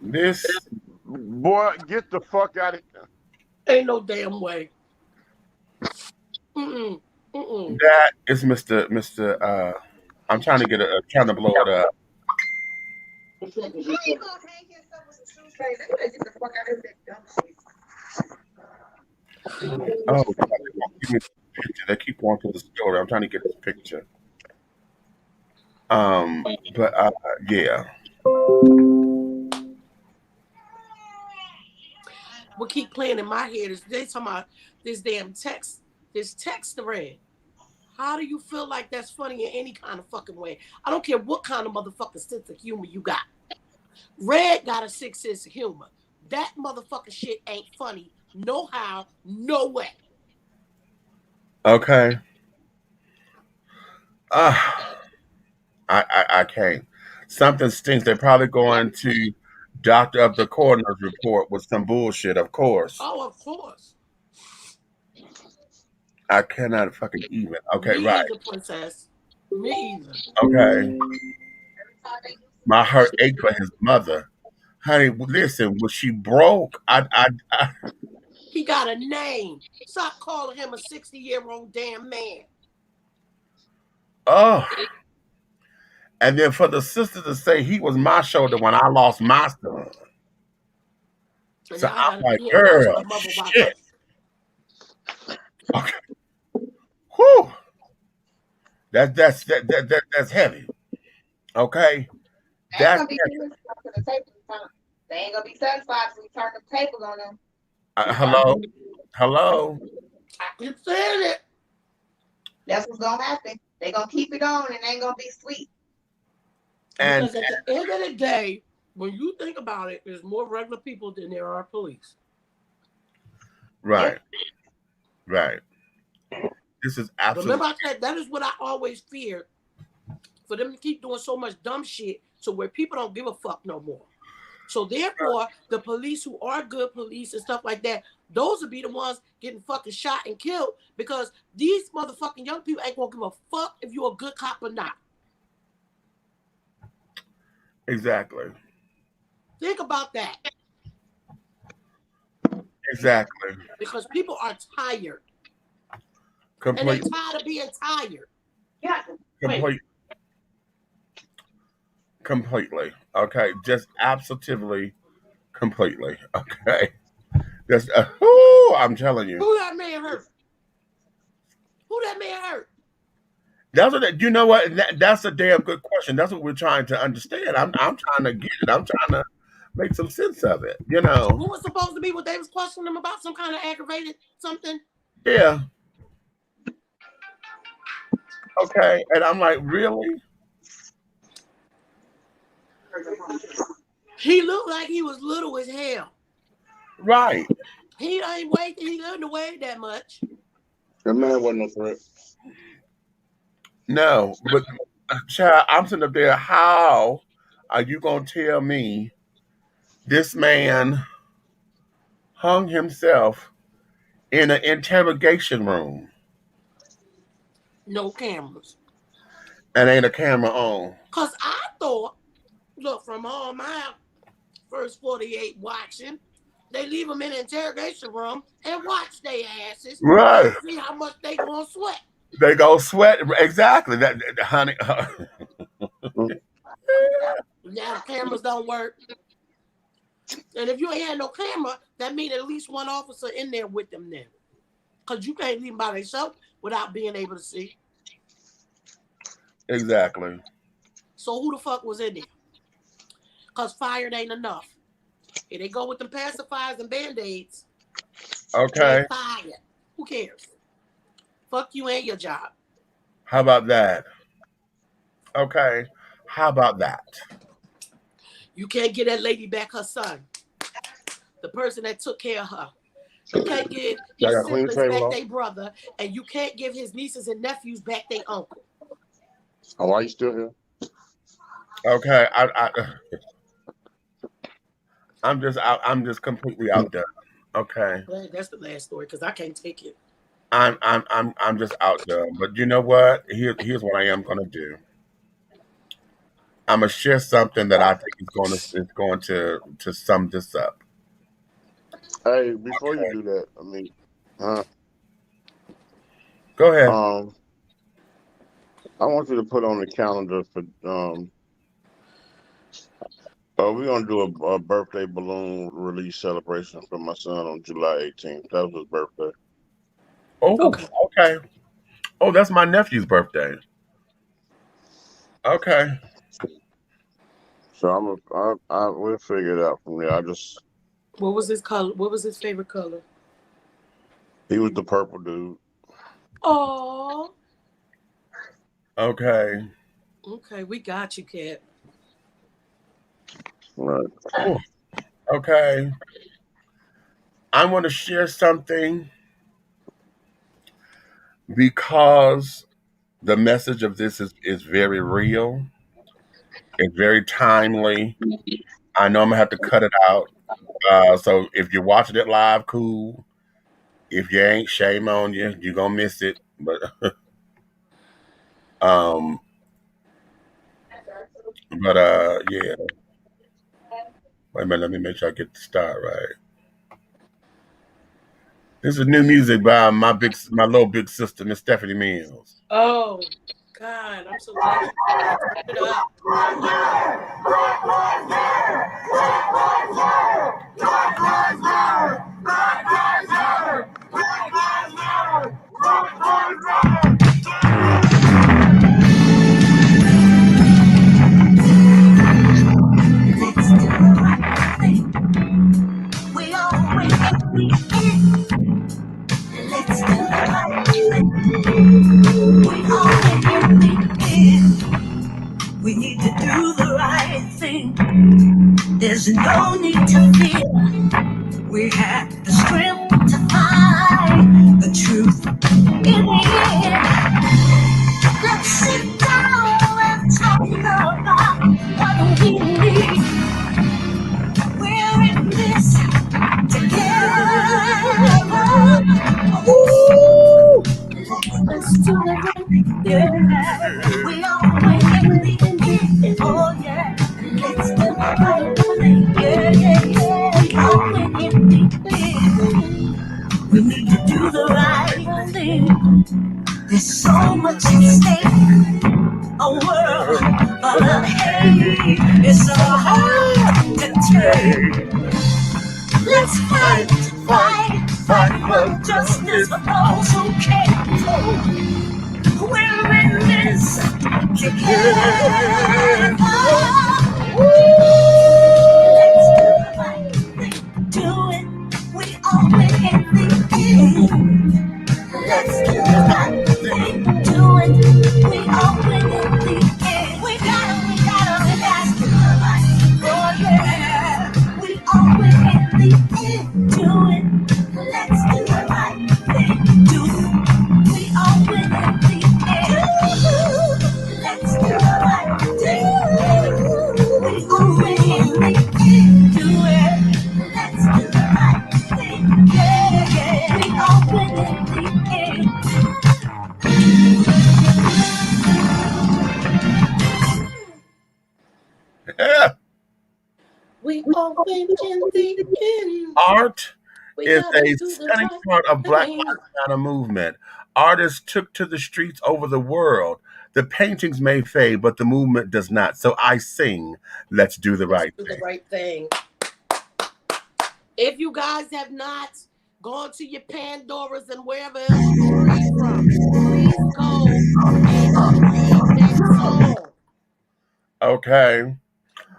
Speaker 1: This
Speaker 6: Boy, get the fuck out of here.
Speaker 7: Ain't no damn way. Mm-mm. Mm-mm.
Speaker 1: that is Mr. I'm trying to trying to blow it up.
Speaker 10: How you gonna hang yourself with a shoelace? They better get the fuck out of that dumb shit.
Speaker 1: Oh, God, they won't give me the picture. They keep going to the story. I'm trying to get this picture. But yeah.
Speaker 7: What keep playing in my head is they talking about this damn text, this text thread. How do you feel like that's funny in any kind of fucking way? I don't care what kind of motherfucking sense of humor you got. Red got a sick sense of humor. That motherfucking shit ain't funny. No how, no way.
Speaker 1: Okay. I can't. Something stinks. They're probably going to doctor of the coroner's report was some bullshit, of course.
Speaker 7: Oh, of course.
Speaker 1: I cannot fucking even. Okay,
Speaker 7: Me
Speaker 1: right.
Speaker 7: either, princess. Me either.
Speaker 1: Okay. My heart ached for his mother. Honey, listen, was she broke?
Speaker 7: He got a name. Stop calling him a 60-year-old damn man.
Speaker 1: Oh. And then for the sister to say he was my shoulder when I lost my son.
Speaker 7: And
Speaker 1: So
Speaker 7: now
Speaker 1: I'm
Speaker 7: I
Speaker 1: like,
Speaker 7: gotta
Speaker 1: girl,
Speaker 7: my mother watch
Speaker 1: shit. Okay. Whew. That's heavy. Okay. That's heavy.
Speaker 10: They ain't gonna be satisfied till we turn the tables on them.
Speaker 1: Hello.
Speaker 7: I keep saying it.
Speaker 10: That's what's gonna happen. They gonna keep it on and it ain't gonna be sweet.
Speaker 7: Because at the end of the day, when you think about it, there's more regular people than there are police.
Speaker 1: Right. Right. This is absolutely.
Speaker 7: Remember, I said that is what I always feared, for them to keep doing so much dumb shit to where people don't give a fuck no more. So therefore, the police who are good police and stuff like that, those will be the ones getting fucking shot and killed, because these motherfucking young people ain't gonna give a fuck if you're a good cop or not.
Speaker 1: Exactly.
Speaker 7: Think about that.
Speaker 1: Exactly.
Speaker 7: Because people are tired.
Speaker 1: Completely.
Speaker 7: And they're tired of being tired.
Speaker 10: Yeah.
Speaker 1: Completely. Okay. Just absolutely completely. Okay. Just I'm telling you.
Speaker 7: Who that man hurt? Who that man hurt?
Speaker 1: That's what. You know what? That's a damn good question. That's what we're trying to understand. I'm trying to get it. I'm trying to make some sense of it. You know.
Speaker 7: Who was supposed to be what they was questioning him about? Some kind of aggravated something?
Speaker 1: Yeah. Okay. And I'm like, really?
Speaker 7: He looked like he was little as hell.
Speaker 1: Right.
Speaker 7: He didn't weigh that much.
Speaker 6: That man wasn't no threat.
Speaker 1: No, but child, I'm sitting up there. How are you gonna tell me this man hung himself in an interrogation room?
Speaker 7: No cameras.
Speaker 1: And ain't a camera on.
Speaker 7: Cause I thought, look, from all my first 48 watching, they leave them in the interrogation room and watch their asses.
Speaker 1: Right.
Speaker 7: See how much they gonna sweat.
Speaker 1: They go sweat. Exactly. That honey.
Speaker 7: Now the cameras don't work. And if you ain't had no camera, that means at least one officer in there with them then. Because you can't leave them by themselves without being able to see.
Speaker 1: Exactly.
Speaker 7: So who the fuck was in there? Because fired ain't enough. If they go with them pacifiers and band-aids,
Speaker 1: okay.
Speaker 7: Fired. Who cares? Fuck you and your job.
Speaker 1: How about that? Okay. How about that?
Speaker 7: You can't get that lady back her son. The person that took care of her. You can't give his siblings back their brother, and you can't give his nieces and nephews back their uncle.
Speaker 6: Oh, why are you still here?
Speaker 1: Okay, I'm just completely outdone. Okay,
Speaker 7: well, that's the last story because I can't take it.
Speaker 1: I'm just outdone. But you know what? Here's what I am gonna do. I'm gonna share something that I think is going to sum this up.
Speaker 6: Hey, before you do that, I mean,
Speaker 1: go ahead.
Speaker 6: I want you to put on the calendar for we're gonna do a birthday balloon release celebration for my son on July 18th. That was his birthday.
Speaker 1: Oh, okay. Oh, that's my nephew's birthday. Okay.
Speaker 6: So we'll figure it out from there.
Speaker 7: What was his color? What was his favorite color?
Speaker 6: He was the purple dude.
Speaker 7: Oh.
Speaker 1: Okay.
Speaker 7: Okay, we got you, Kat.
Speaker 6: Right.
Speaker 1: Oh, okay. I want to share something because the message of this is very real. It's very timely. I know I'm gonna have to cut it out. So if you're watching it live, cool. If you ain't, shame on you. You're gonna miss it. But um, yeah. Wait a minute, let me make sure I get the start right. This is new music by my little big sister, Miss Stephanie Mills.
Speaker 7: Oh, God, I'm so glad you did that. Turn it up.
Speaker 11: We always let's do the right thing. We always in the end. We need to do the right thing. There's no need to fear. We have the strength to find the truth in the end. Let's sit down and talk about what we need. We're in this together. Ooh. Let's do the right thing. Yeah. We always in the end. Oh yeah. Let's do the right thing. Yeah, yeah, yeah. We always in the end. We need to do the right thing. There's so much at stake. A world of hate. It's so hard to take. Let's fight for justice for those who can't vote. We're in this together. Let's do the right thing. Do it. We always in the end. Let's do the right thing. Do it. We always in the end. We gotta do the right thing. Oh yeah. We always in the end. Do it. Let's do the right thing. Do it. We always in the end. Let's do the right thing. We always in the end. Do it. Let's do the right thing. Yeah, yeah. We always in the end.
Speaker 1: Yeah.
Speaker 7: We always in the end.
Speaker 1: Art
Speaker 7: We
Speaker 1: is
Speaker 7: gotta
Speaker 1: a
Speaker 7: do the
Speaker 1: stunning
Speaker 7: right
Speaker 1: part of Black
Speaker 7: thing.
Speaker 1: Lives Matter movement. Artists took to the streets over the world. The paintings may fade, but the movement does not. So I sing, let's do the right
Speaker 7: Do
Speaker 1: thing.
Speaker 7: the right thing. If you guys have not gone to your Pandoras and wherever else you stream from, please go and stream that song.
Speaker 1: Okay.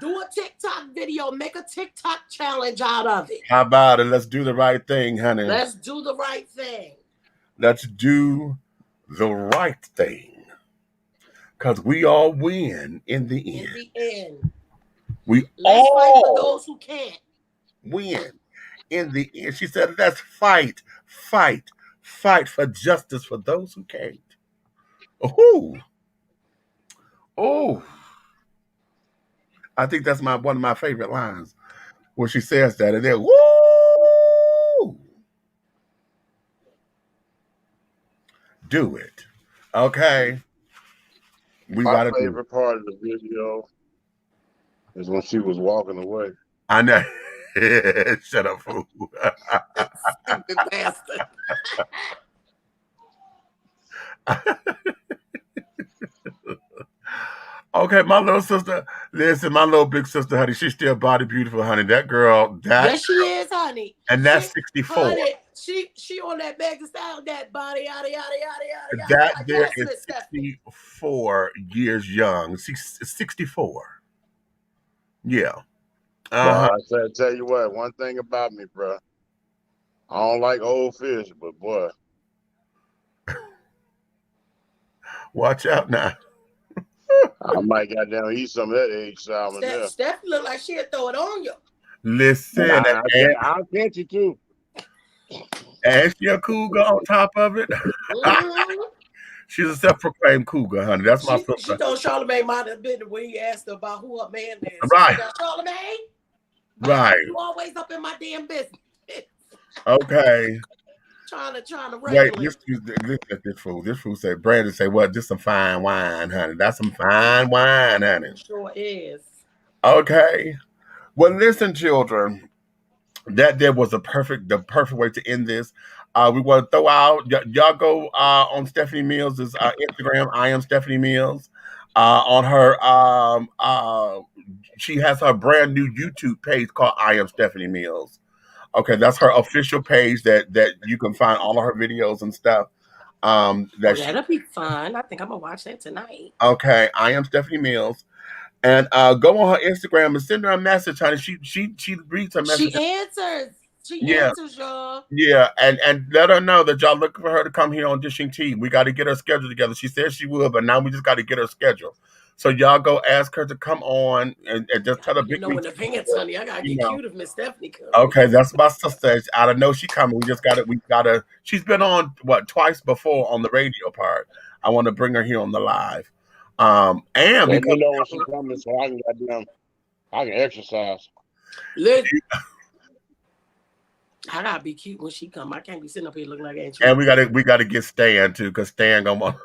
Speaker 7: Do a TikTok video. Make a TikTok challenge out of it.
Speaker 1: How about it? Let's do the right thing, honey.
Speaker 7: Let's do the right thing.
Speaker 1: Let's do the right thing. Because we all win in the end.
Speaker 7: In the end.
Speaker 1: We
Speaker 7: Let's
Speaker 1: all
Speaker 7: fight for those who can't.
Speaker 1: win in the end. She said, let's fight for justice for those who can't. Oh. I think that's one of my favorite lines where she says that, and then woo, do it. Okay, we
Speaker 6: My
Speaker 1: gotta do
Speaker 6: favorite part of the video is when she was walking away.
Speaker 1: I know. Shut up, fool.
Speaker 7: Stupid bastard.
Speaker 1: Okay, my little sister, listen, my little big sister, honey, she's still body beautiful, honey. That girl,
Speaker 7: Yes, she is, honey.
Speaker 1: and that's 64.
Speaker 7: Honey, she on that Megan style, that body, yada, yada, yada, yada,
Speaker 1: That
Speaker 7: yada.
Speaker 1: there
Speaker 7: Yes,
Speaker 1: is
Speaker 7: Miss Stephanie.
Speaker 1: 64 years young. She's 64. Yeah.
Speaker 6: I tell you what, one thing about me, bro, I don't like old fish, but boy,
Speaker 1: watch out now.
Speaker 6: I might goddamn eat some of that egg salmon there.
Speaker 7: Stephanie look like she'll throw it on you.
Speaker 1: Listen,
Speaker 6: I'll catch you too.
Speaker 1: And she a cougar on top of it. She's a self-proclaimed cougar, honey. That's my sister.
Speaker 7: She told Charlamagne might have been when he asked her about who her man is.
Speaker 1: Right.
Speaker 7: Charlamagne,
Speaker 1: Right.
Speaker 7: You always up in my damn business.
Speaker 1: Okay.
Speaker 7: trying to
Speaker 1: Wait,
Speaker 7: regulate.
Speaker 1: this fool. This fool said, Brandon say, what? Just some fine wine, honey. That's some fine wine, honey.
Speaker 7: Sure is.
Speaker 1: Okay. Well, listen, children. That there was the perfect way to end this. We want to throw out y'all go on Stephanie Mills' Instagram. I am Stephanie Mills. On her she has her brand new YouTube page called I am Stephanie Mills. Okay, that's her official page that you can find all of her videos and stuff.
Speaker 7: That'll be fun. I think I'm gonna watch that tonight.
Speaker 1: Okay, I am Stephanie Mills. And go on her Instagram and send her a message, honey. She reads her message.
Speaker 7: She answers. She answers, y'all.
Speaker 1: Yeah, and let her know that y'all looking for her to come here on Dishing Tea. We got to get her schedule together. She said she would, but now we just got to get her schedule. So y'all go ask her to come on and just tell her big.
Speaker 7: You know in advance, honey. I gotta get cute if Miss Stephanie comes.
Speaker 1: Okay, that's my sister. I don't know she coming. We gotta. She's been on twice before on the radio part. I want to bring her here on the live. And
Speaker 6: let me know when she's coming so I can exercise.
Speaker 7: Listen, I gotta be cute when she come. I can't be sitting up here looking like that.
Speaker 1: And we gotta get Stan too, because Stan gonna want.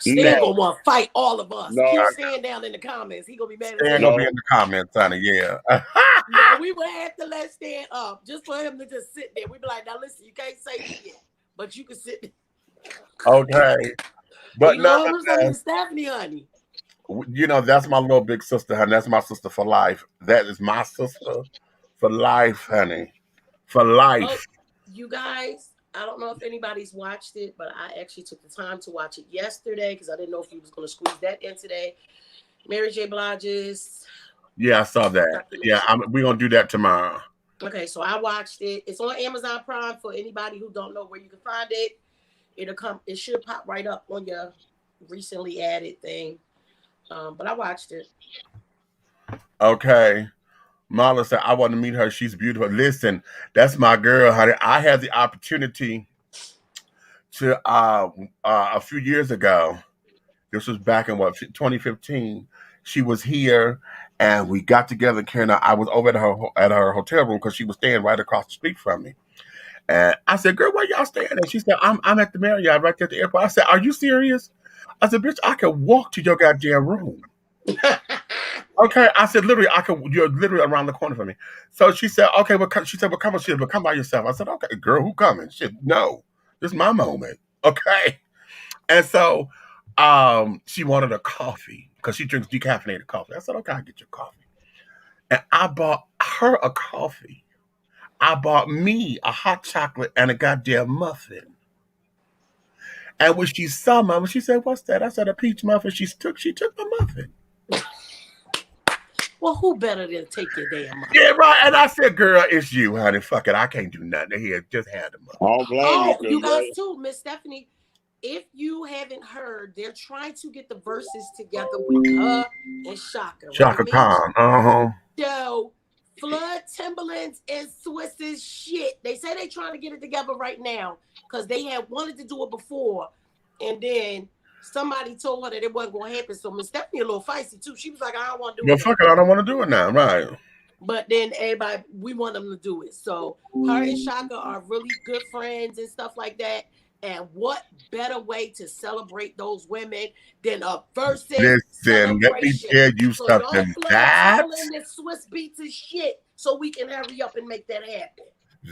Speaker 7: Stan gonna want to fight all of us.
Speaker 6: No,
Speaker 7: Keep Stan down in the comments. He gonna be mad.
Speaker 1: Stan gonna be in the comments, honey. Yeah.
Speaker 7: No, we would have to let Stan up just for him to just sit there. We'd be like, now listen, you can't say shit, but you can sit there.
Speaker 1: Okay. But
Speaker 7: no, Stephanie, honey.
Speaker 1: You know, that's my little big sister, honey. That's my sister for life. That is my sister for life, honey. For life.
Speaker 7: Oh, you guys, I don't know if anybody's watched it, but I actually took the time to watch it yesterday because I didn't know if he was going to squeeze that in today. Mary J. Blige's. Yeah, I saw that. Yeah, we're going to do that tomorrow. Okay, so I watched it. It's on Amazon Prime for anybody who don't know where you can find it. It should pop right up on your recently added thing. But I watched it. Okay. Marla said, I want to meet her. She's beautiful. Listen, that's my girl, honey. I had the opportunity to, a few years ago, this was back in 2015, she was here and we got together. Karen, I was over at her hotel room because she was staying right across the street from me. And I said, girl, where y'all staying at? She said, I'm at the Marriott right there at the airport. I said, are you serious? I said, bitch, I can walk to your goddamn room. Okay, I said, literally, you're literally around the corner from me. So she said, okay, she said, come on, she said, well, come by yourself. I said, okay, girl, who coming? She said, no, this is my moment. Okay. And so she wanted a coffee because she drinks decaffeinated coffee. I said, okay, I'll get your coffee. And I bought her a coffee. I bought me a hot chocolate and a goddamn muffin. And when she saw me, she said, what's that? I said, a peach muffin. She took the muffin. Well, who better than take your damn muffin? Yeah, right. And I said, girl, it's you, honey. Fuck it. I can't do nothing. He had just had them. Oh, you guys too, Miss Stephanie. If you haven't heard, they're trying to get the verses together with her and Shaka.
Speaker 1: Shaka Khan.
Speaker 7: So, Flood, Timberlands, and Swiss's shit. They say they're trying to get it together right now because they had wanted to do it before. And then somebody told her that it wasn't going to happen. So Miss Stephanie a little feisty too. She was like, I don't want to do it.
Speaker 1: Well, fuck it. I don't want to do it now. Right.
Speaker 7: But then everybody, we want them to do it. So her and Shaka are really good friends and stuff like that. And what better way to celebrate those women than a versus
Speaker 1: Listen, let me tell you something.
Speaker 7: This Swiss beats his shit so we can hurry up and make that happen.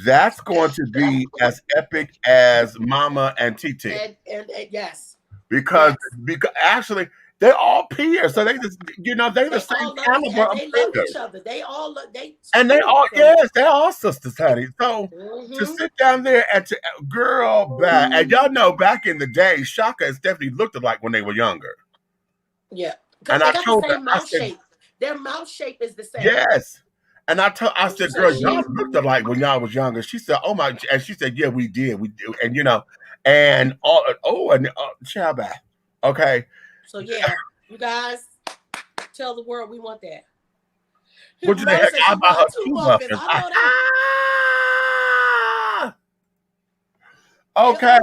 Speaker 1: That's going to be as epic as Mama and TT.
Speaker 7: And yes.
Speaker 1: Because actually they're all peers, so they just they the same caliber of
Speaker 7: they love each other. They're
Speaker 1: all sisters, honey. So to sit down there and and y'all know back in the day, Shaka and Stephanie looked alike when they were younger.
Speaker 7: Yeah, and I told her, their mouth shape is the same.
Speaker 1: Yes. And I said, girl, y'all looked alike when y'all was younger. She said, oh my, and she said, yeah, we did. And child back. Okay.
Speaker 7: So yeah, you guys tell the world we want that.
Speaker 1: What you think? I bought her 2 muffins. Okay.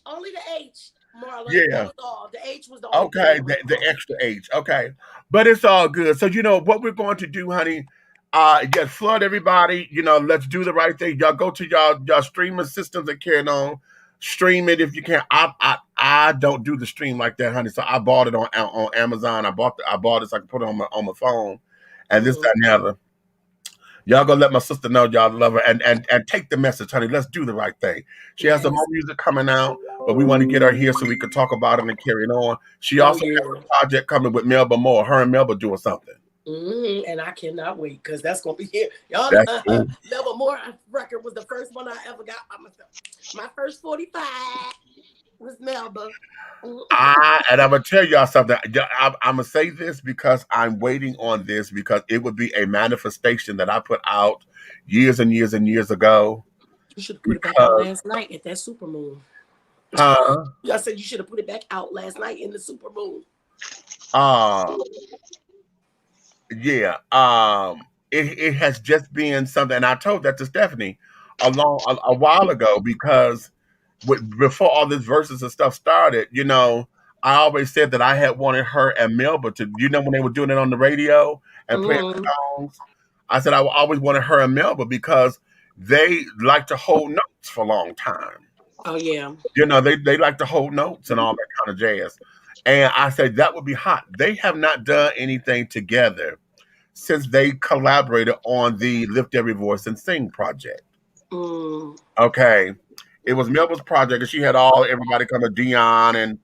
Speaker 7: Only the H. Marla,
Speaker 1: yeah.
Speaker 7: The H was the only
Speaker 1: okay. The extra H. Okay. But it's all good. So you know what we're going to do, honey. Yes, flood everybody. Let's do the right thing. Y'all go to y'all streaming systems that carry on. Stream it if you can. I don't do the stream like that, honey. So I bought it on Amazon. I bought it so I can put it on my phone. And this, that, and the other. Y'all gonna let my sister know y'all love her and take the message, honey. Let's do the right thing. She has some more music coming out, but we want to get her here so we can talk about it and carry it on. She also has a project coming with Melba Moore. Her and Melba doing something.
Speaker 7: And I cannot wait because that's gonna be here. Y'all, Melba Moore record was the first one I ever got by myself. My first 45 was Melba.
Speaker 1: And I'm gonna tell y'all something. I'm gonna say this because I'm waiting on this because it would be a manifestation that I put out years and years and years ago.
Speaker 7: You should have put it back out last night at that supermoon.
Speaker 1: I
Speaker 7: said you should have put it back out last night in the supermoon.
Speaker 1: Yeah. It has just been something, and I told that to Stephanie a while ago because before all this verses and stuff started, I always said that I had wanted her and Melba to, when they were doing it on the radio and playing songs, I said I always wanted her and Melba because they like to hold notes for a long time.
Speaker 7: Oh yeah.
Speaker 1: They like to hold notes and all that kind of jazz. And I said that would be hot. They have not done anything together since they collaborated on the Lift Every Voice and Sing project. Okay. It was Melba's project, and she had everybody coming, Dion and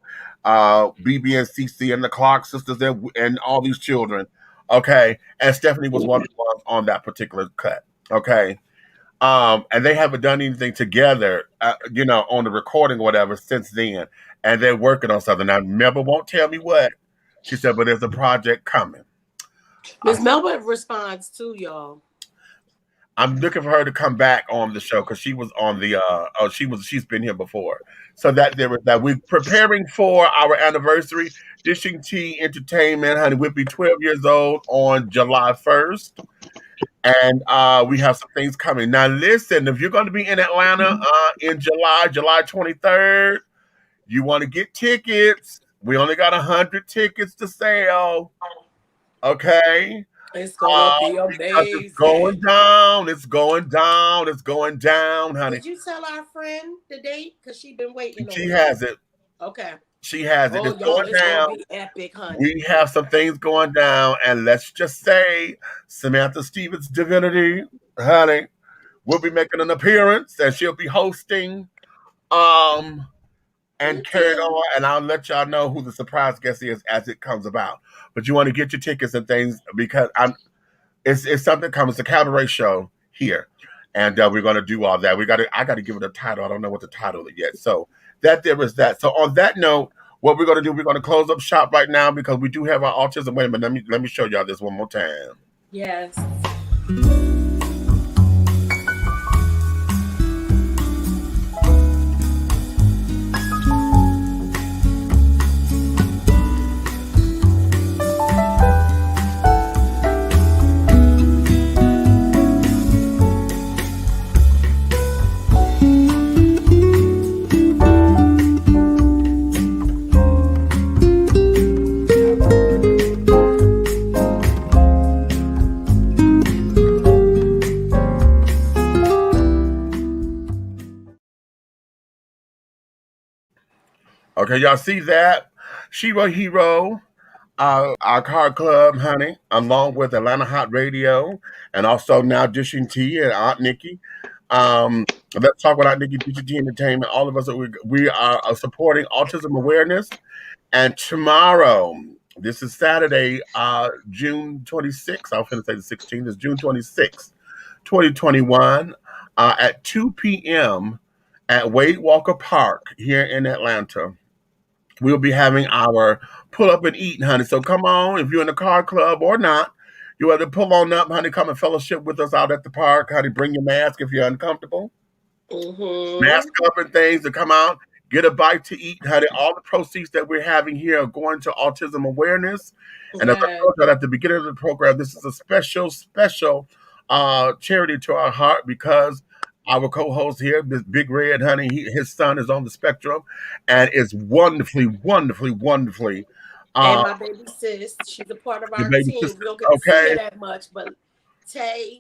Speaker 1: BB and CC and the Clark sisters and all these children. Okay. And Stephanie was one of the ones on that particular cut. Okay. And they haven't done anything together, on the recording or whatever since then. And they're working on something. Now, Melba won't tell me what. She said, but there's a project coming.
Speaker 7: Miss Melba responds too, y'all.
Speaker 1: I'm looking for her to come back on the show because she was on the she's been here before. So that we're preparing for our anniversary. Dishing Tea Entertainment, honey, we'll be 12 years old on July 1st. And we have some things coming. Now listen, if you're going to be in Atlanta in July 23rd, you want to get tickets. We only got 100 tickets to sell. Okay.
Speaker 7: It's gonna be amazing.
Speaker 1: It's going down. It's going down. It's going down, honey.
Speaker 7: Did you tell our friend the date? Because she's been waiting.
Speaker 1: She has it.
Speaker 7: Okay.
Speaker 1: She has it. It's going down.
Speaker 7: Gonna be epic, honey.
Speaker 1: We have some things going down, and let's just say Samantha Stevens' Divinity, honey, will be making an appearance, and she'll be hosting. And carried on, and I'll let y'all know who the surprise guest is as it comes about. But you want to get your tickets and things because it's something coming. It's a cabaret show here, and we're going to do all that. I got to give it a title. I don't know what the title is yet. So there is that. So on that note, what we're going to do, we're going to close up shop right now because we do have our autism. Wait a minute, let me show y'all this one more time.
Speaker 7: Yes.
Speaker 1: Okay, y'all see that? Shiro Hero, our card club, honey, along with Atlanta Hot Radio, and also now Dishing Tea and Aunt Nikki. Let's talk about Aunt Nikki, Dishing Tea Entertainment. All of us, we are supporting autism awareness. And tomorrow, this is Saturday, June 26th. I was going to say the 16th. It's June 26th, 2021, at 2 p.m. at Wade Walker Park here in Atlanta. We'll be having our pull up and eat, honey. So come on, if you're in the car club or not, you have to pull on up, honey. Come and fellowship with us out at the park, honey. Bring your mask if you're uncomfortable. Mask up and things to come out. Get a bite to eat, honey. All the proceeds that we're having here are going to autism awareness. And as I told you at the beginning of the program, this is a special charity to our heart because our co-host here, this Big Red, honey, his son is on the spectrum and is wonderfully.
Speaker 7: And my baby sis, she's a part of our team. We don't get to see her that much, but Tay,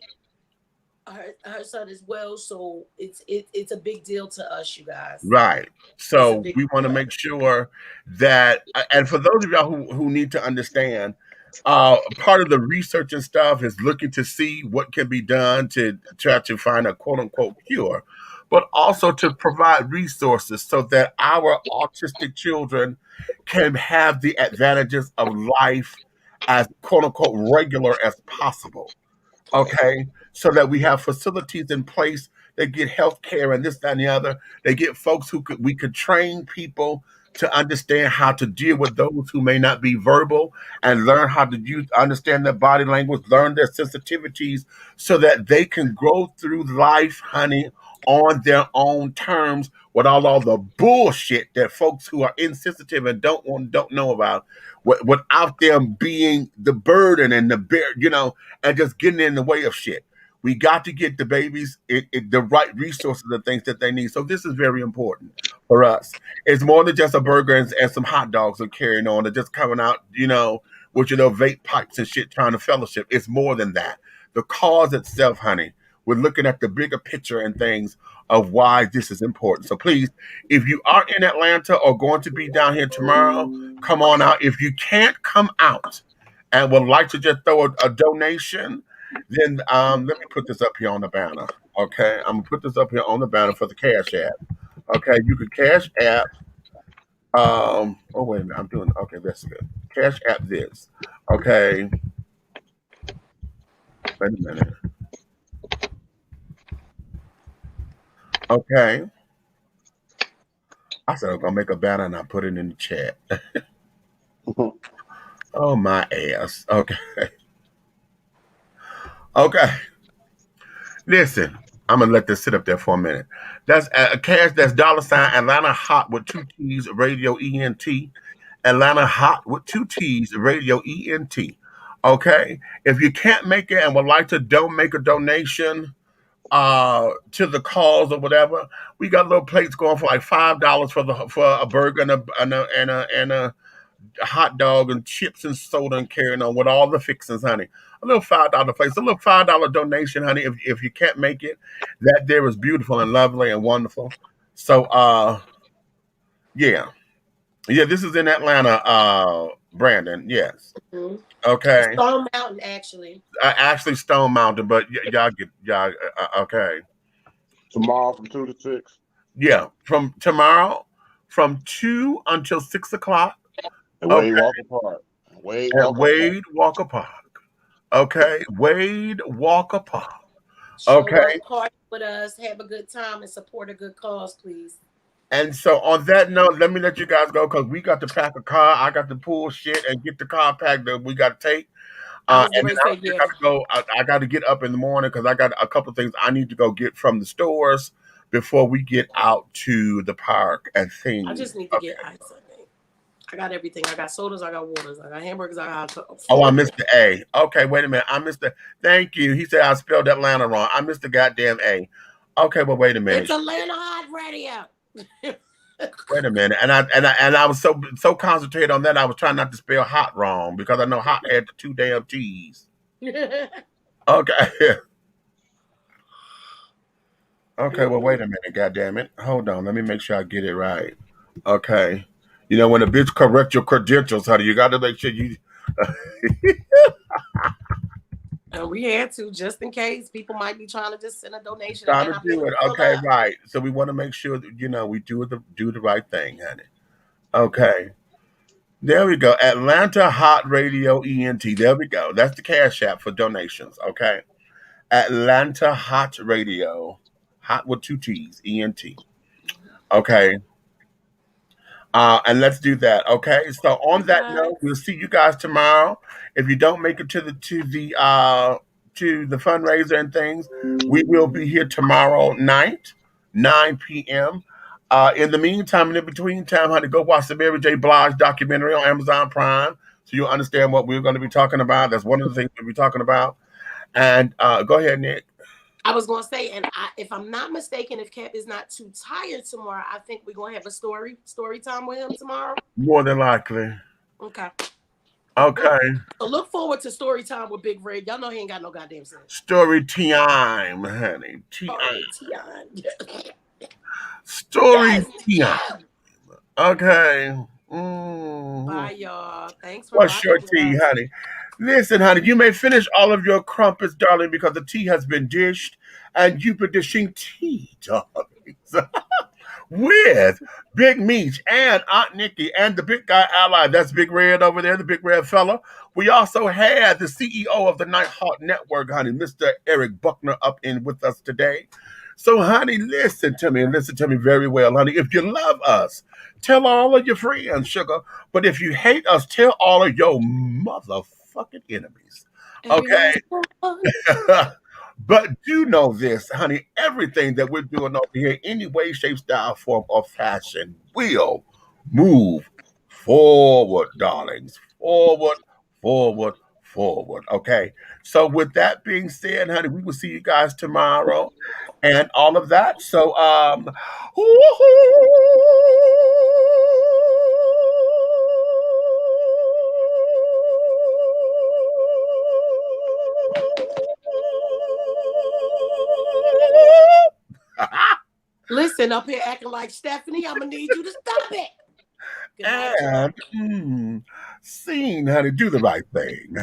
Speaker 7: her son as well. So it's a big deal to us, you guys.
Speaker 1: Right.
Speaker 7: It's a
Speaker 1: So
Speaker 7: big
Speaker 1: we want to
Speaker 7: deal.
Speaker 1: make sure that, and for those of y'all who need to understand, part of the research and stuff is looking to see what can be done to try to find a quote unquote cure, but also to provide resources so that our autistic children can have the advantages of life as quote unquote regular as possible. Okay, so that we have facilities in place that get health care and this, that, and the other. They get folks we could train people to understand how to deal with those who may not be verbal and learn how to understand their body language, learn their sensitivities so that they can grow through life, honey, on their own terms without all the bullshit that folks who are insensitive and don't know about, without them being the burden and the bear, and just getting in the way of shit. We got to get the babies the right resources and things that they need. So this is very important for us. It's more than just a burger and some hot dogs and carrying on and just coming out, with vape pipes and shit trying to fellowship. It's more than that. The cause itself, honey, we're looking at the bigger picture and things of why this is important. So please, if you are in Atlanta or going to be down here tomorrow, come on out. If you can't come out and would like to just throw a donation, then let me put this up here on the banner. Okay, I'm gonna put this up here on the banner for the Cash App. Okay, you can Cash App. Oh wait a minute, I'm doing okay. That's good. Cash App this. Okay. Wait a minute. Okay. I said I'm gonna make a banner and I put it in the chat. Oh my ass. Okay. Okay. Listen, I'm gonna let this sit up there for a minute. That's a cash. That's $ Atlanta Hot with 2 T's Radio ENT. Atlanta Hot with 2 T's Radio ENT. Okay. If you can't make it and would like to make a donation to the cause or whatever, we got little plates going for like $5 for a burger and a hot dog and chips and soda and carrying on with all the fixings, honey. A little $5 place, a little $5 donation, honey. If you can't make it, that there is beautiful and lovely and wonderful. So yeah. This is in Atlanta, Brandon. Yes.
Speaker 7: Mm-hmm.
Speaker 1: Okay.
Speaker 7: Stone Mountain, actually.
Speaker 1: Actually Stone Mountain, but y'all okay.
Speaker 6: Tomorrow from 2 to 6.
Speaker 1: Yeah, from tomorrow from 2 until 6 o'clock.
Speaker 6: Wade Walker Park.
Speaker 1: Wade Walker Park. Okay, Wade Walker Park.
Speaker 7: Okay. Party with us, have a good time, and support a good cause, please.
Speaker 1: And so on that note, let me let you guys go because we got to pack a car. I got to pull shit and get the car packed that we got to take. And then I got to go. I got to get up in the morning because I got a couple of things I need to go get from the stores before we get out to the park and things.
Speaker 7: I just need to get ice. I got everything. I got sodas. I got waters. I got hamburgers. I got.
Speaker 1: Oh, I missed the A. Okay, wait a minute. I missed the. Thank you. He said I spelled Atlanta wrong. I missed the goddamn A. Okay, but wait a minute.
Speaker 7: It's Atlanta Hot Radio.
Speaker 1: Wait a minute. And I was so concentrated on that I was trying not to spell hot wrong because I know hot had the 2 damn T's. Okay. Okay, well, wait a minute, goddamn it. Hold on, let me make sure I get it right. Okay. When a bitch correct your credentials, honey, you got to make sure you.
Speaker 7: And we had to, just in case people might be trying to just send a donation.
Speaker 1: Trying to do it. Okay, right. So we want to make sure that we do the right thing, honey. Okay. There we go. Atlanta Hot Radio ENT. There we go. That's the Cash App for donations. Okay. Atlanta Hot Radio. Hot with 2 T's. ENT. Okay. And let's do that. Okay. So on that note, we'll see you guys tomorrow. If you don't make it to the fundraiser and things, we will be here tomorrow night, 9 p.m. In the meantime, and in between time, honey, go watch the Mary J. Blige documentary on Amazon Prime so you'll understand what we're going to be talking about. That's one of the things we'll be talking about. And go ahead, Nick.
Speaker 7: I was going to say, and if I'm not mistaken, if Cap is not too tired tomorrow, I think we're going to have a story time with him tomorrow.
Speaker 1: More than likely.
Speaker 7: Okay.
Speaker 1: Okay.
Speaker 7: So look forward to story time with Big Red. Y'all know he ain't got no goddamn sense.
Speaker 1: Story time, honey.
Speaker 7: Story time.
Speaker 1: Story
Speaker 7: Yes.
Speaker 1: time. Okay.
Speaker 7: Bye, y'all. Thanks for
Speaker 1: What's your
Speaker 7: rocking with
Speaker 1: tea,
Speaker 7: us.
Speaker 1: honey? Listen, honey, you may finish all of your crumpets, darling, because the tea has been dished, and you've been dishing tea, darling. With Big Meech and Aunt Nikki and the big guy ally. That's Big Red over there, the big red fella. We also had the CEO of the Nighthawk Network, honey, Mr. Eric Buckner, up in with us today. So, honey, listen to me and listen to me very well, honey. If you love us, tell all of your friends, sugar. But if you hate us, tell all of your motherfucking enemies. Okay? But do know this, honey, everything that we're doing over here, any way, shape, style, form, or fashion, will move forward, darlings. Forward, forward, forward. Okay. So with that being said, honey, we will see you guys tomorrow and all of that. So
Speaker 7: Listen, up here acting like Stephanie, I'm gonna need you to stop it. Good night, y'all.
Speaker 1: and scene, honey, do the right thing.